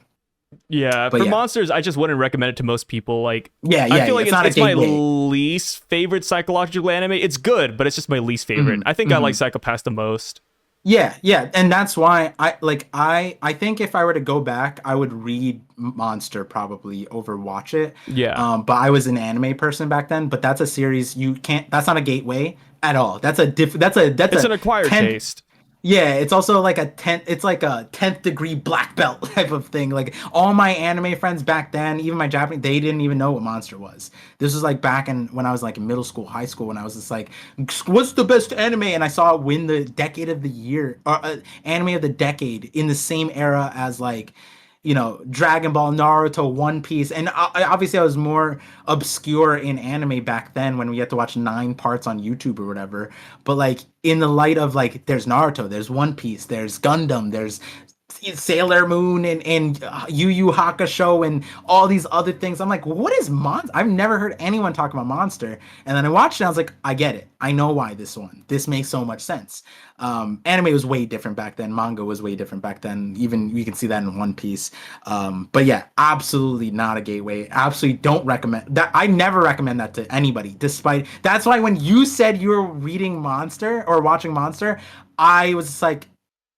Yeah, but for Monsters, I just wouldn't recommend it to most people. Like, I feel like it's my least favorite psychological anime. It's good, but it's just my least favorite. I think I like Psychopaths the most. Yeah, and that's why I think if I were to go back, I would read Monster probably over watch it. Yeah. But I was an anime person back then. But that's a series you can't. That's not a gateway at all. It's an acquired taste. Yeah, it's also like a 10th degree black belt type of thing. Like all my anime friends back then, even my Japanese, they didn't even know what Monster was. This was like back when I was like in middle school, high school, when I was just like, what's the best anime? And I saw it win the decade of the year, or anime of the decade in the same era as like, Dragon Ball, Naruto, One Piece. And obviously I was more obscure in anime back then when we had to watch 9 parts on YouTube or whatever. But like in the light of like, there's Naruto, there's One Piece, there's Gundam, there's Sailor Moon and Yu Yu Hakusho and all these other things. I'm like, what is Monster? I've never heard anyone talk about Monster. And then I watched it. I was like, I get it. I know why this one. This makes so much sense. Anime was way different back then. Manga was way different back then. Even you can see that in One Piece. But yeah, absolutely not a gateway. Absolutely don't recommend that. I never recommend that to anybody. Despite that's why when you said you were reading Monster or watching Monster, I was just like,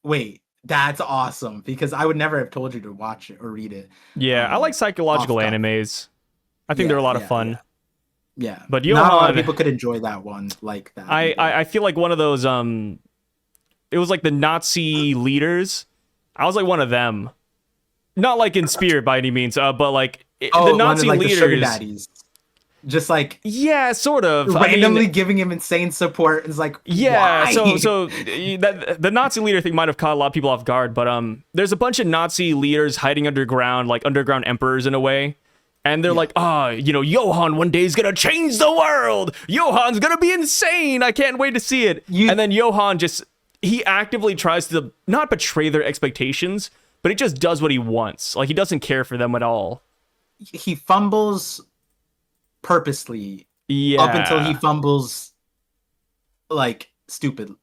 wait. That's awesome because I would never have told you to watch it or read it. Yeah, I like psychological animes. I think they're a lot of fun. Yeah. But Johan, not a lot of people could enjoy that one like that. I feel like one of those it was like the Nazi leaders. I was like one of them. Not like in spirit by any means, but like the Nazi like leaders. The sugar daddies. Just like yeah, sort of randomly giving him insane support is like why? so the Nazi leader thing might have caught a lot of people off guard, but there's a bunch of Nazi leaders hiding underground, like underground emperors in a way, and they're like, Johan one day is gonna change the world. Johan's gonna be insane. I can't wait to see it. And then Johan he actively tries to not betray their expectations, but he just does what he wants. Like he doesn't care for them at all. He fumbles purposely up until he fumbles like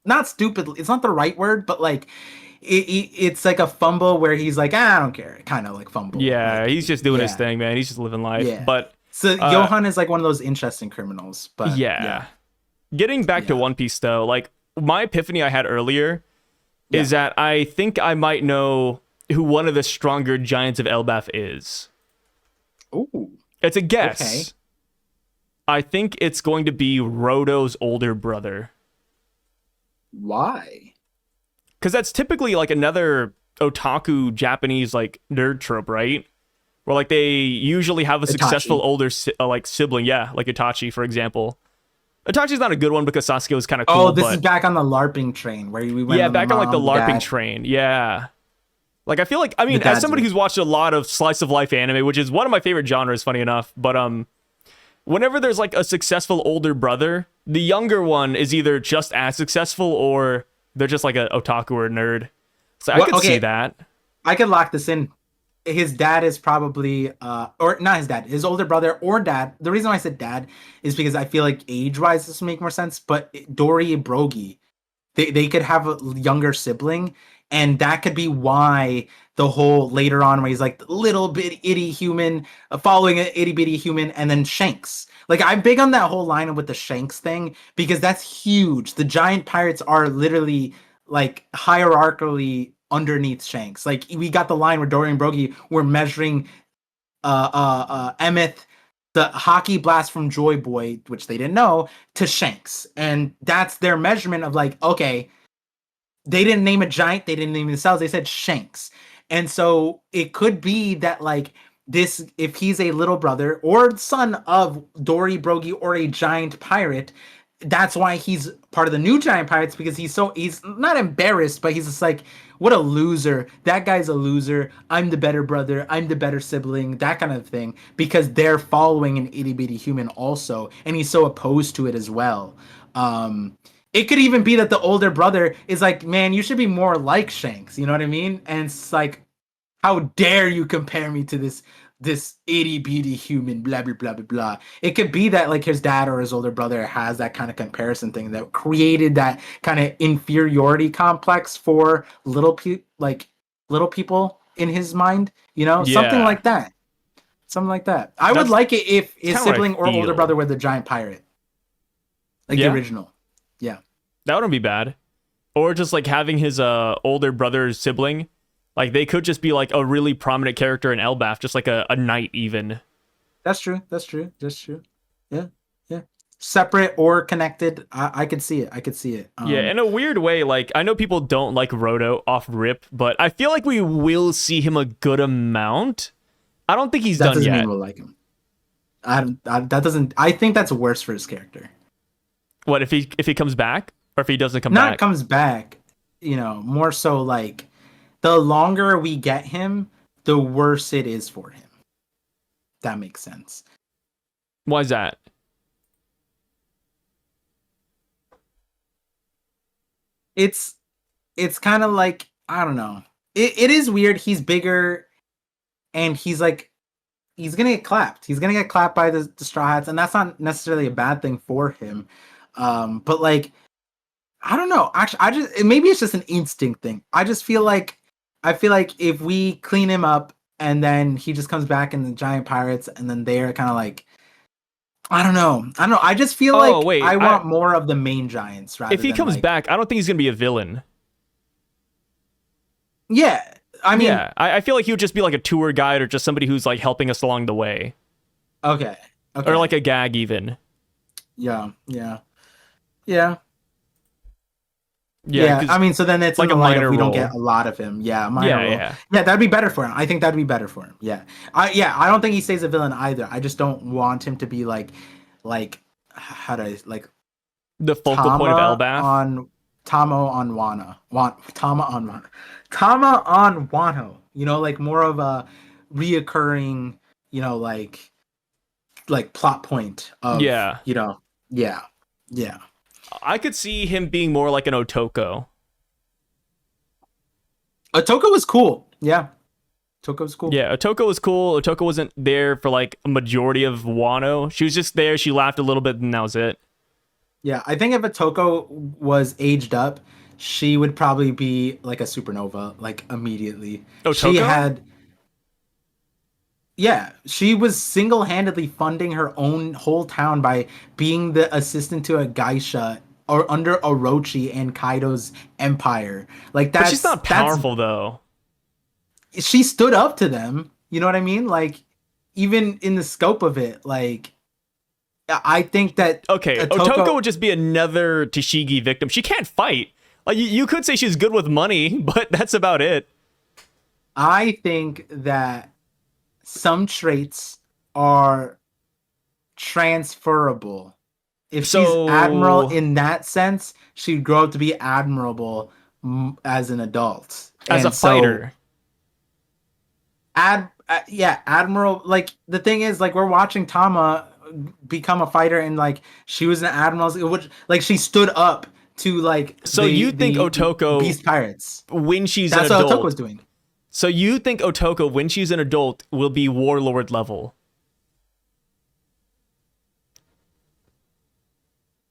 not stupid, it's not the right word, but like it's like a fumble where he's like, I don't care, kind of like fumble. He's just doing his thing, man. He's just living life. But so Johan is like one of those interesting criminals. But getting back to One Piece though, like my epiphany I had earlier is that I think I might know who one of the stronger giants of Elbaf is. Ooh, it's a guess. Okay. I think it's going to be Roto's older brother. Why? Because that's typically like another otaku Japanese like nerd trope, right? Where like they usually have a successful older like sibling. Yeah, like Itachi, for example. Itachi's not a good one because Sasuke was kind of cool. Oh, this is back on the LARPing train where we went. Yeah, back on like the LARPing train. Yeah. Like I feel like as somebody who's watched a lot of slice of life anime, which is one of my favorite genres, funny enough, but whenever there's like a successful older brother, the younger one is either just as successful or they're just like a otaku or a nerd. So I could see that. I could lock this in. His dad is probably, or not his dad, his older brother or dad. The reason why I said dad is because I feel like age-wise this would make more sense. But Dory and Brogy, they could have a younger sibling, and that could be why the whole later on where he's like little bit itty human following an itty bitty human, and then Shanks. Like I'm big on that whole line with the Shanks thing because that's huge. The giant pirates are literally like hierarchically underneath Shanks. Like we got the line where Dory and Brogy were measuring Emmet, the hockey blast from Joy Boy, which they didn't know, to Shanks, and that's their measurement of like, okay, they didn't name a giant, they didn't name themselves, they said Shanks. And so it could be that like this, if he's a little brother or son of Dory, Brogy, or a giant pirate, that's why he's part of the new giant pirates, because he's not embarrassed, but he's just like, what a loser. That guy's a loser. I'm the better brother. I'm the better sibling, that kind of thing, because they're following an itty bitty human also. And he's so opposed to it as well. It could even be that the older brother is like, man, you should be more like Shanks. You know what I mean? And it's like, how dare you compare me to this itty bitty human, blah, blah, blah, blah, blah. It could be that like his dad or his older brother has that kind of comparison thing that created that kind of inferiority complex for little people in his mind, something like that. Something like that. I would like it if his sibling or older brother were the giant pirate. Like the original. Yeah. That wouldn't be bad. Or just like having his older brother's sibling. Like they could just be like a really prominent character in Elbaf, just like a knight even. That's true. Yeah. Separate or connected. I could see it. Yeah, in a weird way, like I know people don't like Rodo off rip, but I feel like we will see him a good amount. I don't think he's done yet. That doesn't mean we'll like him. I think that's worse for his character. What if he comes back, or if he doesn't come back? Not comes back, more so like the longer we get him, the worse it is for him. That makes sense. Why is that? It's kind of like, I don't know. it is weird. He's bigger, and he's like, he's gonna get clapped. He's gonna get clapped by the Straw Hats, and that's not necessarily a bad thing for him. But like, I don't know. Actually, maybe it's just an instinct thing. I feel like if we clean him up and then he just comes back in the giant pirates, and then they're kind of like, I don't know. I just feel I want more of the main giants. Rather if he comes back, I don't think he's gonna be a villain. Yeah, I mean, yeah, I feel like he would just be like a tour guide or just somebody who's like helping us along the way. Okay. Or like a gag even. Yeah. I mean, so then it's like a minor if we role. Don't get a lot of him. Yeah, minor role. Yeah, that'd be better for him. I think that'd be better for him. Yeah, I don't think he stays a villain either. I just don't want him to be like how do I the focal point of Elbaf Tama on Wano. You know, like more of a reoccurring, you know, like plot point of you know, yeah. I could see him being more like an Otoko. Otoko was cool. Yeah. Otoko was cool. Yeah, Otoko was cool. Otoko wasn't there for like a majority of Wano. She was just there. She laughed a little bit and that was it. Yeah, I think if Otoko was aged up, she would probably be like a supernova, like immediately. Otoko? She was single-handedly funding her own whole town by being the assistant to a geisha or under Orochi and Kaido's empire. Like that's. But she's not powerful though. She stood up to them. You know what I mean? Like even in the scope of it, like I think that Otoko would just be another Tashigi victim. She can't fight. Like you could say she's good with money, but that's about it. I think that some traits are transferable. If she's admiral in that sense, she'd grow up to be admirable as an adult. As a fighter. Admiral. Like, the thing is, like, we're watching Tama become a fighter, and, like, she was an admiral. Which, like, she stood up to, like, so you think Otoko... Beast Pirates. When she's an adult... That's what Otoko was doing. So you think Otoko, when she's an adult, will be warlord level?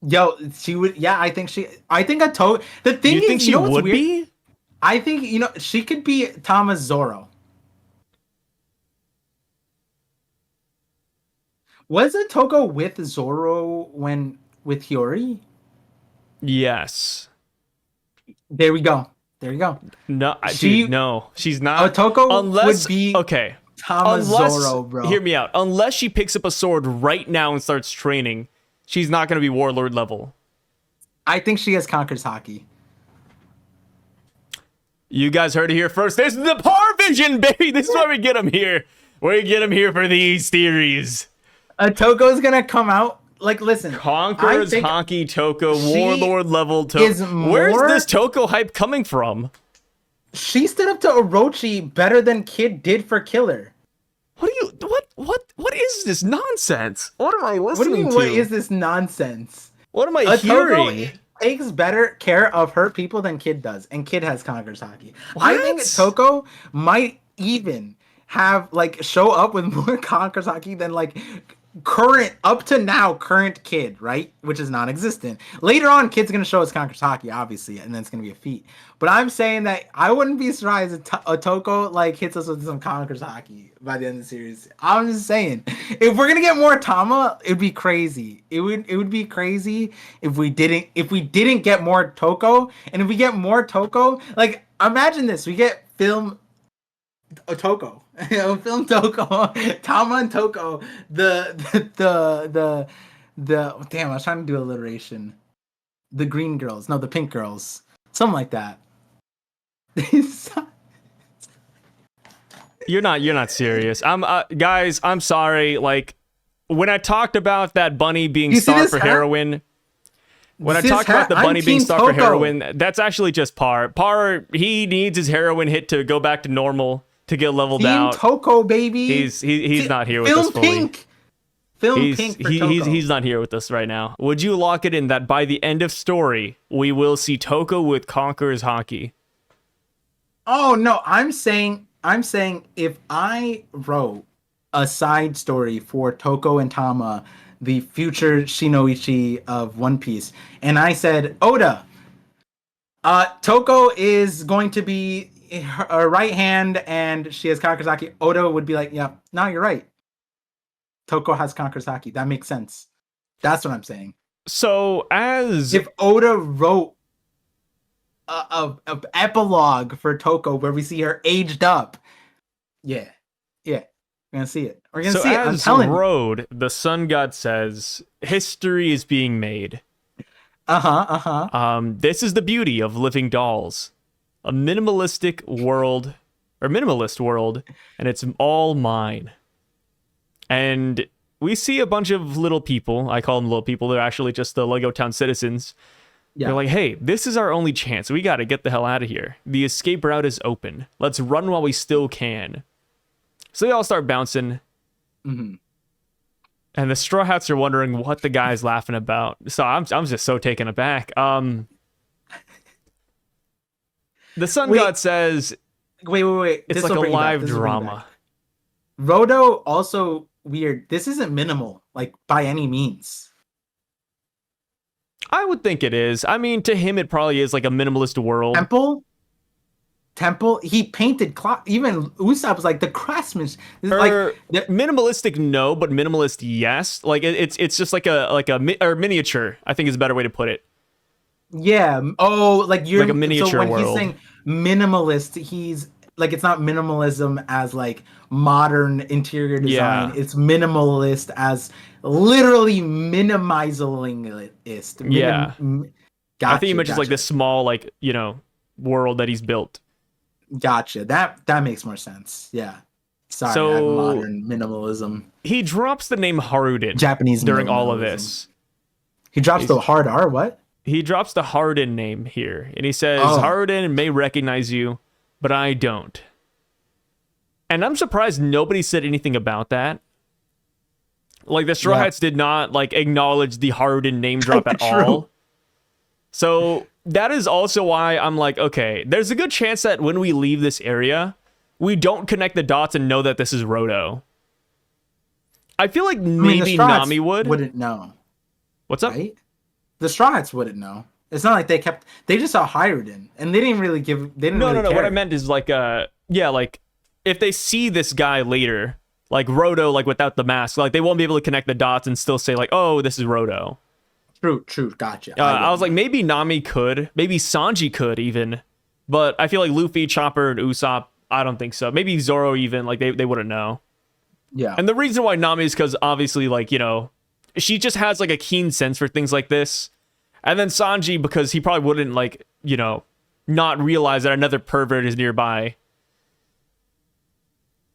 Yo, she would. Yeah, I think Otoko. The thing is, you think she would be? I think she could be Tama's Zoro. Was Otoko with Zoro with Hiyori? Yes. There we go. No, no, she's not. Otoko would be Tama's Zoro, bro. Hear me out. Unless she picks up a sword right now and starts training, she's not going to be warlord level. I think she has conquers Haki. You guys heard it here first. This is the Par Vision, baby. This is why we get them here. We get them here for these theories. Otoko's going to come out. Like, listen. Conquers Haki Toko, warlord level Toko. Where's this Toko hype coming from? She stood up to Orochi better than Kid did for Killer. What is this nonsense? What am I listening to? What is this nonsense? What am I hearing? Takes better care of her people than Kid does, and Kid has conquers Haki. I think Toko might even have show up with more conquers Haki than current Kid, right? Which is non-existent. Later on, Kid's gonna show us conquers Haki, obviously, and then it's gonna be a feat. But I'm saying that I wouldn't be surprised if Otoko hits us with some conquers Haki by the end of the series. I'm just saying, if we're gonna get more Tama, it'd be crazy. It would be crazy if we didn't get more Toko, and if we get more Toko, imagine this: we get film Otoko. Film Toko, Tama and Toko, the damn, I was trying to do alliteration. The green girls, no, the pink girls, something like that. You're not serious. Guys, I'm sorry. When I talked about that bunny being starved for heroin, being starved for heroin, that's actually just Par. Par, he needs his heroin hit to go back to normal. To get leveled out. Toko, baby. He's not here with us fully. Pink. Film pink for Toko. He's not here with us right now. Would you lock it in that by the end of story, we will see Toko with Conqueror's Haki? Oh no, I'm saying if I wrote a side story for Toko and Tama, the future Shinoichi of One Piece, and I said, Oda, Toko is going to be her right hand and she has Kakusaki, Oda would be like, yeah, no, you're right. Toko has Kakusaki. That makes sense. That's what I'm saying. So as If Oda wrote a epilogue for Toko where we see her aged up, yeah, yeah, we're gonna see it. We're gonna so see it. I'm as telling you. Road, the sun god says, history is being made. This is the beauty of living dolls. A minimalistic world, or minimalist world, and it's all mine. And we see a bunch of little people. I call them little people. They're actually just the Lego Town citizens. Yeah. They're like, hey, this is our only chance. We got to get the hell out of here. The escape route is open. Let's run while we still can. So they all start bouncing. Mm-hmm. And the Straw Hats are wondering what the guy's laughing about. So I'm just so taken aback. The Sun God says, Wait. it's This'll like a bring it back. live This'll bring it drama. back. Rodo also weird. This isn't minimal, like by any means. I would think it is. I mean, to him, it probably is like a minimalist world. Temple. He painted even Usopp was like the craftsmanship. This is like minimalistic, no, but minimalist, yes. Like it's just like a miniature. I think is a better way to put it. Yeah. Oh, like you're like a miniature so when world. he's saying minimalist, he's like it's not minimalism as like modern interior design. Yeah. It's minimalist as literally minimizalist. Yeah. Gotcha, I think he mentions like this small world that he's built. Gotcha. That makes more sense. Yeah. Sorry, So modern minimalism. He drops the name Haruden Japanese during all of minimalism. this. He drops the hard R. What? He drops the Harden name here, and he says, Harden may recognize you, but I don't. And I'm surprised nobody said anything about that. Like, the Straw Hats did not, acknowledge the Harden name drop at all. So, that is also why I'm like, okay, there's a good chance that when we leave this area, we don't connect the dots and know that this is Roto. I feel like maybe Nami wouldn't know. What's up? Right? The Straw Hats wouldn't know. It's not like they just saw Harden, and they didn't really care. No. What I meant is if they see this guy later, like Roto, like without the mask, like they won't be able to connect the dots and still say like, oh, this is Roto. True, gotcha. I was like, maybe Nami could, maybe Sanji could even, but I feel like Luffy, Chopper, and Usopp, I don't think so. Maybe Zoro even, like they wouldn't know. Yeah. And the reason why Nami is because obviously, she just has like a keen sense for things like this. And then Sanji, because he probably wouldn't not realize that another pervert is nearby.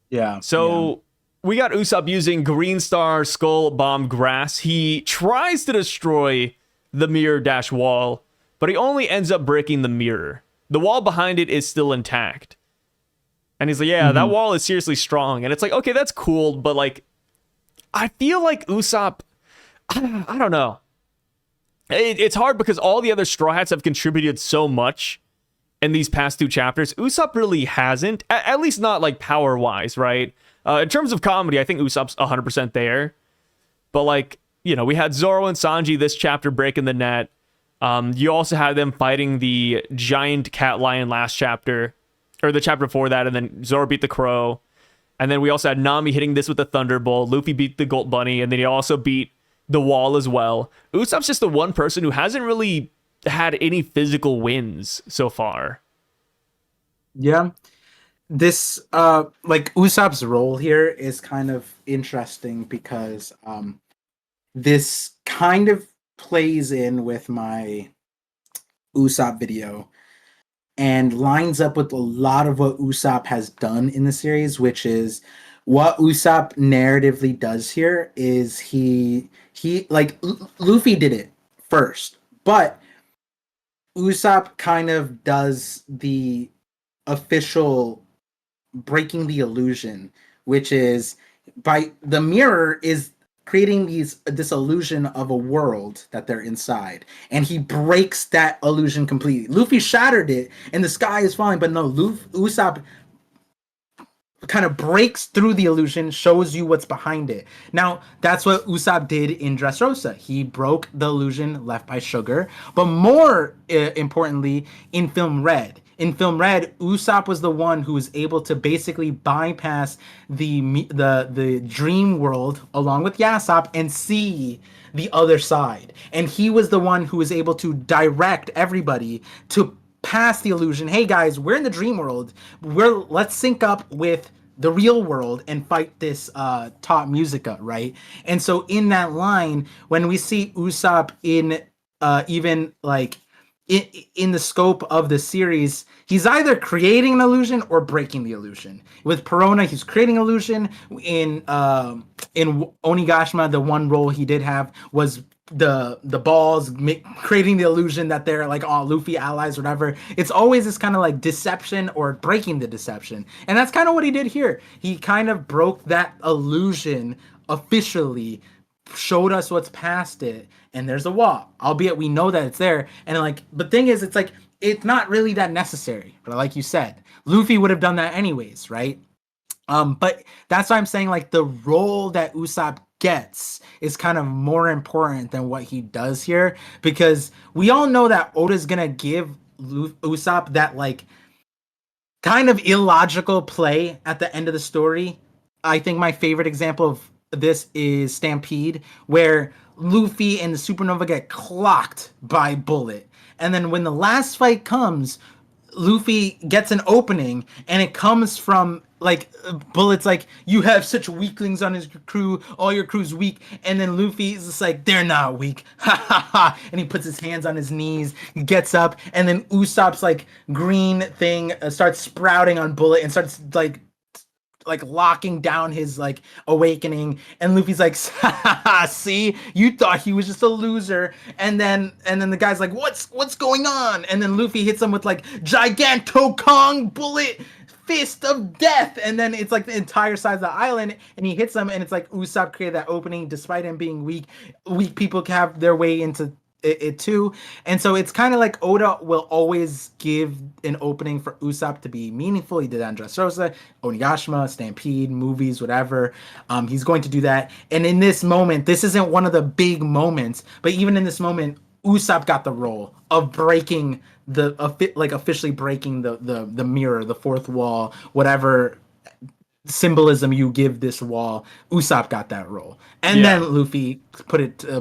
Yeah. So we got Usopp using Green Star Skull Bomb Grass. He tries to destroy the mirror dash wall, but he only ends up breaking the mirror. The wall behind it is still intact. And he's like, yeah, that wall is seriously strong. And it's like, okay, that's cool, but I feel like Usopp, I don't know. It's hard because all the other Straw Hats have contributed so much in these past two chapters. Usopp really hasn't, at least not power-wise, right? In terms of comedy, I think Usopp's 100% there. But we had Zoro and Sanji this chapter breaking the net. You also had them fighting the giant cat lion last chapter, or the chapter before that, and then Zoro beat the crow. And then we also had Nami hitting this with the Thunderbolt. Luffy beat the Gold Bunny, and then he also beat the wall as well. Usopp's just the one person who hasn't really had any physical wins so far. Yeah. This Usopp's role here is kind of interesting because this kind of plays in with my Usopp video and lines up with a lot of what Usopp has done in the series, which is what Usopp narratively does here is he Luffy did it first, but Usopp kind of does the official breaking the illusion, which is by the mirror is creating this illusion of a world that they're inside, and he breaks that illusion completely. Luffy shattered it, and the sky is falling, but no, Usopp kind of breaks through the illusion, shows you what's behind it. Now, that's what Usopp did in Dressrosa. He broke the illusion left by Sugar, but more importantly, in Film Red. In Film Red, Usopp was the one who was able to basically bypass the dream world along with Yasopp and see the other side. And he was the one who was able to direct everybody to past the illusion. Hey guys, we're in the dream world. Let's sync up with the real world and fight this top Musica, right? And so in that line, when we see Usopp in even like in the scope of the series, he's either creating an illusion or breaking the illusion. With Perona, he's creating illusion. In Onigashima, the one role he did have was the balls, creating the illusion that they're like all Luffy allies, whatever. It's always this kind of like deception or breaking the deception, and that's kind of what he did here. He kind of broke that illusion officially, showed us what's past it, and there's a wall, albeit we know that it's there. And like, the thing is, it's like, it's not really that necessary, but like you said, Luffy would have done that anyways, right? But that's why I'm saying, like, the role that Usopp gets is kind of more important than what he does here, because we all know that Oda's gonna give Usopp that like kind of illogical play at the end of the story. I think my favorite example of this is Stampede, where Luffy and the Supernova get clocked by Bullet, and then when the last fight comes, Luffy gets an opening, and it comes from like Bullet's like, you have such weaklings on his crew, all your crew's weak, and then Luffy's just like, they're not weak, ha ha ha, and he puts his hands on his knees, gets up, and then Usopp's like green thing starts sprouting on Bullet and starts like locking down his like awakening, and Luffy's like, see, you thought he was just a loser. And then the guy's like, what's going on? And then Luffy hits him with like Giganto Kong Bullet Fist of Death, and then it's like the entire size of the island, and he hits him, and it's like Usopp created that opening despite him being weak. Weak people can have their way into it too. And so it's kind of like Oda will always give an opening for Usopp to be meaningful. He did that in Dressrosa, Onigashima, Stampede, movies, whatever. He's going to do that. And in this moment, this isn't one of the big moments, but even in this moment, Usopp got the role of breaking officially breaking the mirror, the fourth wall, whatever symbolism you give this wall. Usopp got that role, and then Luffy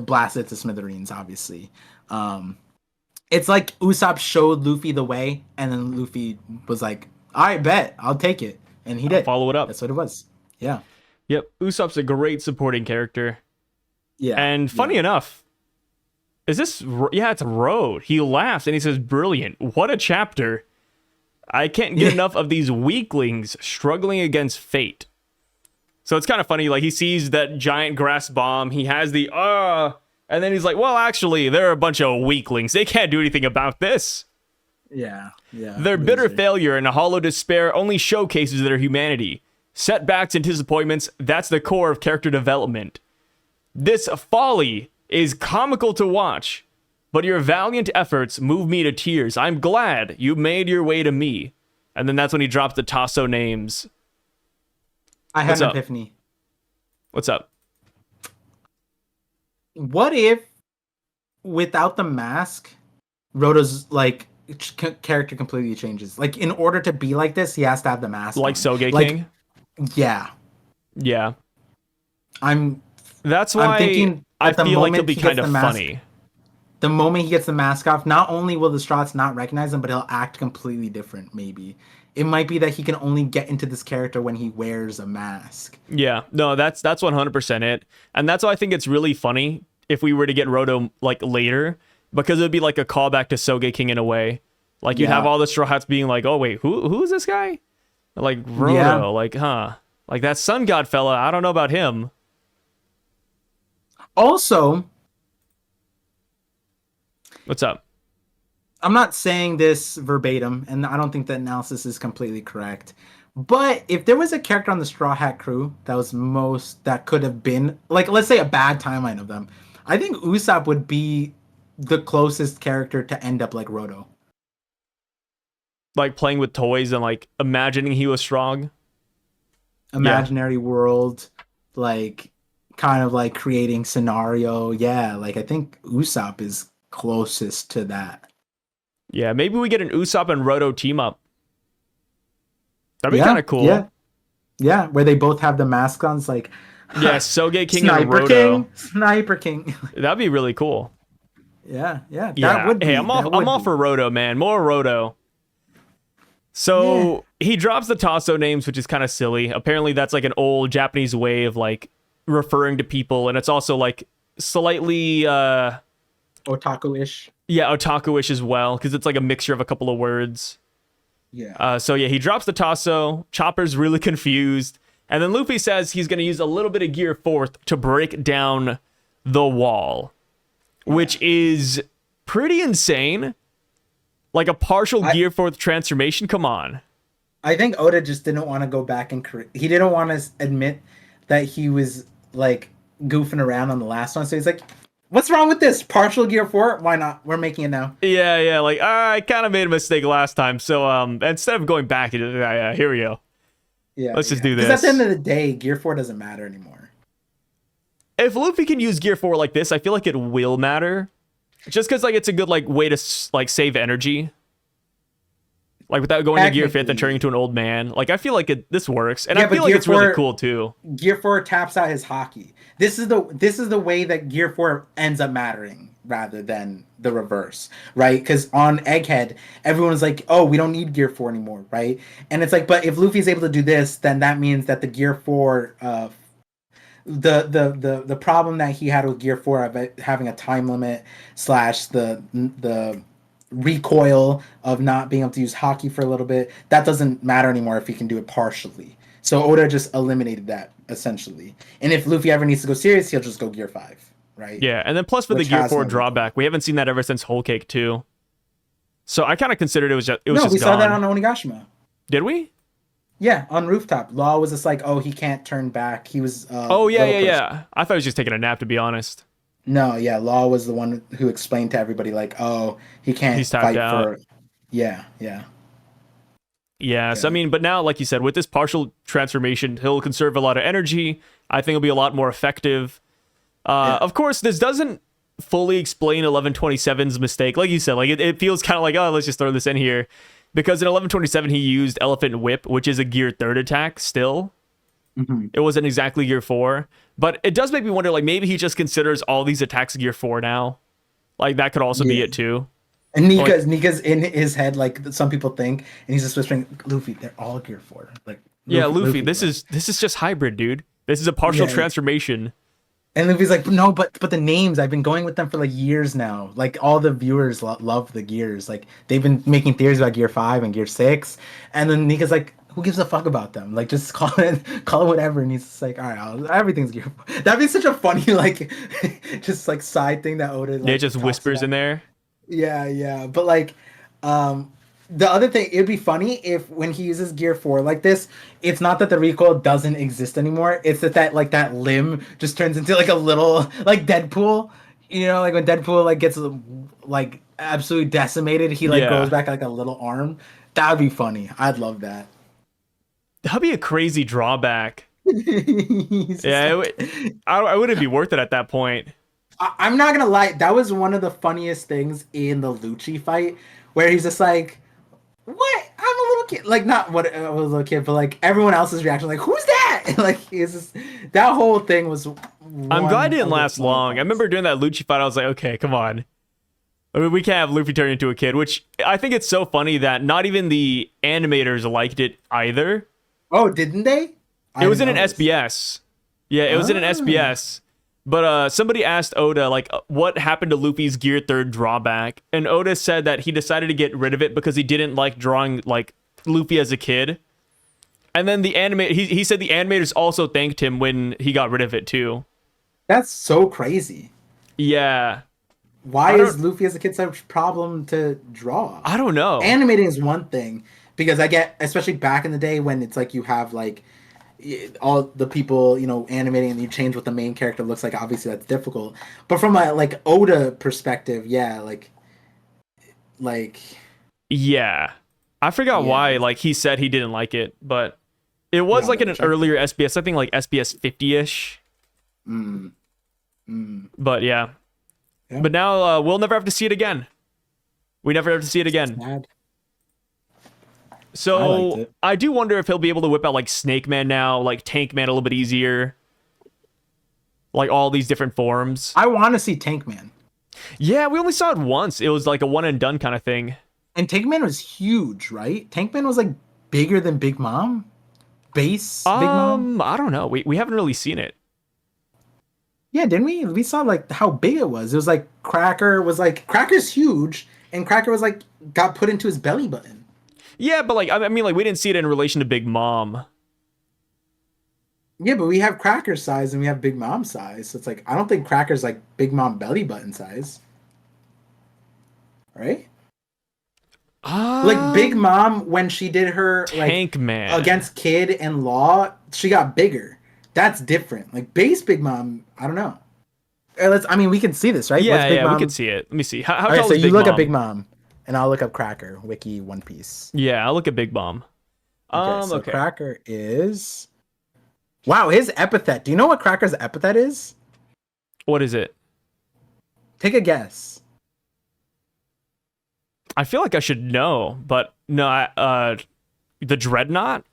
blasted it to smithereens, obviously. It's like Usopp showed Luffy the way, and then Luffy was like, all right, bet, I'll take it, and he did follow it up. That's what it was. Yep, Usopp's a great supporting character. And funny enough, is this it's Road. He laughs and he says, brilliant, what a chapter. I can't get enough of these weaklings struggling against fate. So it's kind of funny, like he sees that giant grass bomb, he has the and then he's like, well, actually, they're a bunch of weaklings. They can't do anything about this. Their bitter failure and hollow despair only showcases their humanity. Setbacks and disappointments, that's the core of character development. This folly is comical to watch, but your valiant efforts move me to tears. I'm glad you made your way to me. And then that's when he drops the Tasso names. I had an epiphany. What's up? What if, without the mask, Roto's like character completely changes? Like, in order to be like this, he has to have the mask. Like Soge King? Yeah. That's why I'm thinking I feel like he'll be kind of funny. The moment he gets the mask off, not only will the Strawhats not recognize him, but he'll act completely different, maybe. It might be that he can only get into this character when he wears a mask. Yeah, no, that's 100% it. And that's why I think it's really funny if we were to get Roto, like, later, because it would be like a callback to Soge King in a way. Like, you'd have all the Straw Hats being like, oh, wait, who is this guy? Like, Roto, like, huh? Like, that Sun God fella, I don't know about him. Also... What's up? I'm not saying this verbatim, and I don't think the analysis is completely correct, But if there was a character on the Straw Hat crew that could have been like, let's say a bad timeline of them, I think Usopp would be the closest character to end up like Roto. Like playing with toys and like imagining he was strong. Imaginary world, like kind of like creating scenario. Yeah, like I think Usopp is closest to that. Yeah, maybe we get an Usopp and Roto team up. That'd be kind of cool. Yeah, where they both have the masks on. It's like, yeah, Soge King and Roto. Sniper King. That'd be really cool. Yeah. That would be. Hey, I'm all for Roto, man. More Roto. So he drops the Tasso names, which is kind of silly. Apparently, that's like an old Japanese way of like referring to people, and it's also like slightly otaku-ish. Yeah, otaku-ish as well, because it's like a mixture of a couple of words. Yeah. So he drops the Tasso. Chopper's really confused. And then Luffy says he's going to use a little bit of Gear 4th to break down the wall, which is pretty insane. Like a partial Gear 4th transformation. Come on. I think Oda just didn't want to go back and he didn't want to admit that he was like goofing around on the last one. So he's like, what's wrong with this? Partial Gear 4? Why not? We're making it now. Yeah. Like, I kind of made a mistake last time. So instead of going back, here we go. Yeah. Let's just do this. Because at the end of the day, Gear 4 doesn't matter anymore. If Luffy can use Gear 4 like this, I feel like it will matter. Just because like it's a good like way to like save energy. Like without going to Gear 5th and turning into an old man. Like I feel like this works. And I feel like it's really cool too. Gear 4 taps out his hockey. This is the way that Gear 4 ends up mattering rather than the reverse, right? Because on Egghead, everyone was like, oh, we don't need Gear 4 anymore, right? And it's like, but if Luffy's able to do this, then that means that the Gear 4 the problem that he had with Gear 4 of it having a time limit / the recoil of not being able to use hockey for a little bit, that doesn't matter anymore if he can do it partially. So Oda just eliminated that essentially. And if Luffy ever needs to go serious, he'll just go Gear 5, right? Yeah, and then plus for the Gear 4 drawback, we haven't seen that ever since Whole Cake 2. So I kind of considered it was just we saw that on Onigashima. Did we? Yeah, on Rooftop. Law was just like, oh, he can't turn back. He was yeah. I thought he was just taking a nap, to be honest. No, yeah, Law was the one who explained to everybody like, oh, he can't fight for. Yeah. So I mean, but now, like you said, with this partial transformation, he'll conserve a lot of energy. I think it'll be a lot more effective. Of course, this doesn't fully explain 1127's mistake. Like you said, like it feels kind of like, oh, let's just throw this in here. Because in 1127, he used Elephant Whip, which is a Gear 3rd attack still. Mm-hmm. It wasn't exactly Gear 4. But it does make me wonder, like, maybe he just considers all these attacks Gear 4 now. Like, that could also be it, too. And Nika's in his head, like some people think, and he's just whispering, Luffy, they're all Gear 4. Like, Luffy, this is just hybrid, dude. This is a partial transformation. And Luffy's like, no, but the names, I've been going with them for like years now. Like all the viewers love the gears. Like they've been making theories about Gear 5 and Gear 6. And then Nika's like, who gives a fuck about them? Like just call it whatever. And he's just like, all right, everything's Gear 4. That'd be such a funny like just like side thing that Oda like, just whispers in there. Yeah. But like the other thing, it'd be funny if when he uses Gear 4 like this, it's not that the recoil doesn't exist anymore. It's that like that limb just turns into like a little like Deadpool. You know, like when Deadpool like gets like absolutely decimated, he like goes back like a little arm. That would be funny. I'd love that. That'd be a crazy drawback. I wouldn't be worth it at that point. I'm not gonna lie. That was one of the funniest things in the Lucci fight, where he's just like, what? I'm a little kid. Like, not what I was a little kid, but like everyone else's reaction, like, who's that? Like, it's just, that whole thing was. I'm glad it didn't last long. I remember doing that Lucci fight. I was like, okay, come on. I mean, we can't have Luffy turn into a kid, which I think it's so funny that not even the animators liked it either. Oh, didn't they? It was in an SBS. Yeah, it was in an SBS. But somebody asked Oda, like, what happened to Luffy's Gear 3rd drawback? And Oda said that he decided to get rid of it because he didn't like drawing, like, Luffy as a kid. And then he said the animators also thanked him when he got rid of it, too. That's so crazy. Yeah. Why is Luffy as a kid such a problem to draw? I don't know. Animating is one thing, because I get, especially back in the day when it's like you have like all the people, animating and you change what the main character looks like. Obviously, that's difficult. But from a like Oda perspective, yeah, like Yeah. I forgot why, yeah, like, he said he didn't like it, but it was yeah. like in Let me an check. earlier SBS, I think like SBS 50-ish. Mm, But yeah. yeah. But now we'll never have to see it again. We never have to see it again. Sad. I liked So it. I do wonder if he'll be able to whip out like Snake Man now, like Tank Man a little bit easier. Like all these different forms. I want to see Tank Man. Yeah, we only saw it once. It was like a one and done kind of thing. And Tank Man was huge, right? Tank Man was like bigger than Big Mom. Base Big Mom. I don't know. We haven't really seen it. Yeah, didn't we? We saw like how big it was. It was like Cracker's huge, and Cracker was like got put into his belly button. Yeah, but like I mean, like we didn't see it in relation to Big Mom. Yeah, but we have Cracker size and we have Big Mom size. So it's like I don't think Cracker's like Big Mom belly button size. Right? Like Big Mom when she did her Tank like Man against Kid and Law, she got bigger. That's different. Like base Big Mom, I don't know. We can see this, right? Yeah, What's Big yeah, Mom? we can see it. Let me see. How Okay, tall so is you Big look Mom? at Big Mom, and I'll look up Cracker. Wiki One Piece. Yeah, I'll look at Big Mom. Okay, so Okay. Cracker is. Wow, his epithet. Do you know what Cracker's epithet is? What is it? Take a guess. I feel like I should know, but no. The Dreadnought.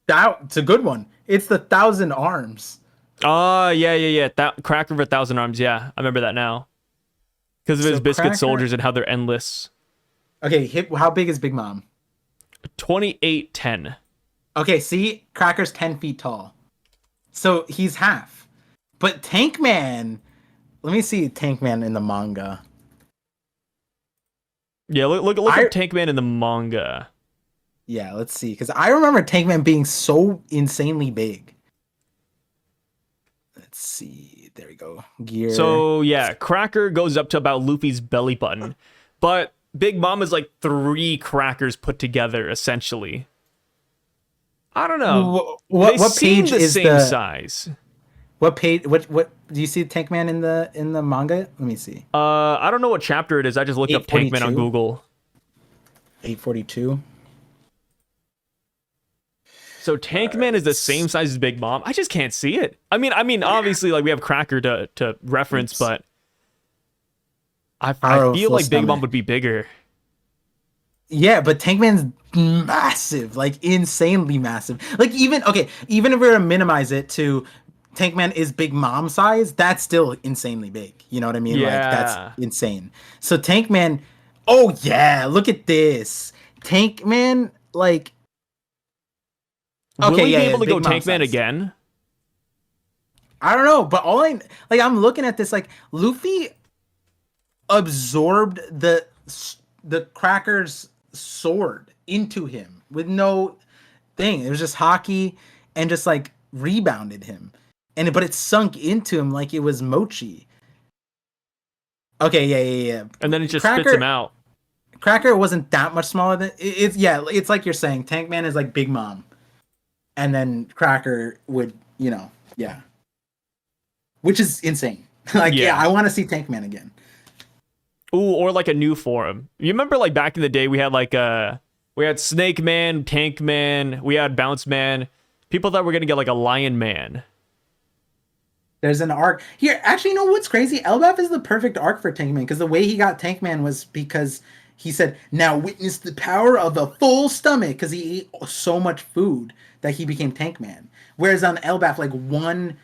It's a good one. It's the 1,000 Arms. Oh, yeah. Cracker of 1,000 Arms. Yeah, I remember that now. Because of his biscuit Cracker- soldiers and how they're endless. Okay, how big is Big Mom? 2810. Okay, see, Cracker's 10 feet tall, so he's half. But Tank Man, let me see Tank Man in the manga. Yeah, look at Tank Man in the manga. Yeah, let's see, because I remember Tank Man being so insanely big. Let's see, there we go. Gear. So yeah, Cracker goes up to about Luffy's belly button, but Big Mom is like 3 crackers put together, essentially. I don't know. What seem page the is same the size? What page? What do you see Tank Man in the manga? Let me see. I don't know what chapter it is. I just looked up Tank Man on 842? Google. 842. So Tank Man is the same size as Big Mom. I just can't see it. I mean, obviously, like we have Cracker to reference, but I feel like Big Mom would be bigger. Yeah, but Tank Man's massive, like insanely massive. Like even if we were to minimize it to Tank Man is Big Mom size, that's still insanely big. You know what I mean? Yeah. Like that's insane. So Tank Man, oh yeah, look at this. Tank Man, like Will he be able to Big go Mom Tank Man size. again? I don't know, but I'm looking at this like Luffy absorbed the Cracker's sword into him with no thing. It was just hockey and just like rebounded him. But it sunk into him like it was mochi. Okay, yeah. And then it just spits him out. Cracker wasn't that much smaller than it's. Yeah, it's like you're saying. Tank Man is like Big Mom, and then Cracker would, yeah, which is insane. Yeah, I want to see Tank Man again. Ooh, or like a new form. You remember like back in the day we had we had Snake Man, Tank Man, we had Bounce Man. People thought we were gonna get like a Lion Man. There's an arc here. Actually, you know what's crazy? Elbaf is the perfect arc for Tank Man because the way he got Tank Man was because he said, "Now witness the power of a full stomach," because he ate so much food that he became Tank Man. Whereas on Elbaf, like one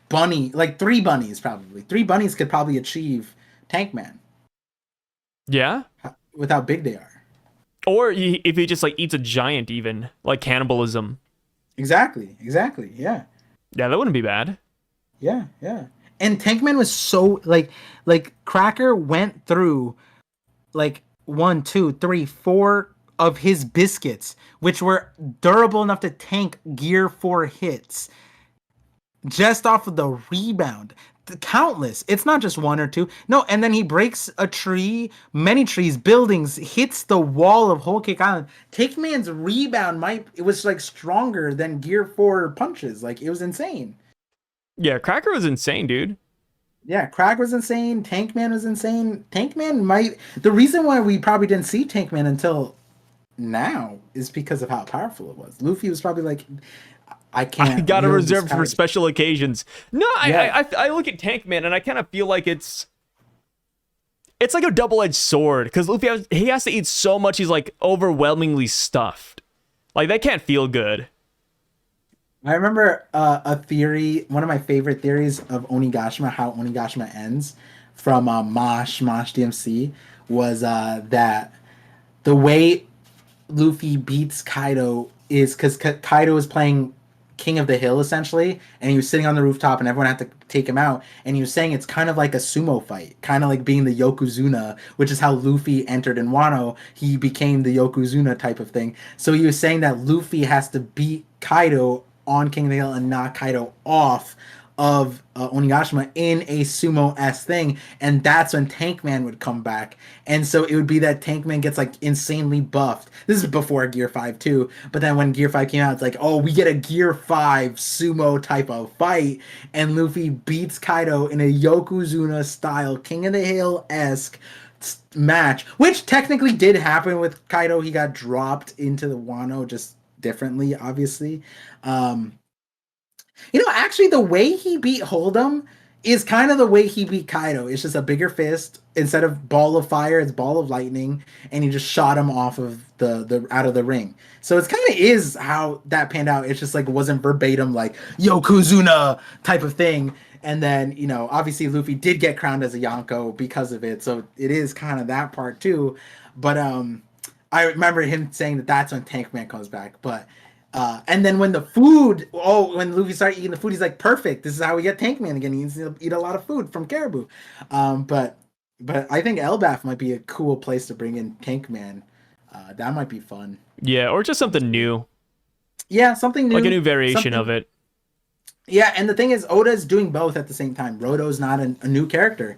bunny, like 3 bunnies probably, 3 bunnies could probably achieve Tank Man. Yeah? With how big they are. Or if he just like eats a giant, even like cannibalism. Exactly. Yeah. Yeah, that wouldn't be bad. Yeah. And Tankman was so like Cracker went through like 1, 2, 3, 4 of his biscuits, which were durable enough to tank Gear 4 hits, just off of the rebound. countless. It's not just one or two. No, and then he breaks a tree, many trees, buildings, hits the wall of Whole Cake Island. Tank Man's rebound it was like stronger than Gear 4 punches. Like it was insane. Yeah, Cracker was insane, dude. Yeah, Crack was insane. Tank Man was insane. Tank Man the reason why we probably didn't see Tank Man until now is because of how powerful it was. Luffy was probably like, I can't. I gotta reserve for special occasions. No, yeah. I look at Tank Man and I kind of feel like it's like a double-edged sword because Luffy he has to eat so much. He's like overwhelmingly stuffed. Like that can't feel good. I remember a theory, one of my favorite theories of Onigashima, how Onigashima ends, from Mosh DMC, was that the way Luffy beats Kaido is because Kaido is playing King of the Hill, essentially, and he was sitting on the rooftop and everyone had to take him out, and he was saying it's kind of like a sumo fight, kind of like being the Yokozuna, which is how Luffy entered in Wano. He became the Yokozuna type of thing. So he was saying that Luffy has to beat Kaido on King of the Hill and knock Kaido off of Onigashima in a sumo-esque thing, and that's when Tank Man would come back. And so it would be that Tank Man gets like insanely buffed. This is before Gear 5 too, but then when Gear 5 came out, it's like, oh, we get a Gear 5 sumo type of fight, and Luffy beats Kaido in a Yokozuna style King of the Hill-esque match, which technically did happen with Kaido. He got dropped into the Wano just differently, obviously. Actually, the way he beat Hold'em is kind of the way he beat Kaido. It's just a bigger fist. Instead of ball of fire, it's ball of lightning, and he just shot him off of the out of the ring. So it's kind of is how that panned out. It's just like it wasn't verbatim like Yokozuna type of thing. And then, obviously Luffy did get crowned as a Yonko because of it. So it is kind of that part too. But I remember him saying that that's when Tank Man comes back. But and then when when Luffy started eating the food, he's like, perfect. This is how we get Tank Man again. He needs to eat a lot of food from Caribou. But I think Elbaf might be a cool place to bring in Tank Man. That might be fun. Yeah, or just something new. Yeah, something new. Like a new variation of it. Yeah, and the thing is, Oda's doing both at the same time. Roto's not a new character.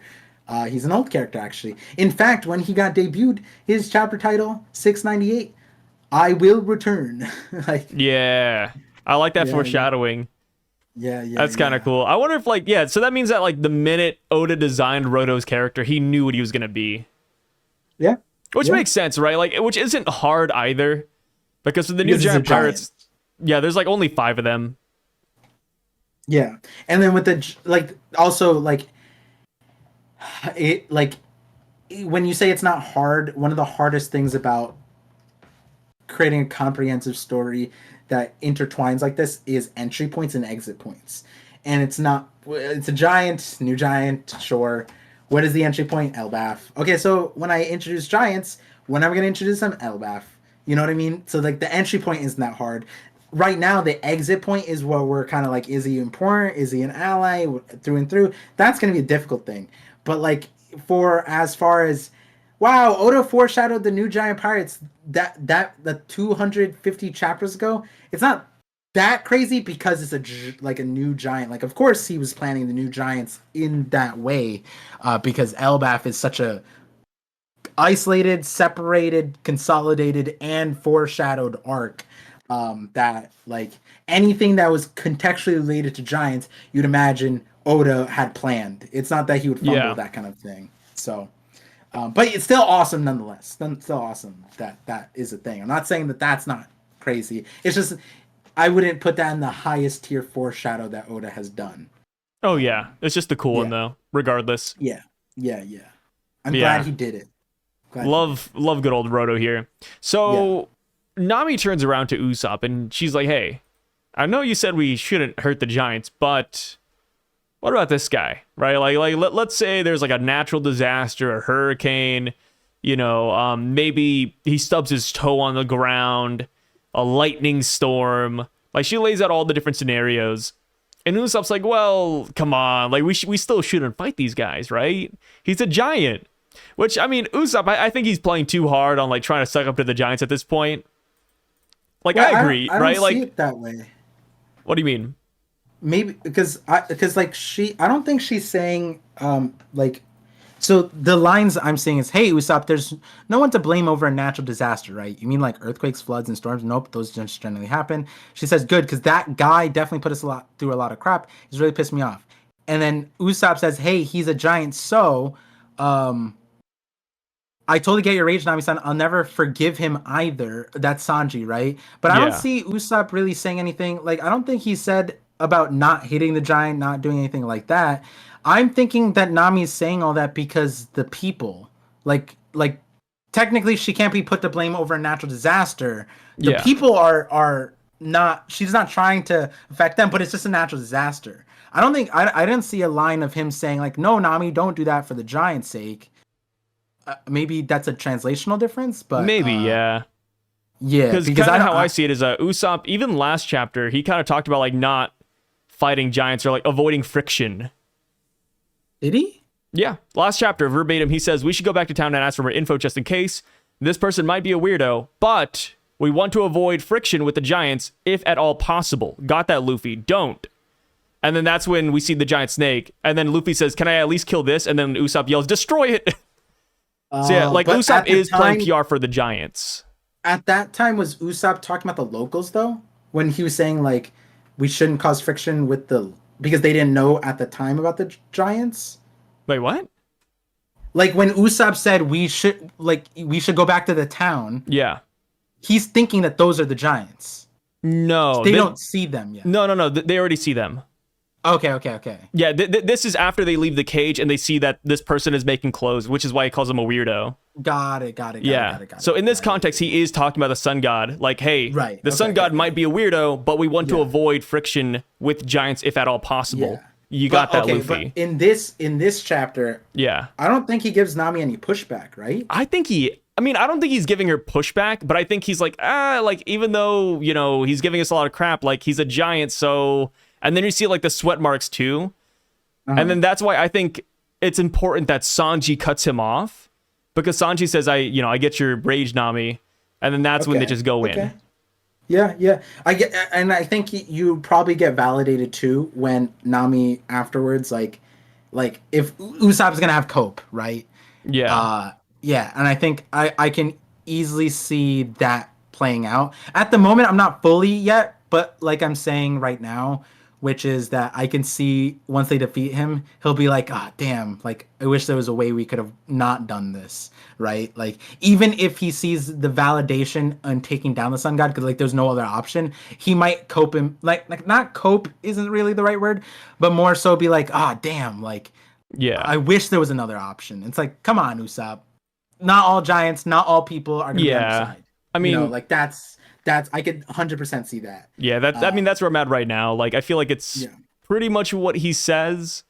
He's an old character, actually. In fact, when he got debuted, his chapter title, 698, I will return. Yeah, I like that foreshadowing. Yeah, that's kind of cool. I wonder if so that means that the minute Oda designed Roto's character, he knew what he was gonna be. Yeah, which makes sense, right? Which isn't hard either, because with the new giant pirates, there's only 5 of them. Yeah, and then with the also it when you say it's not hard, one of the hardest things about creating a comprehensive story that intertwines like this is entry points and exit points. And it's a new giant, sure. What is the entry point? Elbaf. Okay, so when I introduce giants, when am I going to introduce them? Elbaf. You know what I mean? So the entry point isn't that hard. Right now, the exit point is where we're kind of is he important? Is he an ally? Through and through. That's going to be a difficult thing. But for as far as, wow, Oda foreshadowed the new giant pirates the 250 chapters ago. It's not that crazy because it's a new giant. Of course he was planning the new giants in that way, because Elbaf is such a isolated, separated, consolidated, and foreshadowed arc, that anything that was contextually related to giants, you'd imagine Oda had planned. It's not that he would fumble that kind of thing. So. But it's still awesome nonetheless. It's still awesome that is a thing. I'm not saying that that's not crazy. It's just I wouldn't put that in the highest tier foreshadow that Oda has done. Oh yeah, it's just the cool one though. Regardless. Yeah. I'm glad he did it. Love good old Roto here. So Nami turns around to Usopp and she's like, "Hey, I know you said we shouldn't hurt the giants, but what about this guy, right? Let's say there's a natural disaster, a hurricane, maybe he stubs his toe on the ground, a lightning storm." She lays out all the different scenarios. And Usopp's like, well, come on, we still shouldn't fight these guys, right? He's a giant. Which, I mean, Usopp, I think he's playing too hard on trying to suck up to the giants at this point. I agree, I right? don't see it that way. What do you mean? maybe because like I don't think she's saying like. So the lines I'm seeing is, "Hey, Usopp, there's no one to blame over a natural disaster, right? You mean like earthquakes, floods, and storms? Nope, those just generally happen." She says, "Good, because that guy definitely put us through a lot of crap. He's really pissed me off." And then Usopp says, "Hey, he's a giant, so I totally get your rage, Nami-san. I'll never forgive him either." That's Sanji, right? But I don't see Usopp really saying anything. Like, I don't think he said about not hitting the giant, not doing anything like that. I'm thinking that Nami is saying all that because the people, like technically she can't be put to blame over a natural disaster. The people are not. She's not trying to affect them, but it's just a natural disaster. I don't think I didn't see a line of him saying like, "No, Nami, don't do that for the giant's sake." Maybe that's a translational difference, but maybe yeah. Because kind of how I see it is Usopp, even last chapter, he kind of talked about like not fighting giants or like avoiding friction. Did he? Yeah, last chapter verbatim, he says we should go back to town and ask for more info just in case. This person might be a weirdo, but we want to avoid friction with the giants if at all possible. Got that, Luffy? Don't. And then that's when we see the giant snake, and then Luffy says, "Can I at least kill this?" And then Usopp yells, "Destroy it!" So yeah, like Usopp is playing PR for the giants. At that time, was Usopp talking about the locals though? When he was saying like we shouldn't cause friction with because they didn't know at the time about the giants? Wait, what? Like when Usopp said we should go back to the town. Yeah. He's thinking that those are the giants. No. They don't see them yet. No. They already see them. Okay. Yeah, this is after they leave the cage and they see that this person is making clothes, which is why he calls him a weirdo. Got it. Yeah. So in this context, he is talking about the sun god. Like, hey, the sun god might be a weirdo, but we want to avoid friction with giants if at all possible. Yeah. You got that, Luffy. But in this chapter, yeah, I don't think he gives Nami any pushback, right? I don't think he's giving her pushback, but I think he's like, like, even though, he's giving us a lot of crap, like, he's a giant, so... And then you see, like, the sweat marks, too. Uh-huh. And then that's why I think it's important that Sanji cuts him off. Because Sanji says, I get your rage, Nami. And then that's when they just go in. Yeah. I think you probably get validated, too, when Nami afterwards, like if Usopp's going to have cope, right? Yeah. Yeah, and I think I can easily see that playing out. At the moment, I'm not fully yet, but like I'm saying right now, which is that I can see once they defeat him, he'll be like, damn, like, I wish there was a way we could have not done this, right? Like, even if he sees the validation on taking down the sun god, because, like, there's no other option, he might cope him, like not cope isn't really the right word, but more so be like, damn, like, yeah, I wish there was another option. It's like, come on, Usopp. Not all giants, not all people are going to be on your side. I mean, like, that's I could 100% see that. Yeah, that's where I'm at right now. Like, I feel like it's pretty much what he says.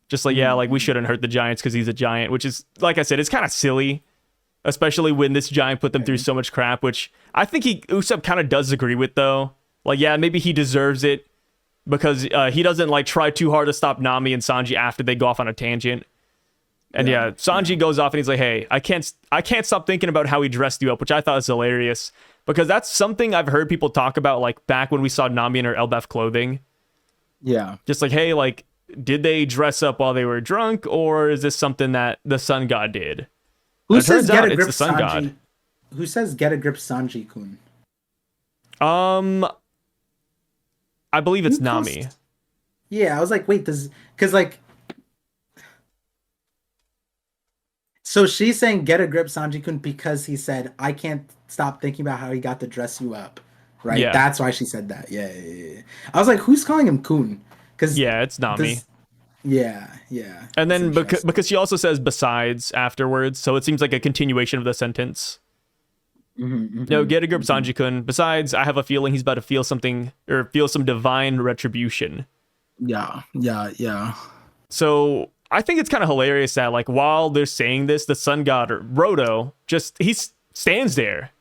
Just like, like, we shouldn't hurt the giants because he's a giant, which is, like I said, it's kind of silly, especially when this giant put them through so much crap, which I think Usopp kind of does agree with, though. Like, yeah, maybe he deserves it because he doesn't, like, try too hard to stop Nami and Sanji after they go off on a tangent. And Sanji goes off and he's like, hey, I can't stop thinking about how he dressed you up, which I thought was hilarious. Because that's something I've heard people talk about, like, back when we saw Nami in her Elbaf clothing. Yeah. Just like, hey, like, did they dress up while they were drunk, or is this something that the sun god did? Who says get a grip, the sun god. Who says get a grip, Sanji-kun? I believe it's Nami. Yeah, I was like, wait, because, like... So she's saying get a grip, Sanji-kun, because he said, I can't stop thinking about how he got to dress you up, right? Yeah. That's why she said that. Yeah. I was like, who's calling him kun? It's Nami. Yeah. And then because she also says besides afterwards, so it seems like a continuation of the sentence. No, get a grip, Sanji-kun. Besides, I have a feeling he's about to feel something, or feel some divine retribution. Yeah. So... I think it's kind of hilarious that, like, while they're saying this, the sun god, or Rodo, he stands there.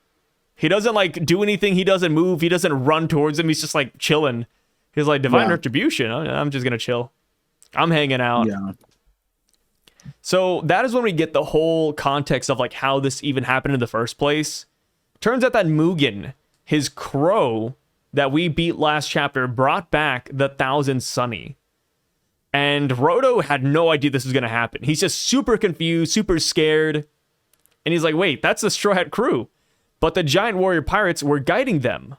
He doesn't, like, do anything. He doesn't move. He doesn't run towards him. He's just, like, chilling. He's like, divine retribution. I'm just going to chill. I'm hanging out. Yeah. So that is when we get the whole context of, like, how this even happened in the first place. Turns out that Mugen, his crow, that we beat last chapter brought back the Thousand Sunny. And Rodo had no idea this was going to happen. He's just super confused, super scared. And he's like, wait, that's the Straw Hat crew. But the giant warrior pirates were guiding them.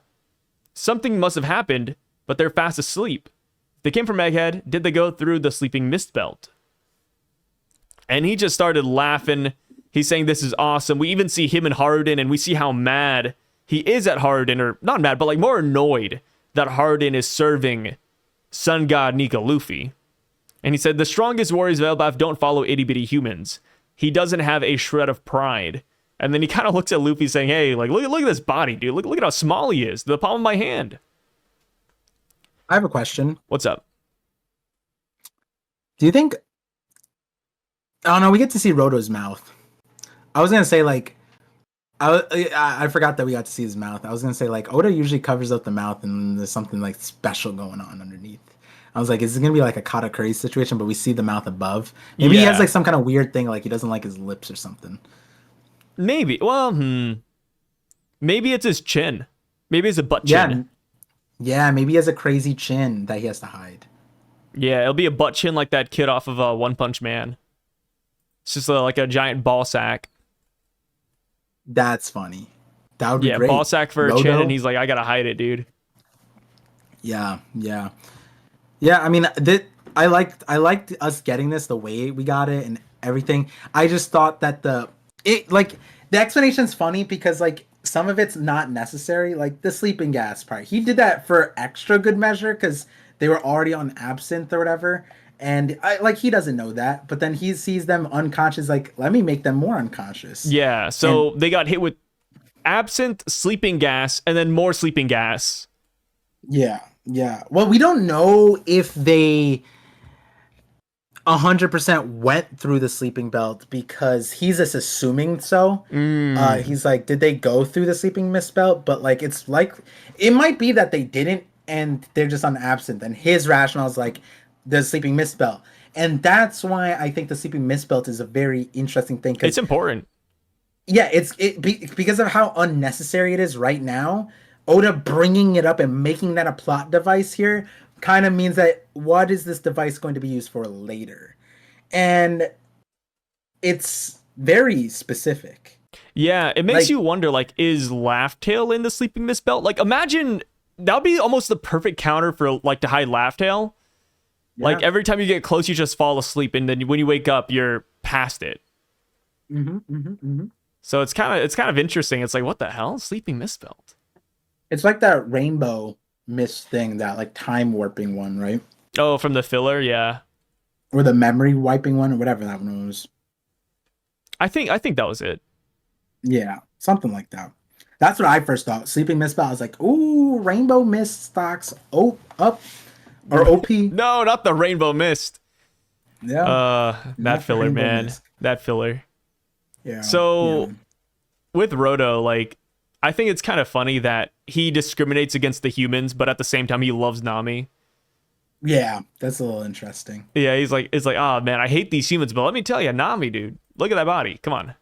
Something must have happened, but they're fast asleep. They came from Egghead. Did they go through the sleeping mist belt? And he just started laughing. He's saying this is awesome. We even see him and Haruden, and we see how mad he is at Haruden, or not mad, but like more annoyed that Haruden is serving Sun God Nika Luffy. And he said, the strongest warriors of Elbaf don't follow itty-bitty humans. He doesn't have a shred of pride. And then he kind of looks at Luffy saying, hey, like, look at this body, dude. Look at how small he is. The palm of my hand. I have a question. What's up? Do you think... Oh, no, we get to see Roto's mouth. I was going to say, like... I forgot that we got to see his mouth. I was going to say, like, Oda usually covers up the mouth and there's something, like, special going on underneath. I was like, is it going to be like a Katakuri situation, but we see the mouth above? Maybe he has like some kind of weird thing, like he doesn't like his lips or something. Maybe. Well, maybe it's his chin. Maybe it's a butt chin. Yeah, maybe he has a crazy chin that he has to hide. Yeah, it'll be a butt chin like that kid off of One Punch Man. It's just like a giant ball sack. That's funny. That would be great. Yeah, ball sack for a chin, and he's like, I gotta hide it, dude. Yeah. Yeah, I mean, I liked us getting this the way we got it and everything. I just thought that the explanation's funny because like some of it's not necessary. Like the sleeping gas part, he did that for extra good measure because they were already on absinthe or whatever. And he doesn't know that, but then he sees them unconscious. Like, let me make them more unconscious. Yeah, so they got hit with absinthe, sleeping gas, and then more sleeping gas. Yeah. Well, we don't know if they 100% went through the sleeping belt because he's just assuming so. He's like, did they go through the sleeping mist belt? But like, it's like, it might be that they didn't and they're just on absinthe. And his rationale is like the sleeping mist belt. And that's why I think the sleeping mist belt is a very interesting thing. It's important. Yeah, because of how unnecessary it is right now. Oda bringing it up and making that a plot device here kind of means that what is this device going to be used for later? And it's very specific. Yeah, it makes you wonder, like, is Laugh Tale in the sleeping mist belt? Like, imagine that would be almost the perfect counter for, like, to hide Laugh Tale. Yeah. Like, every time you get close, you just fall asleep, and then when you wake up, you're past it. So it's kind of interesting. It's like, what the hell? Sleeping mist belt. It's like that rainbow mist thing, that like time warping one, right? Oh, from the filler, yeah. Or the memory wiping one, or whatever that one was. I think that was it. Yeah, something like that. That's what I first thought. Sleeping mist belt. I was like, ooh, rainbow mist stocks up or OP. No, not the rainbow mist. Yeah. That filler, man. Mist. That filler. Yeah. So with Rodo, like, I think it's kind of funny that he discriminates against the humans, but at the same time he loves Nami. Yeah, that's a little interesting. Yeah, it's like, oh man, I hate these humans, but let me tell you, Nami, dude, look at that body. Come on.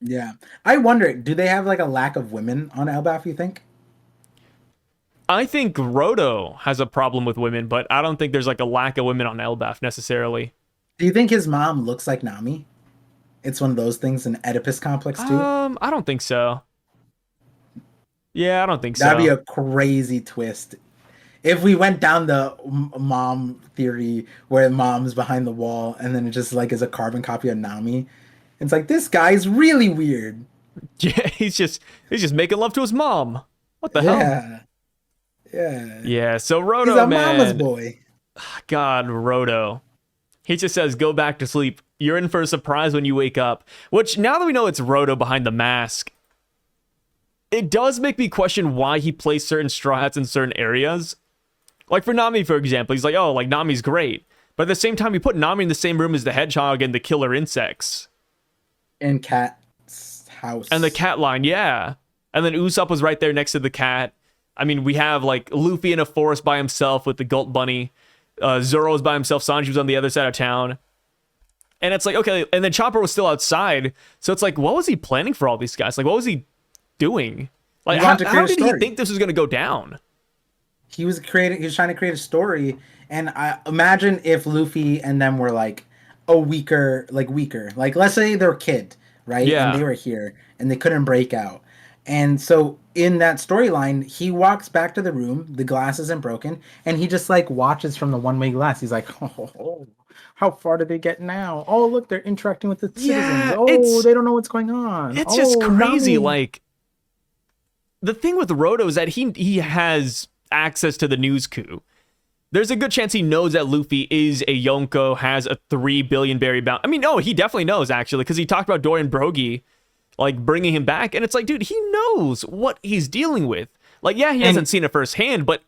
Yeah. I wonder, do they have like a lack of women on Elbaf, you think? I think Rodo has a problem with women, but I don't think there's like a lack of women on Elbaf necessarily. Do you think his mom looks like Nami? It's one of those things, an Oedipus complex too? I don't think so. Yeah, I don't think so. That'd be a crazy twist. If we went down the mom theory where mom's behind the wall and then it just like is a carbon copy of Nami. It's like, this guy's really weird. Yeah, he's just making love to his mom. What the hell? Yeah. Yeah, so Rodo, he's a man. mama's boy. God, Rodo. He just says, go back to sleep. You're in for a surprise when you wake up. Which, now that we know it's Rodo behind the mask, it does make me question why he placed certain Straw Hats in certain areas. Like for Nami, for example, he's like, oh, like Nami's great. But at the same time, he put Nami in the same room as the hedgehog and the killer insects. And Cat's house. And the cat line, yeah. And then Usopp was right there next to the cat. I mean, we have like Luffy in a forest by himself with the Gulp Bunny. Zoro's by himself. Sanji was on the other side of town. And it's like, okay. And then Chopper was still outside. So it's like, what was he planning for all these guys? Like, what was he doing? Like, how did he think this was going to go down? He was trying to create a story, and I imagine if Luffy and them were like a weaker. Like let's say they're a kid, right? And they Yeah. were here and they couldn't break out. And so in that storyline, he walks back to the room, the glass isn't broken, and he just like watches from the one-way glass. He's like, oh, how far did they get now? Oh, look, they're interacting with the citizens. Yeah, Oh, they don't know what's going on. it's just Oh, crazy. Nami. Like the thing with Roto is that he has access to the news coup. There's a good chance he knows that Luffy is a Yonko, has a 3 billion berry bounty. I mean, no, he definitely knows actually, because he talked about Dorian Brogy like bringing him back, and it's like, dude, he knows what he's dealing with. Like, yeah, he hasn't seen it firsthand, but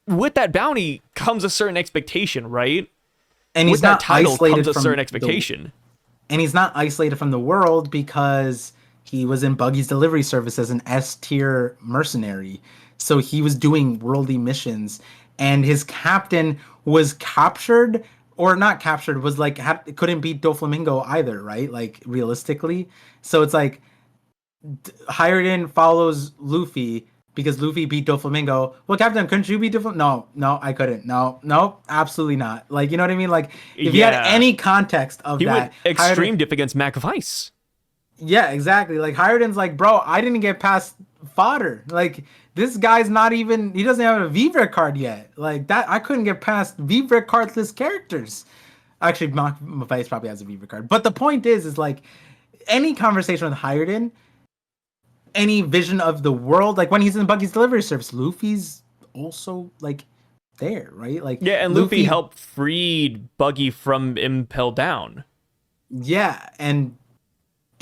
with that bounty comes a certain expectation, right? And With he's that not title isolated comes a from certain the expectation. and he's not isolated from the world because he was in Buggy's delivery service as an S tier mercenary. So he was doing worldy missions, and his captain was captured or not captured, was like couldn't beat Doflamingo either, right? Like realistically. So it's like Hired follows Luffy because Luffy beat Doflamingo. Well, Captain, couldn't you beat Doflamingo? No, no, I couldn't. No, no, absolutely not. Like, you know what I mean? Like, if you had Yeah. any context of He that, went extreme diff against Mac Vice. yeah, exactly. Like, Hiredin's like, bro, I didn't get past fodder. Like, this guy's not even, he doesn't have a Vivre card yet. Like, that, I couldn't get past Vivre cardless characters. Actually, Vice probably has a Vivre card. But the point is like, any conversation with Hiredin, any vision of the world, like when he's in Buggy's delivery service, Luffy's also like there, right? Like Yeah, and Luffy Luffy, helped freed Buggy from Impel Down. yeah, and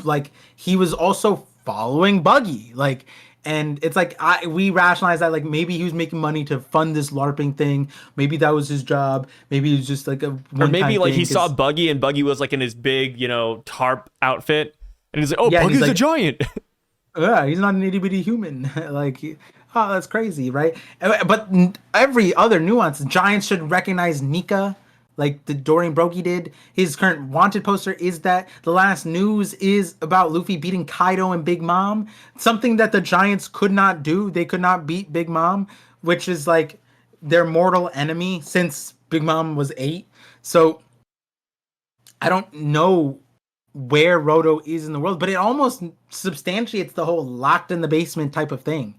like he was also following Buggy, like, and it's like we rationalize that like maybe he was making money to fund this LARPing thing, maybe that was his job, maybe it was just like a Or one maybe time like thing. he saw Cause Buggy and Buggy was like in his big, tarp outfit. And he's like, oh, yeah, and he's Buggy's a like, giant. yeah, he's not an itty bitty human. Like, oh, that's crazy, right? But every other nuance, Giants should recognize Nika, like the Dorian Broggie did. His current wanted poster is that the last news is about Luffy beating Kaido and Big Mom, something that the Giants could not do. They could not beat Big Mom, which is like their mortal enemy since Big Mom was 8. So I don't know where Roto is in the world, but it almost substantiates the whole locked in the basement type of thing.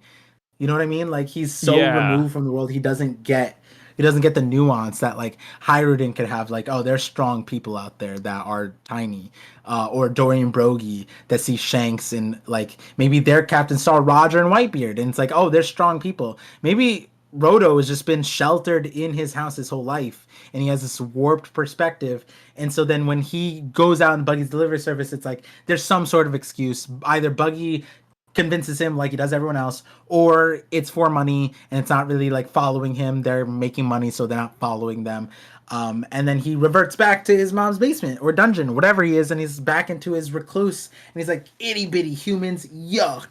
You know what I mean? Like he's so Yeah. removed from the world, he doesn't get the nuance that like Hiruden could have. Like, oh, there's strong people out there that are tiny, or Dorian Broggie that see Shanks and like maybe their captain saw Roger and Whitebeard, and it's like, oh, they're strong people. Maybe Roto has just been sheltered in his house his whole life, and he has this warped perspective. And so then when he goes out in Buggy's delivery service, it's like there's some sort of excuse. Either Buggy convinces him like he does everyone else, or it's for money and it's not really like following him. They're making money, so they're not following them. And then he reverts back to his mom's basement or dungeon, whatever he is, and he's back into his recluse. And he's like, itty bitty humans, yuck.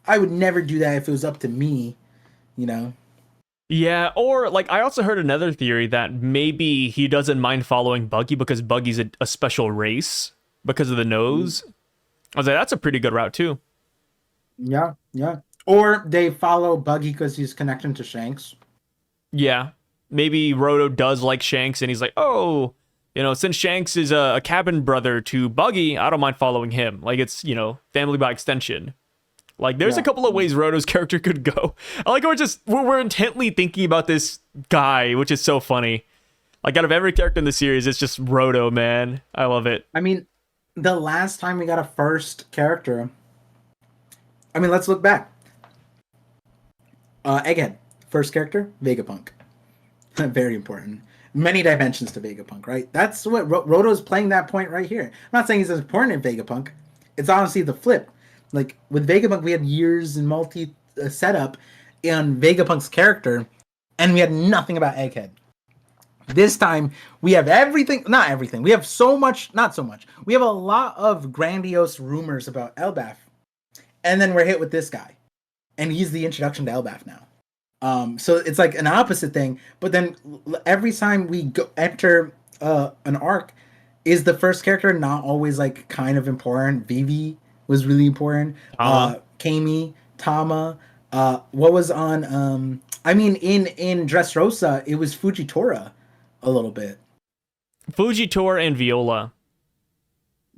I would never do that if it was up to me, you know? Yeah, or like I also heard another theory that maybe he doesn't mind following Buggy because Buggy's a special race because of the nose. I was like, that's a pretty good route too. Yeah, yeah. Or they follow Buggy because he's connecting to Shanks. Yeah. Maybe Roto does like Shanks and he's like, oh, since Shanks is a cabin brother to Buggy, I don't mind following him. Like it's, family by extension. Like there's a Yeah. couple of ways Roto's character could go. I like we're intently thinking about this guy, which is so funny. Like out of every character in the series, it's just Roto, man. I love it. I mean, the last time we got a first character, I mean, let's look back. Egghead, first character, Vegapunk. Very important. Many dimensions to Vegapunk, right? That's what Roto's playing that point right here. I'm not saying he's as important in Vegapunk. It's honestly the flip. Like with Vegapunk, we had years in multi setup in Vegapunk's character, and we had nothing about Egghead. This time we have everything, not everything. We have so much, not so much. We have a lot of grandiose rumors about Elbaf, and then we're hit with this guy, and he's the introduction to Elbaf now. So it's like an opposite thing. But then every time we enter an arc, is the first character not always like kind of important? Vivi was really important. Uh, Kami, Tama. What was on? I mean, in Dressrosa, it was Fujitora, a little bit. Fujitora and Viola.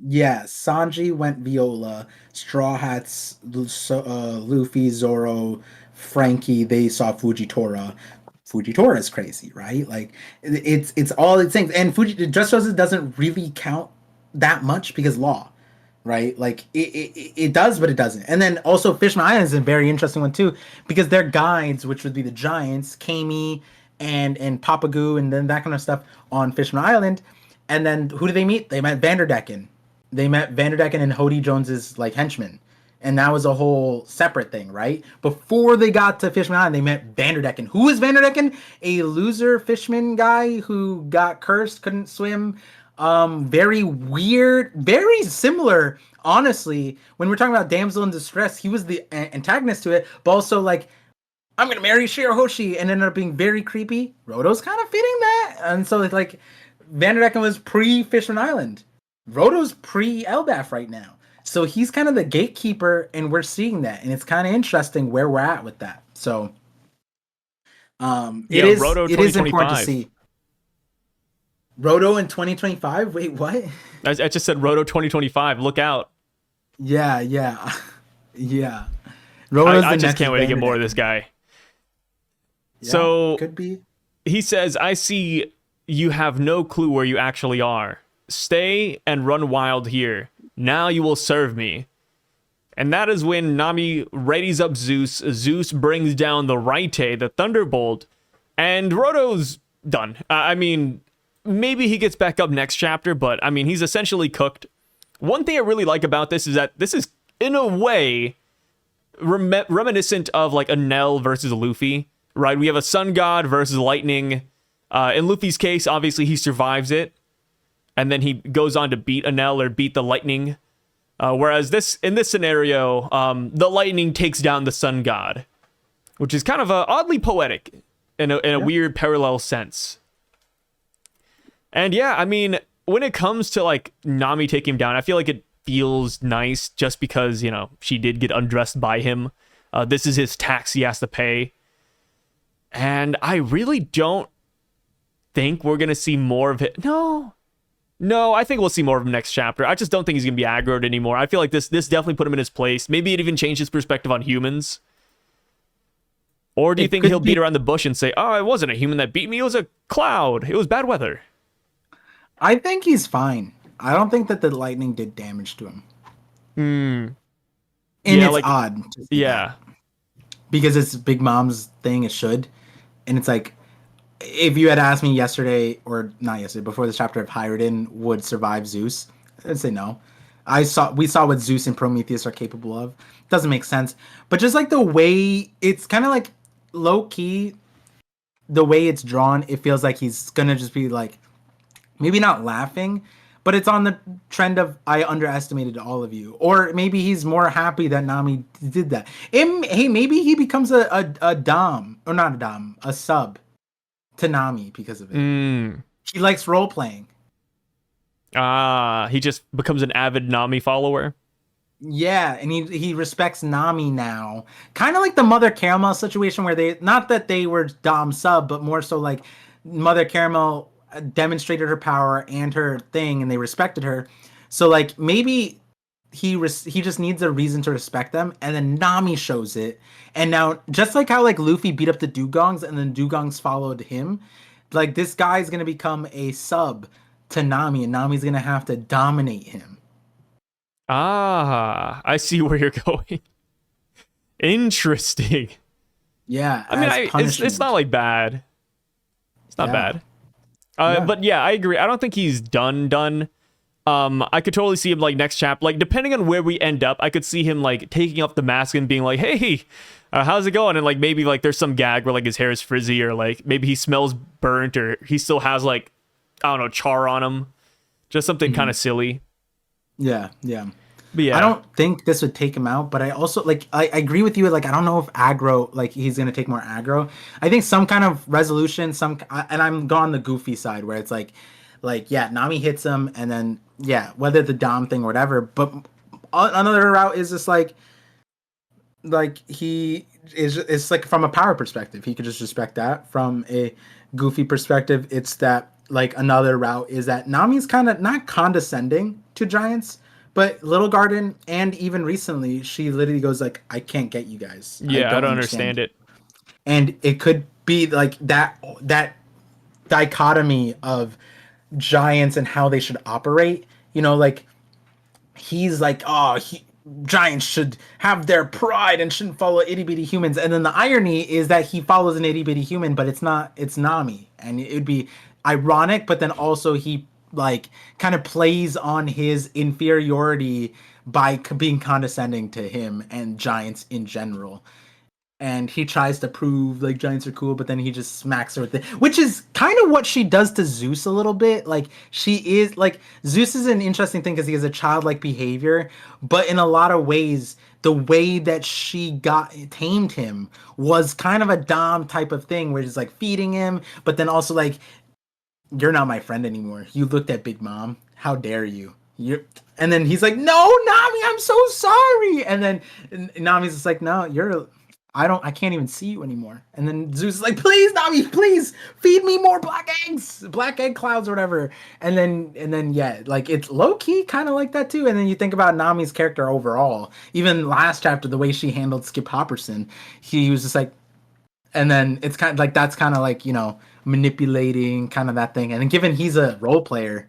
Yeah, Sanji went Viola. Straw Hats, Luffy, Zoro, Frankie. They saw Fujitora. Fujitora is crazy, right? Like it's all these things, and Dressrosa doesn't really count that much because law, right? Like it does, but it doesn't. And then also Fishman Island is a very interesting one too because their guides, which would be the giants, Kami and Papagoo, and then that kind of stuff on Fishman Island. And then who do they meet? They met Vanderdecken. They met Vanderdecken and Hody Jones's like henchmen. And that was a whole separate thing, right? Before they got to Fishman Island, they met Vanderdecken. Who is Vanderdecken? A loser fishman guy who got cursed, couldn't swim. Very weird, very similar. Honestly, when we're talking about damsel in distress, he was the antagonist to it, but also like, I'm gonna marry Shirahoshi, and ended up being very creepy. Roto's kind of fitting that, and so it's like, Vanderdecken was pre Fishman Island. Roto's pre Elbaf right now. So he's kind of the gatekeeper, and we're seeing that, and it's kind of interesting where we're at with that. So, it is important to see. Roto in 2025. Wait, what? I just said Roto 2025. Look out. Yeah. I just can't wait to get more of this guy. Yeah, so could be. He says, "I see you have no clue where you actually are. Stay and run wild here. Now you will serve me." And that is when Nami readies up Zeus. Zeus brings down the Raite, the Thunderbolt, and Roto's done. I mean, maybe he gets back up next chapter, but I mean, he's essentially cooked. One thing I really like about this is that this is, in a way, reminiscent of like a Nell versus Luffy, right? We have a sun god versus lightning. In Luffy's case, obviously he survives it, and then he goes on to beat Enel or beat the lightning. Whereas in this scenario, the lightning takes down the sun god, which is kind of oddly poetic in a weird parallel sense. And yeah, I mean, when it comes to like Nami taking him down, I feel like it feels nice just because, you know, she did get undressed by him. This is his tax he has to pay. And I really don't think we're going to see more of it. No, I think we'll see more of him next chapter. I just don't think he's going to be aggroed anymore. I feel like this definitely put him in his place. Maybe it even changed his perspective on humans. Or do you think he'll beat around the bush and say, "Oh, it wasn't a human that beat me. It was a cloud. It was bad weather"? I think he's fine. I don't think that the lightning did damage to him. And yeah, it's like, odd. Yeah. Because it's Big Mom's thing, it should. And it's like, if you had asked me yesterday, or not yesterday, before this chapter, if Hyruden would survive Zeus, I'd say no. We saw what Zeus and Prometheus are capable of. Doesn't make sense. But just like the way, it's kind of like low-key, the way it's drawn, it feels like he's gonna just be like, maybe not laughing, but it's on the trend of, I underestimated all of you. Or maybe he's more happy that Nami did that. Hey, maybe he becomes a dom, or not a dom, a sub to Nami because of it. He likes role-playing. He just becomes an avid Nami follower. Yeah, and he respects Nami now. Kind of like the Mother Caramel situation where they, not that they were dom sub, but more so like Mother Caramel demonstrated her power and her thing, and they respected her. So like maybe he just needs a reason to respect them, and then Nami shows it. And now, just like how like Luffy beat up the Dugongs and then Dugongs followed him, like this guy's gonna become a sub to Nami, and Nami's gonna have to dominate him. I see where you're going. Interesting. Yeah, I mean, it's not like bad. It's not bad. But yeah, I agree. I don't think he's done. I could totally see him like next chapter, like depending on where we end up, I could see him like taking off the mask and being like, "Hey, how's it going?" And like maybe like there's some gag where like his hair is frizzy, or like maybe he smells burnt, or he still has like, I don't know, char on him. Just something kind of silly. Yeah. But yeah, I don't think this would take him out, but I also like, I agree with you. Like, I don't know if aggro, like he's going to take more aggro. I think some kind of resolution, and I'm gone the goofy side where it's like, yeah, Nami hits him, and then, yeah, whether the Dom thing or whatever, but another route is just like he it's like from a power perspective, he could just respect that. From a goofy perspective, it's that like another route is that Nami's kind of not condescending to giants, but Little Garden and even recently, she literally goes like, "I can't get you guys. I Yeah, I don't don't understand understand you." it. And it could be like that dichotomy of giants and how they should operate. Like he's like, oh, giants should have their pride and shouldn't follow itty bitty humans. And then the irony is that he follows an itty bitty human, but it's not. It's Nami, and it would be ironic. But then also he like kind of plays on his inferiority by being condescending to him and giants in general. And he tries to prove like giants are cool, but then he just smacks her with it, which is kind of what she does to Zeus a little bit. Like she is like Zeus is an interesting thing because he has a childlike behavior, but in a lot of ways, the way that she got tamed him was kind of a dom type of thing, where it's like feeding him, but then also like you're not my friend anymore. You looked at Big Mom. How dare you? And then he's like, no, Nami, I'm so sorry. And then Nami's just like, no, I can't even see you anymore. And then Zeus is like, please, Nami, please feed me more black eggs, black egg clouds or whatever. And then, yeah, like it's low key kind of like that too. And then you think about Nami's character overall, even last chapter, the way she handled Skip Hopperson, he was just like, and then it's kind of like, that's kind of like, manipulating kind of that thing. And given he's a role player,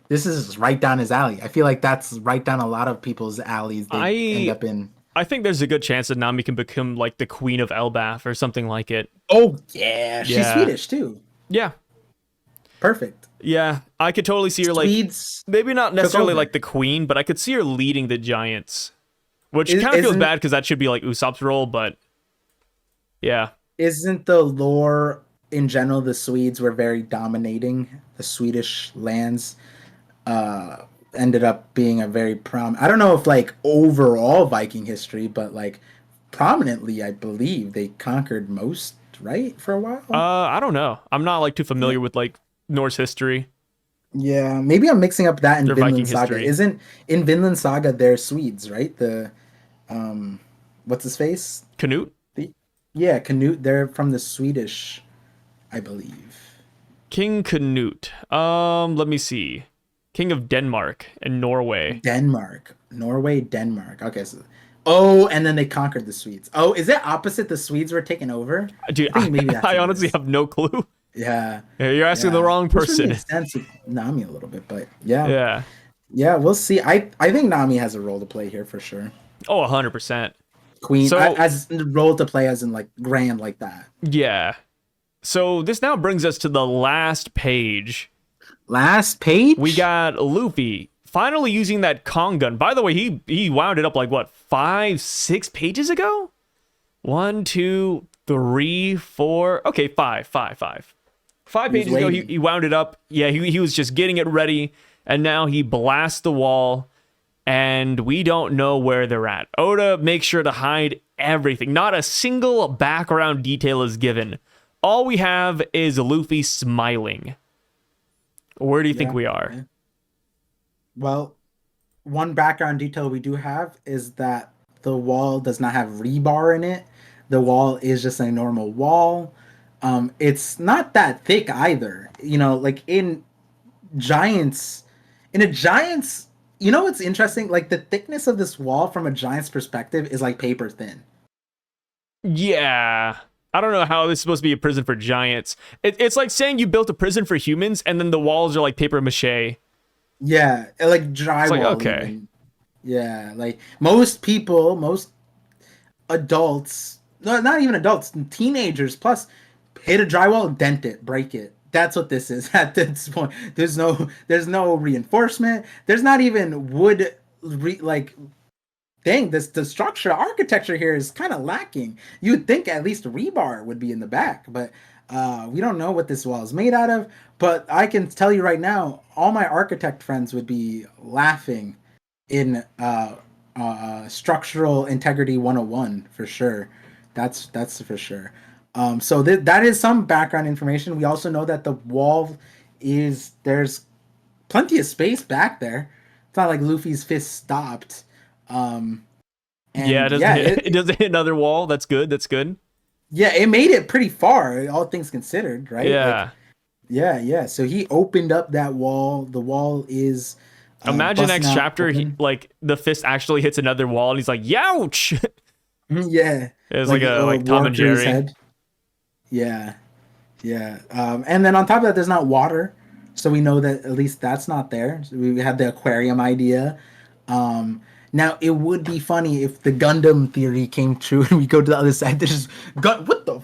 this is right down his alley. I feel like that's right down a lot of people's alleys they end up in. I think there's a good chance that Nami can become like the queen of Elbaf or something like it. Oh yeah, she's Yeah. Swedish too. Yeah. Perfect. Yeah, I could totally see her like Swedes maybe not necessarily over. like the queen, but I could see her leading the giants, which Is- kind of feels isn't- bad because that should be like Usopp's role, but yeah. Isn't the lore in general the Swedes were very dominating? The Swedish lands ended up being a very I don't know if like overall Viking history, but like prominently, I believe they conquered most, right, for a while. I don't know. I'm not like too familiar with like Norse history. Yeah, maybe I'm mixing up that and Their Vinland Viking Saga. history. Isn't in Vinland Saga they're Swedes, right? The what's his face? Canute? Yeah, Canute. They're from the Swedish, I believe. King Canute. Let me see. King of Denmark and Norway. Denmark, Norway, Denmark. Okay, so and then they conquered the Swedes. Oh, is it opposite? The Swedes were taken over. Dude, I think maybe that's I what it honestly is. have no clue. Yeah, Yeah, you're asking the wrong Which would person. make sense with Nami a little bit, but yeah, Yeah. yeah, we'll see. I think Nami has a role to play here for sure. Oh, 100%. Queen So- as the role to play as in like grand like that. Yeah. So this now brings us to the last page. Last page. We got Luffy finally using that Kong gun. By the way, he wound it up like what, 5-6 pages ago? 1, 2, 3, 4. Okay, 5. 5 pages ago, he wound it up. Yeah, he was just getting it ready, and now he blasts the wall, and we don't know where they're at. Oda makes sure to hide everything. Not a single background detail is given. All we have is Luffy smiling. Where do you think we are? Yeah. Well, one background detail we do have is that the wall does not have rebar in it. The wall is just a normal wall. It's not that thick either. Like in a giant's, what's interesting? Like the thickness of this wall from a giant's perspective is like paper thin. Yeah. I don't know how this is supposed to be a prison for giants. It's like saying you built a prison for humans and then the walls are like paper mache. Yeah, like drywall. It's like, okay. Even. Yeah, like most adults, no, not even adults, teenagers plus hit a drywall, dent it, break it. That's what this is at this point. There's no reinforcement. There's not even wood. The structure architecture here is kind of lacking. You'd think at least rebar would be in the back, but we don't know what this wall is made out of. But I can tell you right now, all my architect friends would be laughing in structural integrity 101 for sure. That's for sure. So that is some background information. We also know that the wall there's plenty of space back there. It's not like Luffy's fist stopped. Yeah, it And doesn't hit, it doesn't hit another wall. That's good. That's good. yeah, it made it pretty far, all things considered, right? Like, Yeah. yeah. So he opened up that wall. The wall is Imagine busting next out chapter, open. like the fist actually hits another wall, and he's like, "Youch!" Yeah, It's like like a like Tom war and through his Jerry. head. Yeah, yeah. And then on top of that, there's not water, so we know that at least that's not there. So we had the aquarium idea. Um, Now it would be funny if the Gundam theory came true and we go to the other side. There's just what the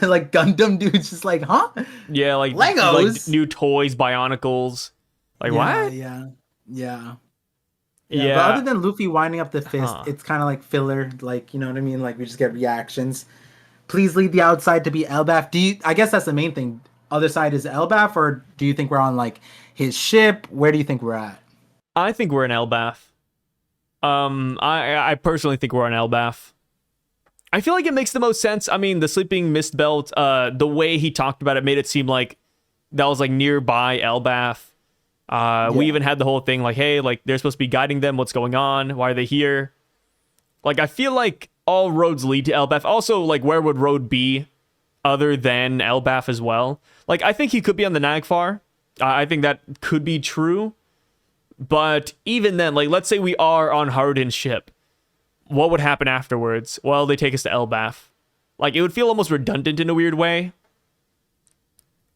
like Gundam dudes just like, huh? Yeah, like Legos. new toys, Bionicles. Like Yeah, what? yeah, yeah. Yeah, but other Yeah. than Luffy winding up the fist, Huh. it's kind of like filler. Like, you know what I mean? Like we just get reactions. Please lead the outside to be Elbaf. Do you? I guess that's the main thing. Other side is Elbaf, or do you think we're on like his ship? Where do you think we're at? I think we're in Elbaf. I personally think we're on Elbaf. I feel like it makes the most sense. I mean, the sleeping mist belt, the way he talked about it made it seem like that was like nearby Elbaf. We Yeah, even had the whole thing like, hey, like they're supposed to be guiding them. What's going on? Why are they here? Like, I feel like all roads lead to Elbaf. Also, like, where would Road be other than Elbaf as well? Like, I think he could be on the Nagfar. I think that could be true. But even then, like, let's say we are on Hardin's ship. What would happen afterwards? Well, they take us to Elbaf. Like, it would feel almost redundant in a weird way.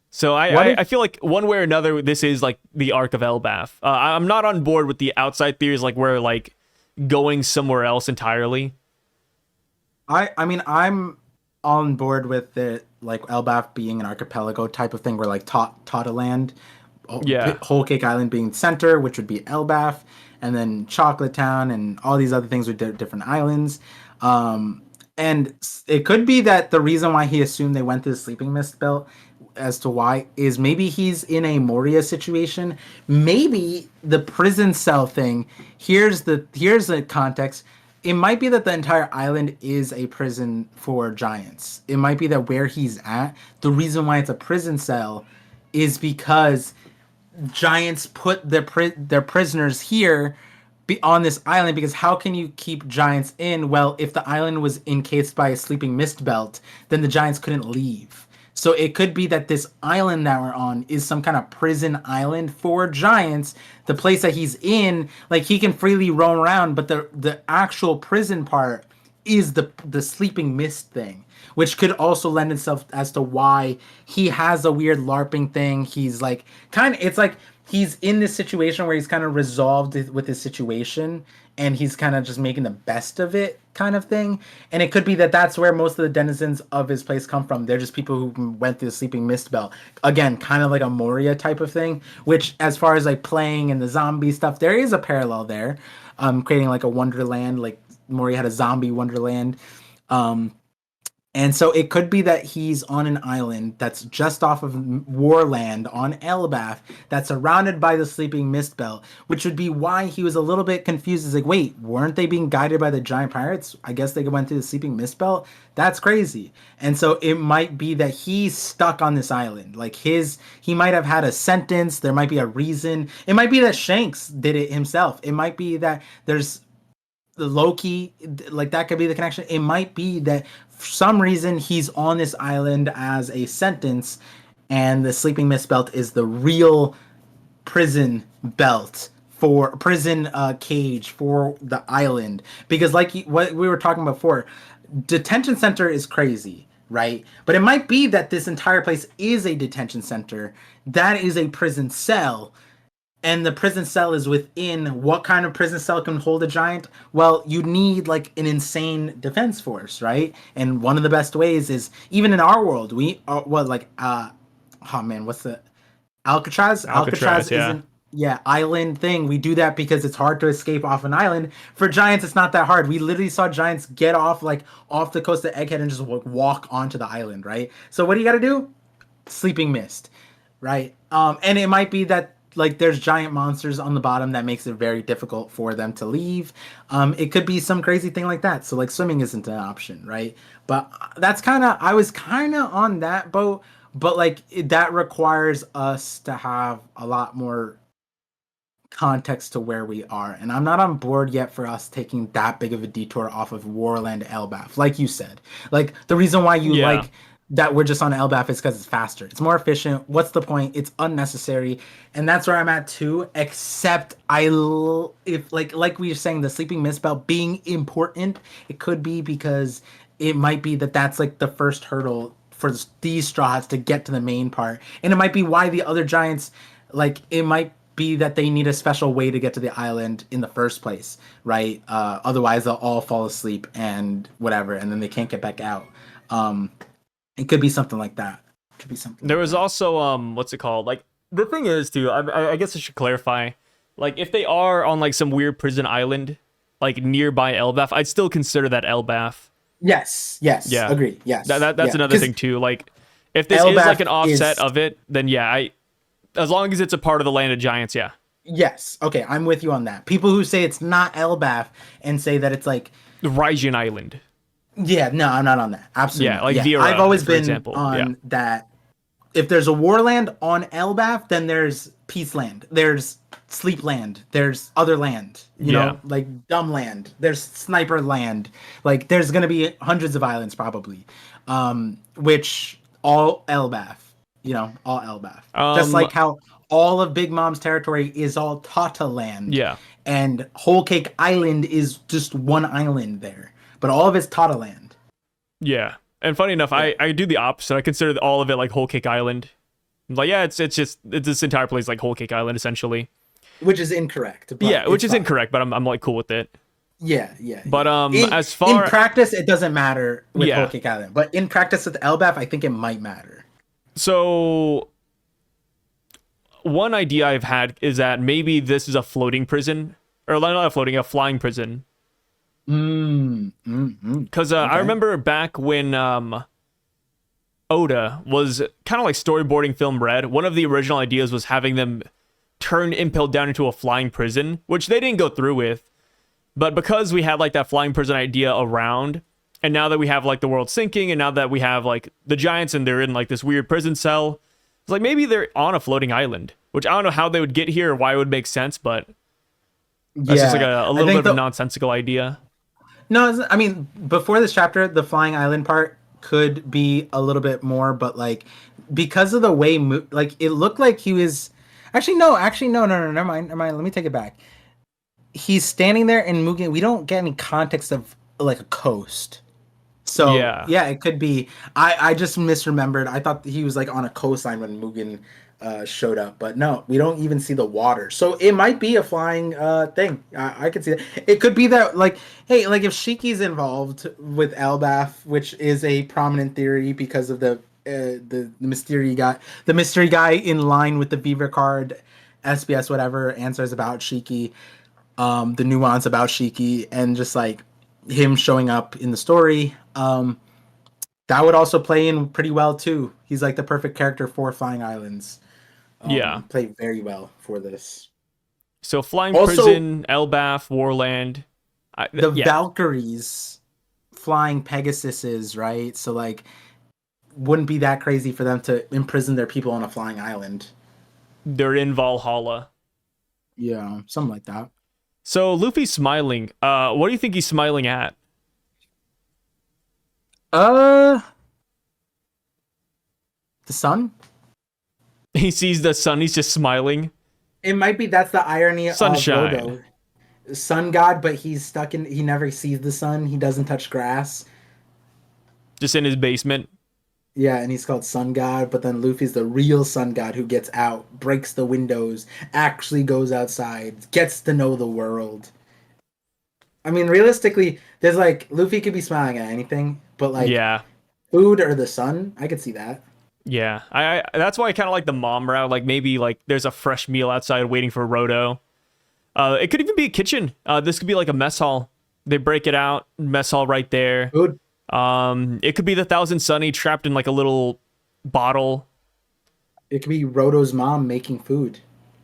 So what I if feel like one way or another, this is like the arc of Elbaf. I'm not on board with the outside theories, like we're like going somewhere else entirely. I mean, I'm on board with it, like Elbaf being an archipelago type of thing, where like Land, Yeah, Whole Cake Island being center, which would be Elbaf, and then Chocolate Town and all these other things with different islands. And it could be that the reason why he assumed they went to the Sleeping Mist Belt, as to why, is maybe he's in a Moria situation. Maybe the prison cell thing. Here's the context. It might be that the entire island is a prison for giants. It might be that where he's at, the reason why it's a prison cell is because giants put their prisoners here on this island, because how can you keep giants in? Well, if the island was encased by a sleeping mist belt, then the giants couldn't leave. So it could be that this island that we're on is some kind of prison island for giants. The place that he's in, like he can freely roam around, but the actual prison part is the sleeping mist thing, which could also lend itself as to why he has a weird LARPing thing. He's like it's like he's in this situation where he's kind of resolved with his situation, and he's kind of just making the best of it, kind of thing. And it could be that that's where most of the denizens of his place come from. They're just people who went through the sleeping mist belt, again, kind of like a Moria type of thing, which, as far as like playing and the zombie stuff, there is a parallel there. Creating like a wonderland, like Moria had a zombie wonderland. um and so it could be that he's on an island that's just off of Warland on Elbaf, that's surrounded by the Sleeping Mist Belt, which would be why he was a little bit confused. He's like, wait, weren't they being guided by the giant pirates? I guess they went through the Sleeping Mist Belt? That's crazy. And so it might be that he's stuck on this island. Like he might have had a sentence. There might be a reason. It might be that Shanks did it himself. It might be that there's the Loki, like that could be the connection. It might be that for some reason he's on this island as a sentence, and the sleeping mist belt is the real prison belt for prison cage for the island. Because like what we were talking about before, detention center is crazy, right? But it might be that this entire place is a detention center that is a prison cell, and the prison cell is within. What kind of prison cell can hold a giant? Well, you need like an insane defense force, right? And one of the best ways is, even in our world, we are what, like oh man, what's the Alcatraz? Alcatraz. Alcatraz Yeah, isn't, yeah, island thing. We do that because it's hard to escape off an island. For giants, it's not that hard. We literally saw giants get off, like off the coast of Egghead, and just walk onto the island, right? So what do you got to do? Sleeping mist, right? And it might be that like there's giant monsters on the bottom that makes it very difficult for them to leave. It could be some crazy thing like that. So like swimming isn't an option, right? But that's kind of, I was kind of on that boat, but like that requires us to have a lot more context to where we are. And I'm not on board yet for us taking that big of a detour off of Warland Elbaf. Like you said, like the reason why you Yeah. like that we're just on Elbaf is because it's faster. It's more efficient. What's the point? It's unnecessary. And that's where I'm at too. Except if like we were saying, the sleeping misspell being important, it could be because it might be that's like the first hurdle for these Straw Hats to get to the main part. And it might be why the other giants, like it might be that they need a special way to get to the island in the first place, right? Otherwise they'll all fall asleep and whatever, and then they can't get back out. It could be something like that. It could be something. There like was that. also what's it called? Like the thing is too. I guess I should clarify. Like if they are on like some weird prison island, like nearby Elbaf, I'd still consider that Elbaf. Yes. Yeah. Agree. Yes. That's another thing too. Like if this is like an offset of it, then yeah, as long as it's a part of the land of giants, yeah. Yes. Okay, I'm with you on that. People who say it's not Elbaf and say that it's like The Rygian Island. Yeah, no, I'm not on that. Absolutely. Yeah, like yeah. Vera, I've always been example. on that. If there's a Warland on Elbaf, then there's Peaceland. There's Sleepland. There's other land. You know, like Dumb Land. There's Sniper Land. Like there's gonna be hundreds of islands probably, which all Elbaf. You know, all Elbaf. Just like how all of Big Mom's territory is all Tata Land. Yeah. And Whole Cake Island is just one island there. But all of it's Tata Land. Yeah. And funny enough, I do the opposite. I consider all of it like Whole Cake Island. Like, yeah, it's this entire place like Whole Cake Island, essentially. Which is incorrect. Yeah, which is incorrect, but I'm like cool with it. Yeah. But as far in practice, it doesn't matter with Yeah. Whole Cake Island. But in practice with Elbaf, I think it might matter. So one idea I've had is that maybe this is a floating prison, or not a floating, a flying prison. Because I remember back when Oda was kind of like storyboarding film Red, one of the original ideas was having them turn Impel Down into a flying prison, which they didn't go through with. But because we had like that flying prison idea around, and now that we have like the world sinking, and now that we have like the giants and they're in like this weird prison cell, it's like maybe they're on a floating island, which I don't know how they would get here or why it would make sense, but that's just like a little bit of a nonsensical idea. No, I mean, before this chapter, the flying island part could be a little bit more, but like because of the way, like it looked like he was. Actually, no, never mind. Let me take it back. He's standing there and Mugen. We don't get any context of like a coast. So yeah, it could be. I just misremembered. I thought he was like on a coastline when Mugen showed up, but no, we don't even see the water. So it might be a flying thing. I could see that. It could be that like, hey, like if Shiki's involved with Elbaf, which is a prominent theory because of the mystery guy in line with the Beaver card, SBS whatever answers about Shiki, the nuance about Shiki, and just like him showing up in the story. That would also play in pretty well too. He's like the perfect character for Flying Islands. Played very well for this. So flying prison, Elbaf, Warland, Valkyries, flying Pegasuses, right? So like, wouldn't be that crazy for them to imprison their people on a flying island. They're in Valhalla. Yeah, something like that. So Luffy's smiling. What do you think he's smiling at? The sun? He sees the sun, he's just smiling. It might be that's the irony Sunshine. of Rodo. Sun god, but he's stuck in. He never sees the sun. He doesn't touch grass. Just in his basement. Yeah, and he's called Sun God, but then Luffy's the real Sun God who gets out, breaks the windows, actually goes outside, gets to know the world. I mean, realistically, there's like Luffy could be smiling at anything, but like food or the sun, I could see that. Yeah, I that's why I kind of like the mom route. Like maybe like there's a fresh meal outside waiting for Roto. It could even be a kitchen. This could be like a mess hall. They break it out, mess hall right there. Food. It could be the Thousand Sunny trapped in like a little bottle. It could be Roto's mom making food.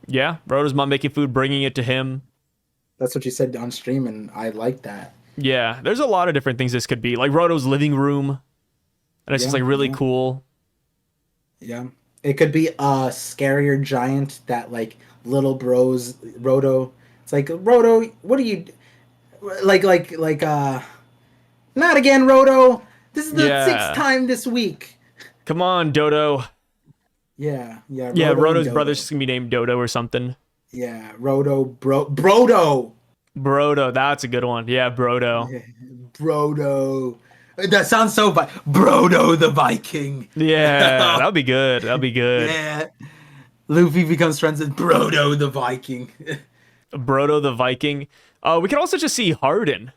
Yeah, Roto's mom making food, bringing it to him. That's what you said on stream, and I like that. Yeah, there's a lot of different things this could be. Like Roto's living room. And it's just like really cool. Yeah. It could be a scarier giant that like little bros, Roto. It's like, Roto, what are you not again, Roto. This is the sixth Yeah. time this week. Come on, Dodo. Yeah, Yeah, Roto and Roto's Dodo. brother's just gonna be named Dodo or something. Yeah, Brodo. Brodo, that's a good one. Yeah, Brodo. Yeah, Brodo. That sounds so Brodo the Viking. Yeah, that'll be good. That'll be good. Yeah. Luffy becomes friends with Brodo the Viking. Brodo the Viking. We can also just see Hardin.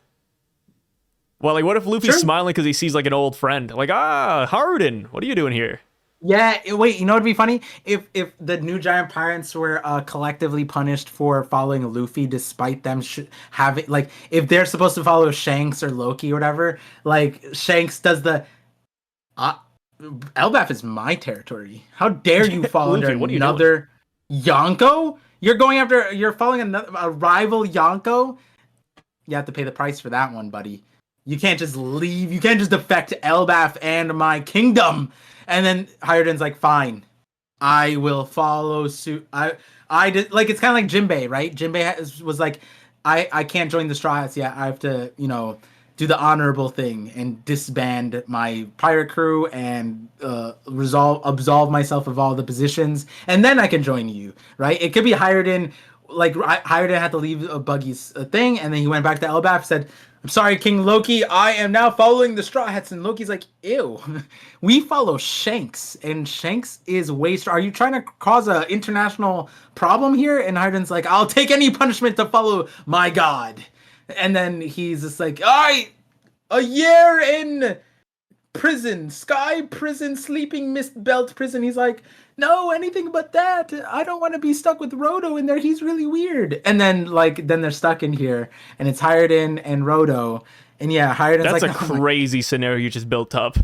Well, like, what if Luffy's Sure. smiling because he sees like an old friend? Like, Hardin, what are you doing here? Yeah, wait, you know what'd be funny? If the new giant pirates were collectively punished for following Luffy despite them having, like, if they're supposed to follow Shanks or Loki or whatever, like, Shanks does the Elbaf is my territory. How dare you fall Luffy, under what are you another Yonko? You're following a rival Yonko? You have to pay the price for that one, buddy. You can't just leave. You can't just defect Elbaf and my kingdom. And then Hardin's like, fine, I will follow suit. I did, like, it's kind of like Jinbei, right? Jinbei was like, I can't join the Strawhats yet. I have to, do the honorable thing and disband my pirate crew and absolve myself of all the positions, and then I can join you, right? It could be Hardin, like Hardin had to leave Buggy's thing, and then he went back to Elbaf, said, I'm sorry, King Loki, I am now following the Straw Hats. And Loki's like, ew, we follow Shanks, and Shanks is waste. Are you trying to cause an international problem here? And Hardin's like, I'll take any punishment to follow my god. And then he's just like, all right, a year in prison, sky prison, sleeping mist belt prison. He's like, no, anything but that. I don't want to be stuck with Rodo in there. He's really weird. And then they're stuck in here, and it's Hardin and Rodo. And yeah, Hardin's That's like, a crazy scenario you just built up.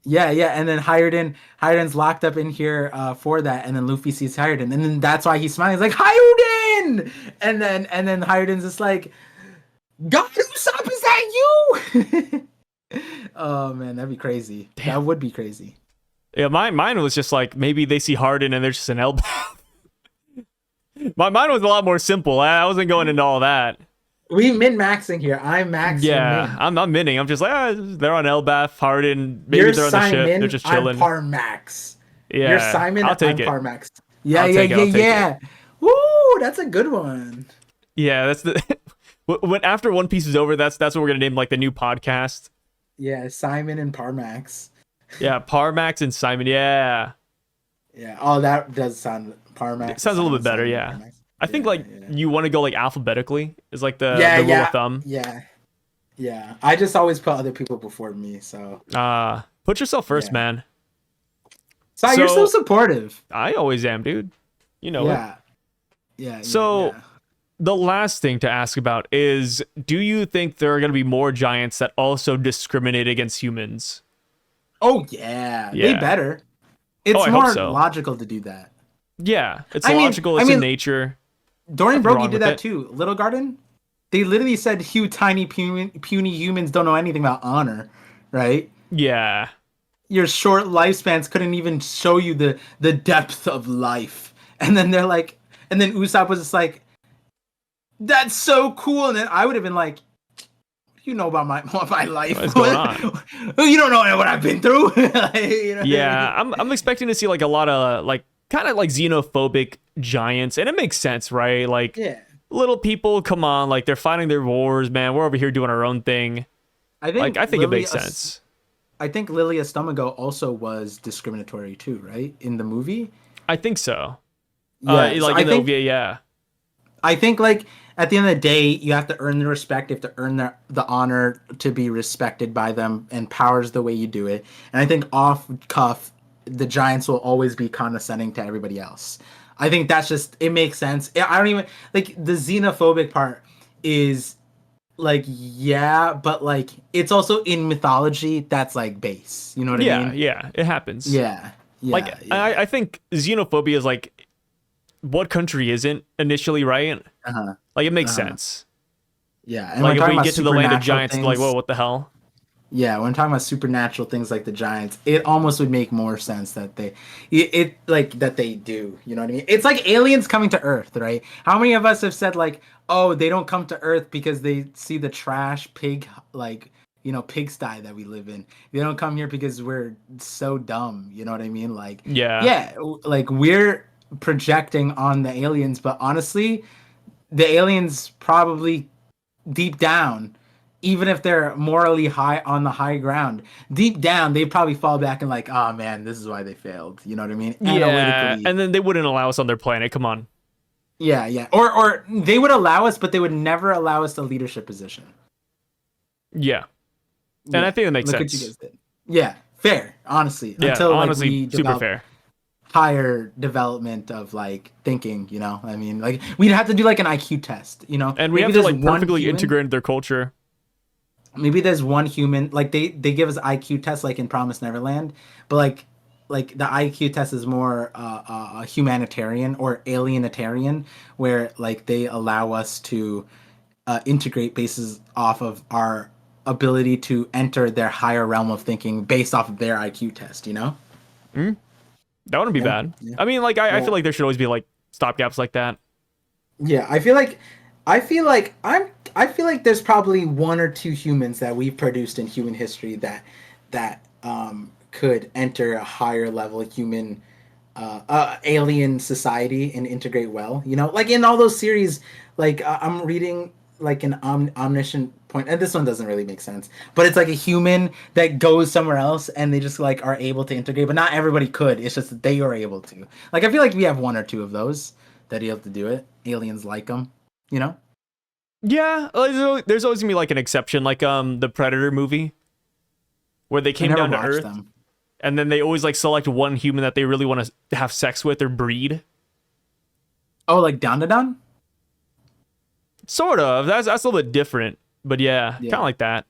Yeah. And then Hardin's locked up in here for that. And then Luffy sees Hardin, and then that's why he's smiling. He's like, Hardin! And then Hardin's just like, God, Usopp, is that you? Oh man, that'd be crazy. Damn. That would be crazy. Yeah, mine was just like, maybe they see Hardin and they're just an Elbaf. Mine was a lot more simple. I wasn't going into all that. We min-maxing here. I'm maxing. Yeah, min. I'm minning. I'm just like, they're on Elbaf, Hardin. Maybe they're on the ship. They're just chilling. I'm par max. Yeah, You're Simon. I'll take I'm it. par max. Yeah. Woo, that's a good one. Yeah, that's the. When after One Piece is over, that's what we're gonna name like the new podcast. Yeah, Simon and Parmax. Yeah, Parmax and Simon. Yeah. Yeah. Oh, that does sound Parmax. It sounds a little bit better. Yeah. I think you want to go like alphabetically is like the rule of thumb. Yeah. I just always put other people before me. So. Put yourself first, man. So you're so supportive. I always am, dude. You know it. Yeah. So. The last thing to ask about is, do you think there are going to be more giants that also discriminate against humans? Oh, yeah. They better. It's more logical to do that. Yeah, it's logical. It's in nature. Dorian Broggie did that too. Little Garden, they literally said, tiny, puny humans don't know anything about honor, right? Yeah. Your short lifespans couldn't even show you the depth of life. And then they're like, and then Usopp was just like, that's so cool. And then I would have been like, you know about my life. What's going on? You don't know what I've been through. Yeah, I'm expecting to see like a lot of like kind of like xenophobic giants, and it makes sense, right? Like, little people, come on, like they're fighting their wars, man. We're over here doing our own thing. I think it makes sense. I think Lilia Stomago also was discriminatory too, right? In the movie, I think so. Yeah, like in the OVA, yeah. I think like at the end of the day, you have to earn the respect. You have to earn the honor to be respected by them, and power's the way you do it. And I think off cuff, the giants will always be condescending to everybody else. I think that's just, it makes sense. I don't even, like, the xenophobic part is like, yeah, but like it's also in mythology that's like base. You know what I mean? Yeah, it happens. Yeah. I think xenophobia is like, what country isn't initially, right? Like, it makes sense. Yeah, and like if we get to the land of giants, like, whoa, what the hell? Yeah, when I'm talking about supernatural things like the giants, it almost would make more sense that it like that they do. You know what I mean? It's like aliens coming to Earth, right? How many of us have said like, oh, they don't come to Earth because they see the trash pig, like, pigsty that we live in. They don't come here because we're so dumb. You know what I mean? Like, Yeah. yeah, like we're projecting on the aliens, but honestly, the aliens probably deep down, even if they're morally high on the high ground, deep down they probably fall back and like, oh man, this is why they failed. You know what I mean? Yeah, Analytically, and then they wouldn't allow us on their planet. Come on. yeah, yeah. Or they would allow us, but they would never allow us a leadership position. Yeah, and Yeah. I think that makes Look what you sense. guys did. Yeah, fair. Honestly, Yeah, until like honestly, we super develop fair. higher development of like thinking. I mean, like we'd have to do like an IQ test. And we Maybe have to there's like one perfectly human. integrate into their culture. Maybe there's one human, like they give us IQ tests like in Promise Neverland, but like the IQ test is more a humanitarian or alienitarian, where like they allow us to integrate bases off of our ability to enter their higher realm of thinking based off of their IQ test. That wouldn't be Yeah, bad. yeah, I mean, like I yeah. feel like there should always be like stopgaps like that. Yeah, I feel like there's probably one or two humans that we've produced in human history that could enter a higher level human alien society and integrate well. Like in all those series, like I'm reading like an omniscient point, and this one doesn't really make sense, but it's like a human that goes somewhere else and they just like are able to integrate, but not everybody could. It's just that they are able to. Like I feel like we have one or two of those that are able to do it. Aliens like them, you know. Yeah, like, there's always gonna be like an exception, like the Predator movie, where they I came never down to watched Earth, them. and then they always like select one human that they really want to have sex with or breed. Oh, like Down to Down? Sort of. That's a little bit different, but yeah, kind of Yeah. like that.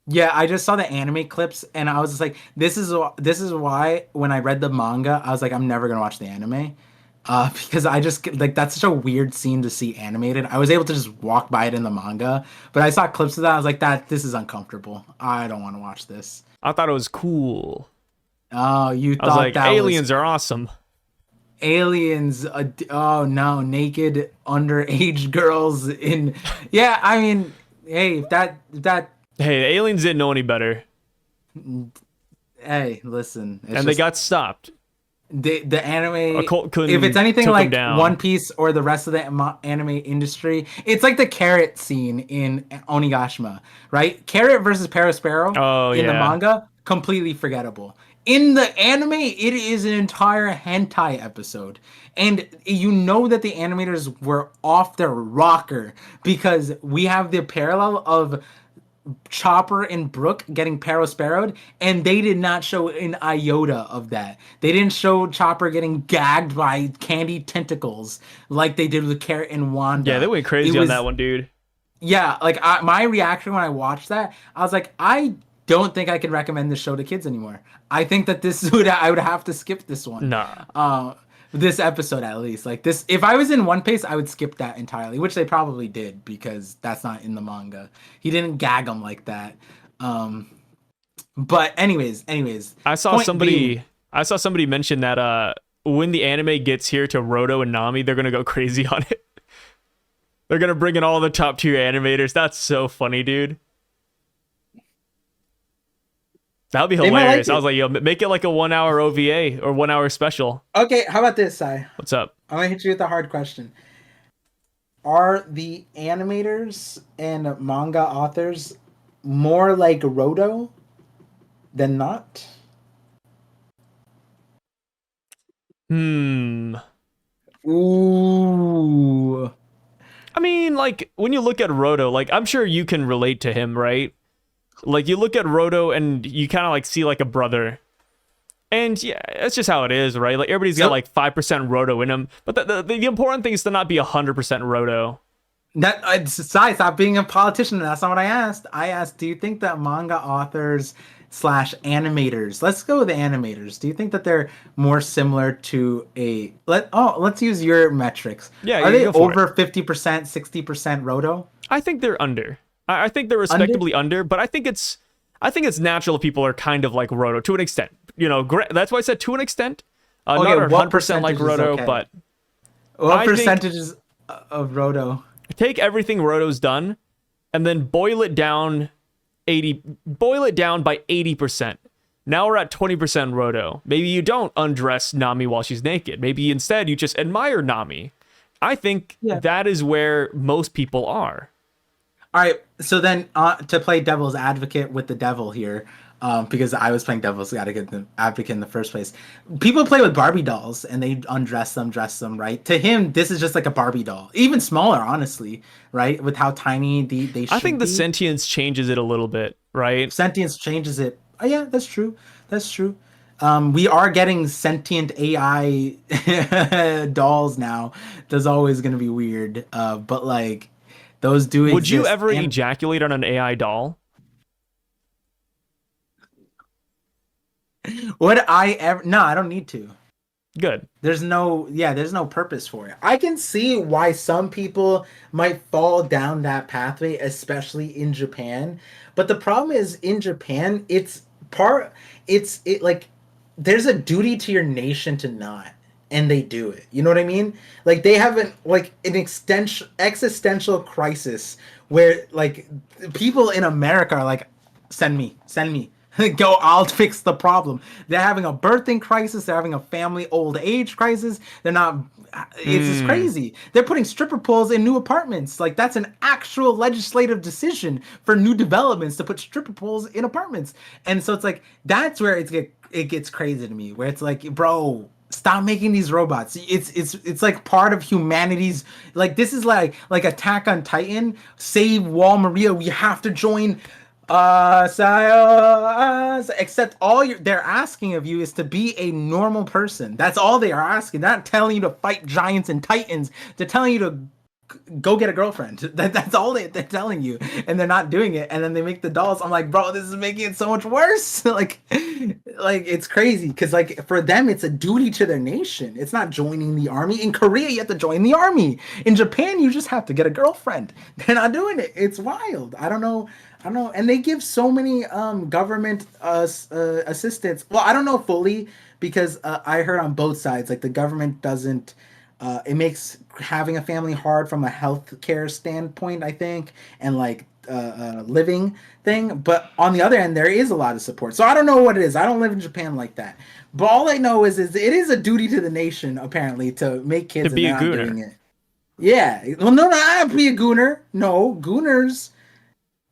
Yeah, I just saw the anime clips and I was just like, this is why when I read the manga, I was like, I'm never gonna watch the anime, because I just like that's such a weird scene to see animated. I was able to just walk by it in the manga, but I saw clips of that. I was like, this is uncomfortable. I don't want to watch this. I thought it was cool. Oh, you I was thought like, that was aliens are awesome. aliens? Oh no, naked underage girls in. Yeah, I mean, hey, if that. Hey, the aliens didn't know any better, Hey, listen. It's and they just got stopped. the A anime. cult If it's couldn't anything took them like down. One Piece or the rest of the anime industry, it's like the carrot scene in Onigashima, right? Carrot versus Perospero Oh in the yeah, manga, completely forgettable. In the anime, it is an entire hentai episode. And you know that the animators were off their rocker because we have the parallel of Chopper and Brooke getting parasparrowed, and they did not show an iota of that. They didn't show Chopper getting gagged by candy tentacles like they did with Carrot and yeah, they Wanda. went It crazy on that was, one, dude. yeah, like my reaction when I watched that, I was like, I don't think I can recommend this show to kids anymore. I think that I would have to skip this one. Nah. This episode at least. Like this, if I was in One Piece, I would skip that entirely, which they probably did because that's not in the manga. He didn't gag him like that. Um, but anyways, I saw point being, somebody. I saw somebody mention that when the anime gets here to Roto and Nami, they're gonna go crazy on it. They're gonna bring in all the top tier animators. That's so funny, dude. That would be they might like hilarious. I it. was like, yo, make it like a 1 hour OVA or 1 hour special. Okay, how about this, Sai? What's up? I'm gonna hit you with a hard question. Are the animators and manga authors more like Rodo than not? Hmm. Ooh. I mean, like when you look at Roto, like I'm sure you can relate to him, right? Like you look at Roto and you kind of like see like a brother. And yeah, that's just how it is, right? Like everybody's got Yep. like 5% Roto in them. But the important thing is to not be 100% Roto. Sai, stop being a politician. That's not what I asked. I asked, do you think that manga authors slash animators, let's go with the animators, do you think that they're more similar to let's use your metrics. Yeah, Are you they go for it. over 50%, 60% Roto? I think they're under. I think they're Under? respectably under, but I think it's I think it's natural if people are kind of like Roto to an extent. That's why I said to an extent. Not 100% like Roto, but what percentages of Roto? Take everything Roto's done, and then boil it down by 80%. Now we're at 20% Roto. Maybe you don't undress Nami while she's naked. Maybe instead you just admire Nami. I think that is where most people are. All right, so then to play devil's advocate with the devil here, because I was playing devil's advocate in the first place. People play with Barbie dolls and they undress them, dress them, right? To him, this is just like a Barbie doll, even smaller, honestly, right? With how tiny they should I think the be. sentience changes it a little bit, right? Sentience changes it. Oh yeah, that's true. That's true. We are getting sentient AI dolls now. That's always gonna be weird. But like those do exist. Would you ever ejaculate on an AI doll? Would I ever? No, I don't need to. Good. There's no purpose for it. I can see why some people might fall down that pathway, especially in Japan. But the problem is in Japan, there's a duty to your nation to not, and they do it. You know what I mean? Like they have an existential crisis where like people in America are like, send me. Go, I'll fix the problem. They're having a birthing crisis. They're having a family old age crisis. They're not. It's just crazy. They're putting stripper poles in new apartments. Like that's an actual legislative decision for new developments to put stripper poles in apartments. And so it's like that's where it gets crazy to me. Where it's like, bro, stop making these robots. It's like part of humanity's. Like this is like Attack on Titan. Save Wall Maria. We have to join. Except they're asking of you is to be a normal person. That's all they are asking. They're not telling you to fight giants and titans. They're telling you to go get a girlfriend. That's all they're telling you, and they're not doing it. And then they make the dolls. I'm like, bro, this is making it so much worse. like it's crazy because like for them, it's a duty to their nation. It's not joining the army. In Korea, you have to join the army. In Japan, you just have to get a girlfriend. They're not doing it. It's wild. I don't know, and they give so many government assistance. Well, I don't know fully because I heard on both sides, like the government doesn't. It makes having a family hard from a healthcare standpoint, I think, and like living thing. But on the other end, there is a lot of support. So I don't know what it is. I don't live in Japan like that. But all I know is it is a duty to the nation apparently to make kids to be and a not gooner. doing it. Yeah. Well, no, not be a gooner. No, gooners.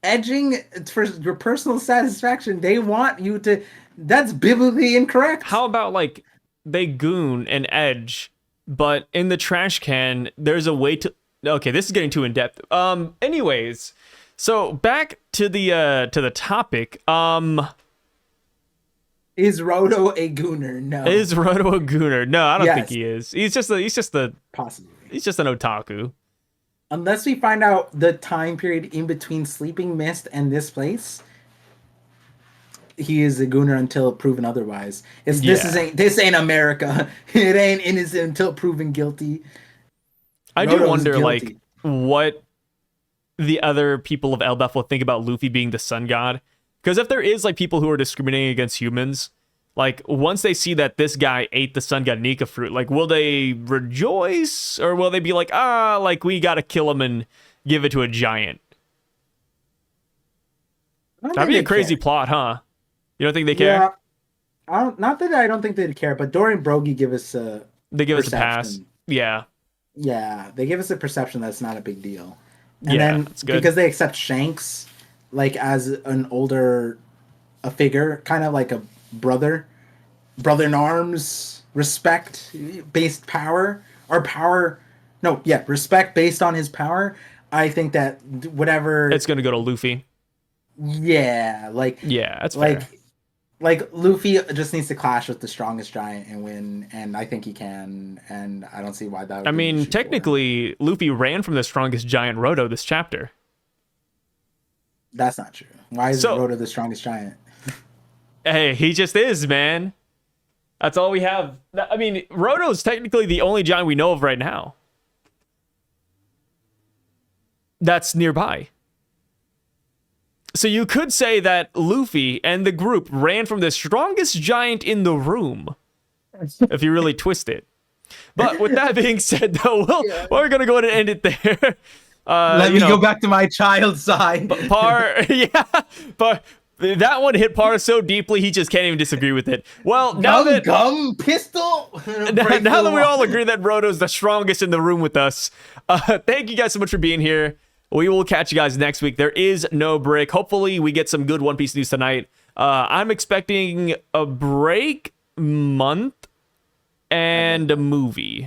Edging for your personal satisfaction. They want you to. That's biblically incorrect. How about like they goon and edge, but in the trash can there's a way to. Okay, this is getting too in depth. Anyways, so back to the topic. Is Rodo a gooner? No. Is Rodo a gooner? No, I don't think he is. He's just possibly. He's just an otaku. Unless we find out the time period in between Sleeping Mist and this place, he is a gooner until proven otherwise. This ain't America. It ain't innocent until proven guilty. I do wonder, like, what the other people of Elbaf will think about Luffy being the sun god. Because if there is like people who are discriminating against humans, like once they see that this guy ate the sun god Nika fruit, like will they rejoice or will they be like, like we gotta kill him and give it to a giant? That'd be a crazy plot, huh? You don't think they care? Yeah, not that I don't think they'd care, but Dorian Brogy give us a pass. Yeah. Yeah, they give us a perception that's not a big deal. And then because they accept Shanks like as an older figure, kind of like a brother in arms, respect based power respect based on his power. I think that whatever it's gonna go to Luffy. Yeah, that's fair. Like Luffy just needs to clash with the strongest giant and win, and I think he can, and I don't see why that would. I mean, technically, Luffy ran from the strongest giant Roto this chapter. That's not true. Why is Roto the strongest giant? Hey, he just is, man. That's all we have. I mean, Roto's technically the only giant we know of right now. That's nearby. So you could say that Luffy and the group ran from the strongest giant in the room, if you really twist it. But with that being said, though, we're going to go ahead and end it there. Let me go back to my child side. Par, yeah, but that one hit Par so deeply he just can't even disagree with it. Well, now that pistol. now that we all agree that Roto's the strongest in the room with us, thank you guys so much for being here. We will catch you guys next week. There is no break. Hopefully, we get some good One Piece news tonight. I'm expecting a break month and a movie.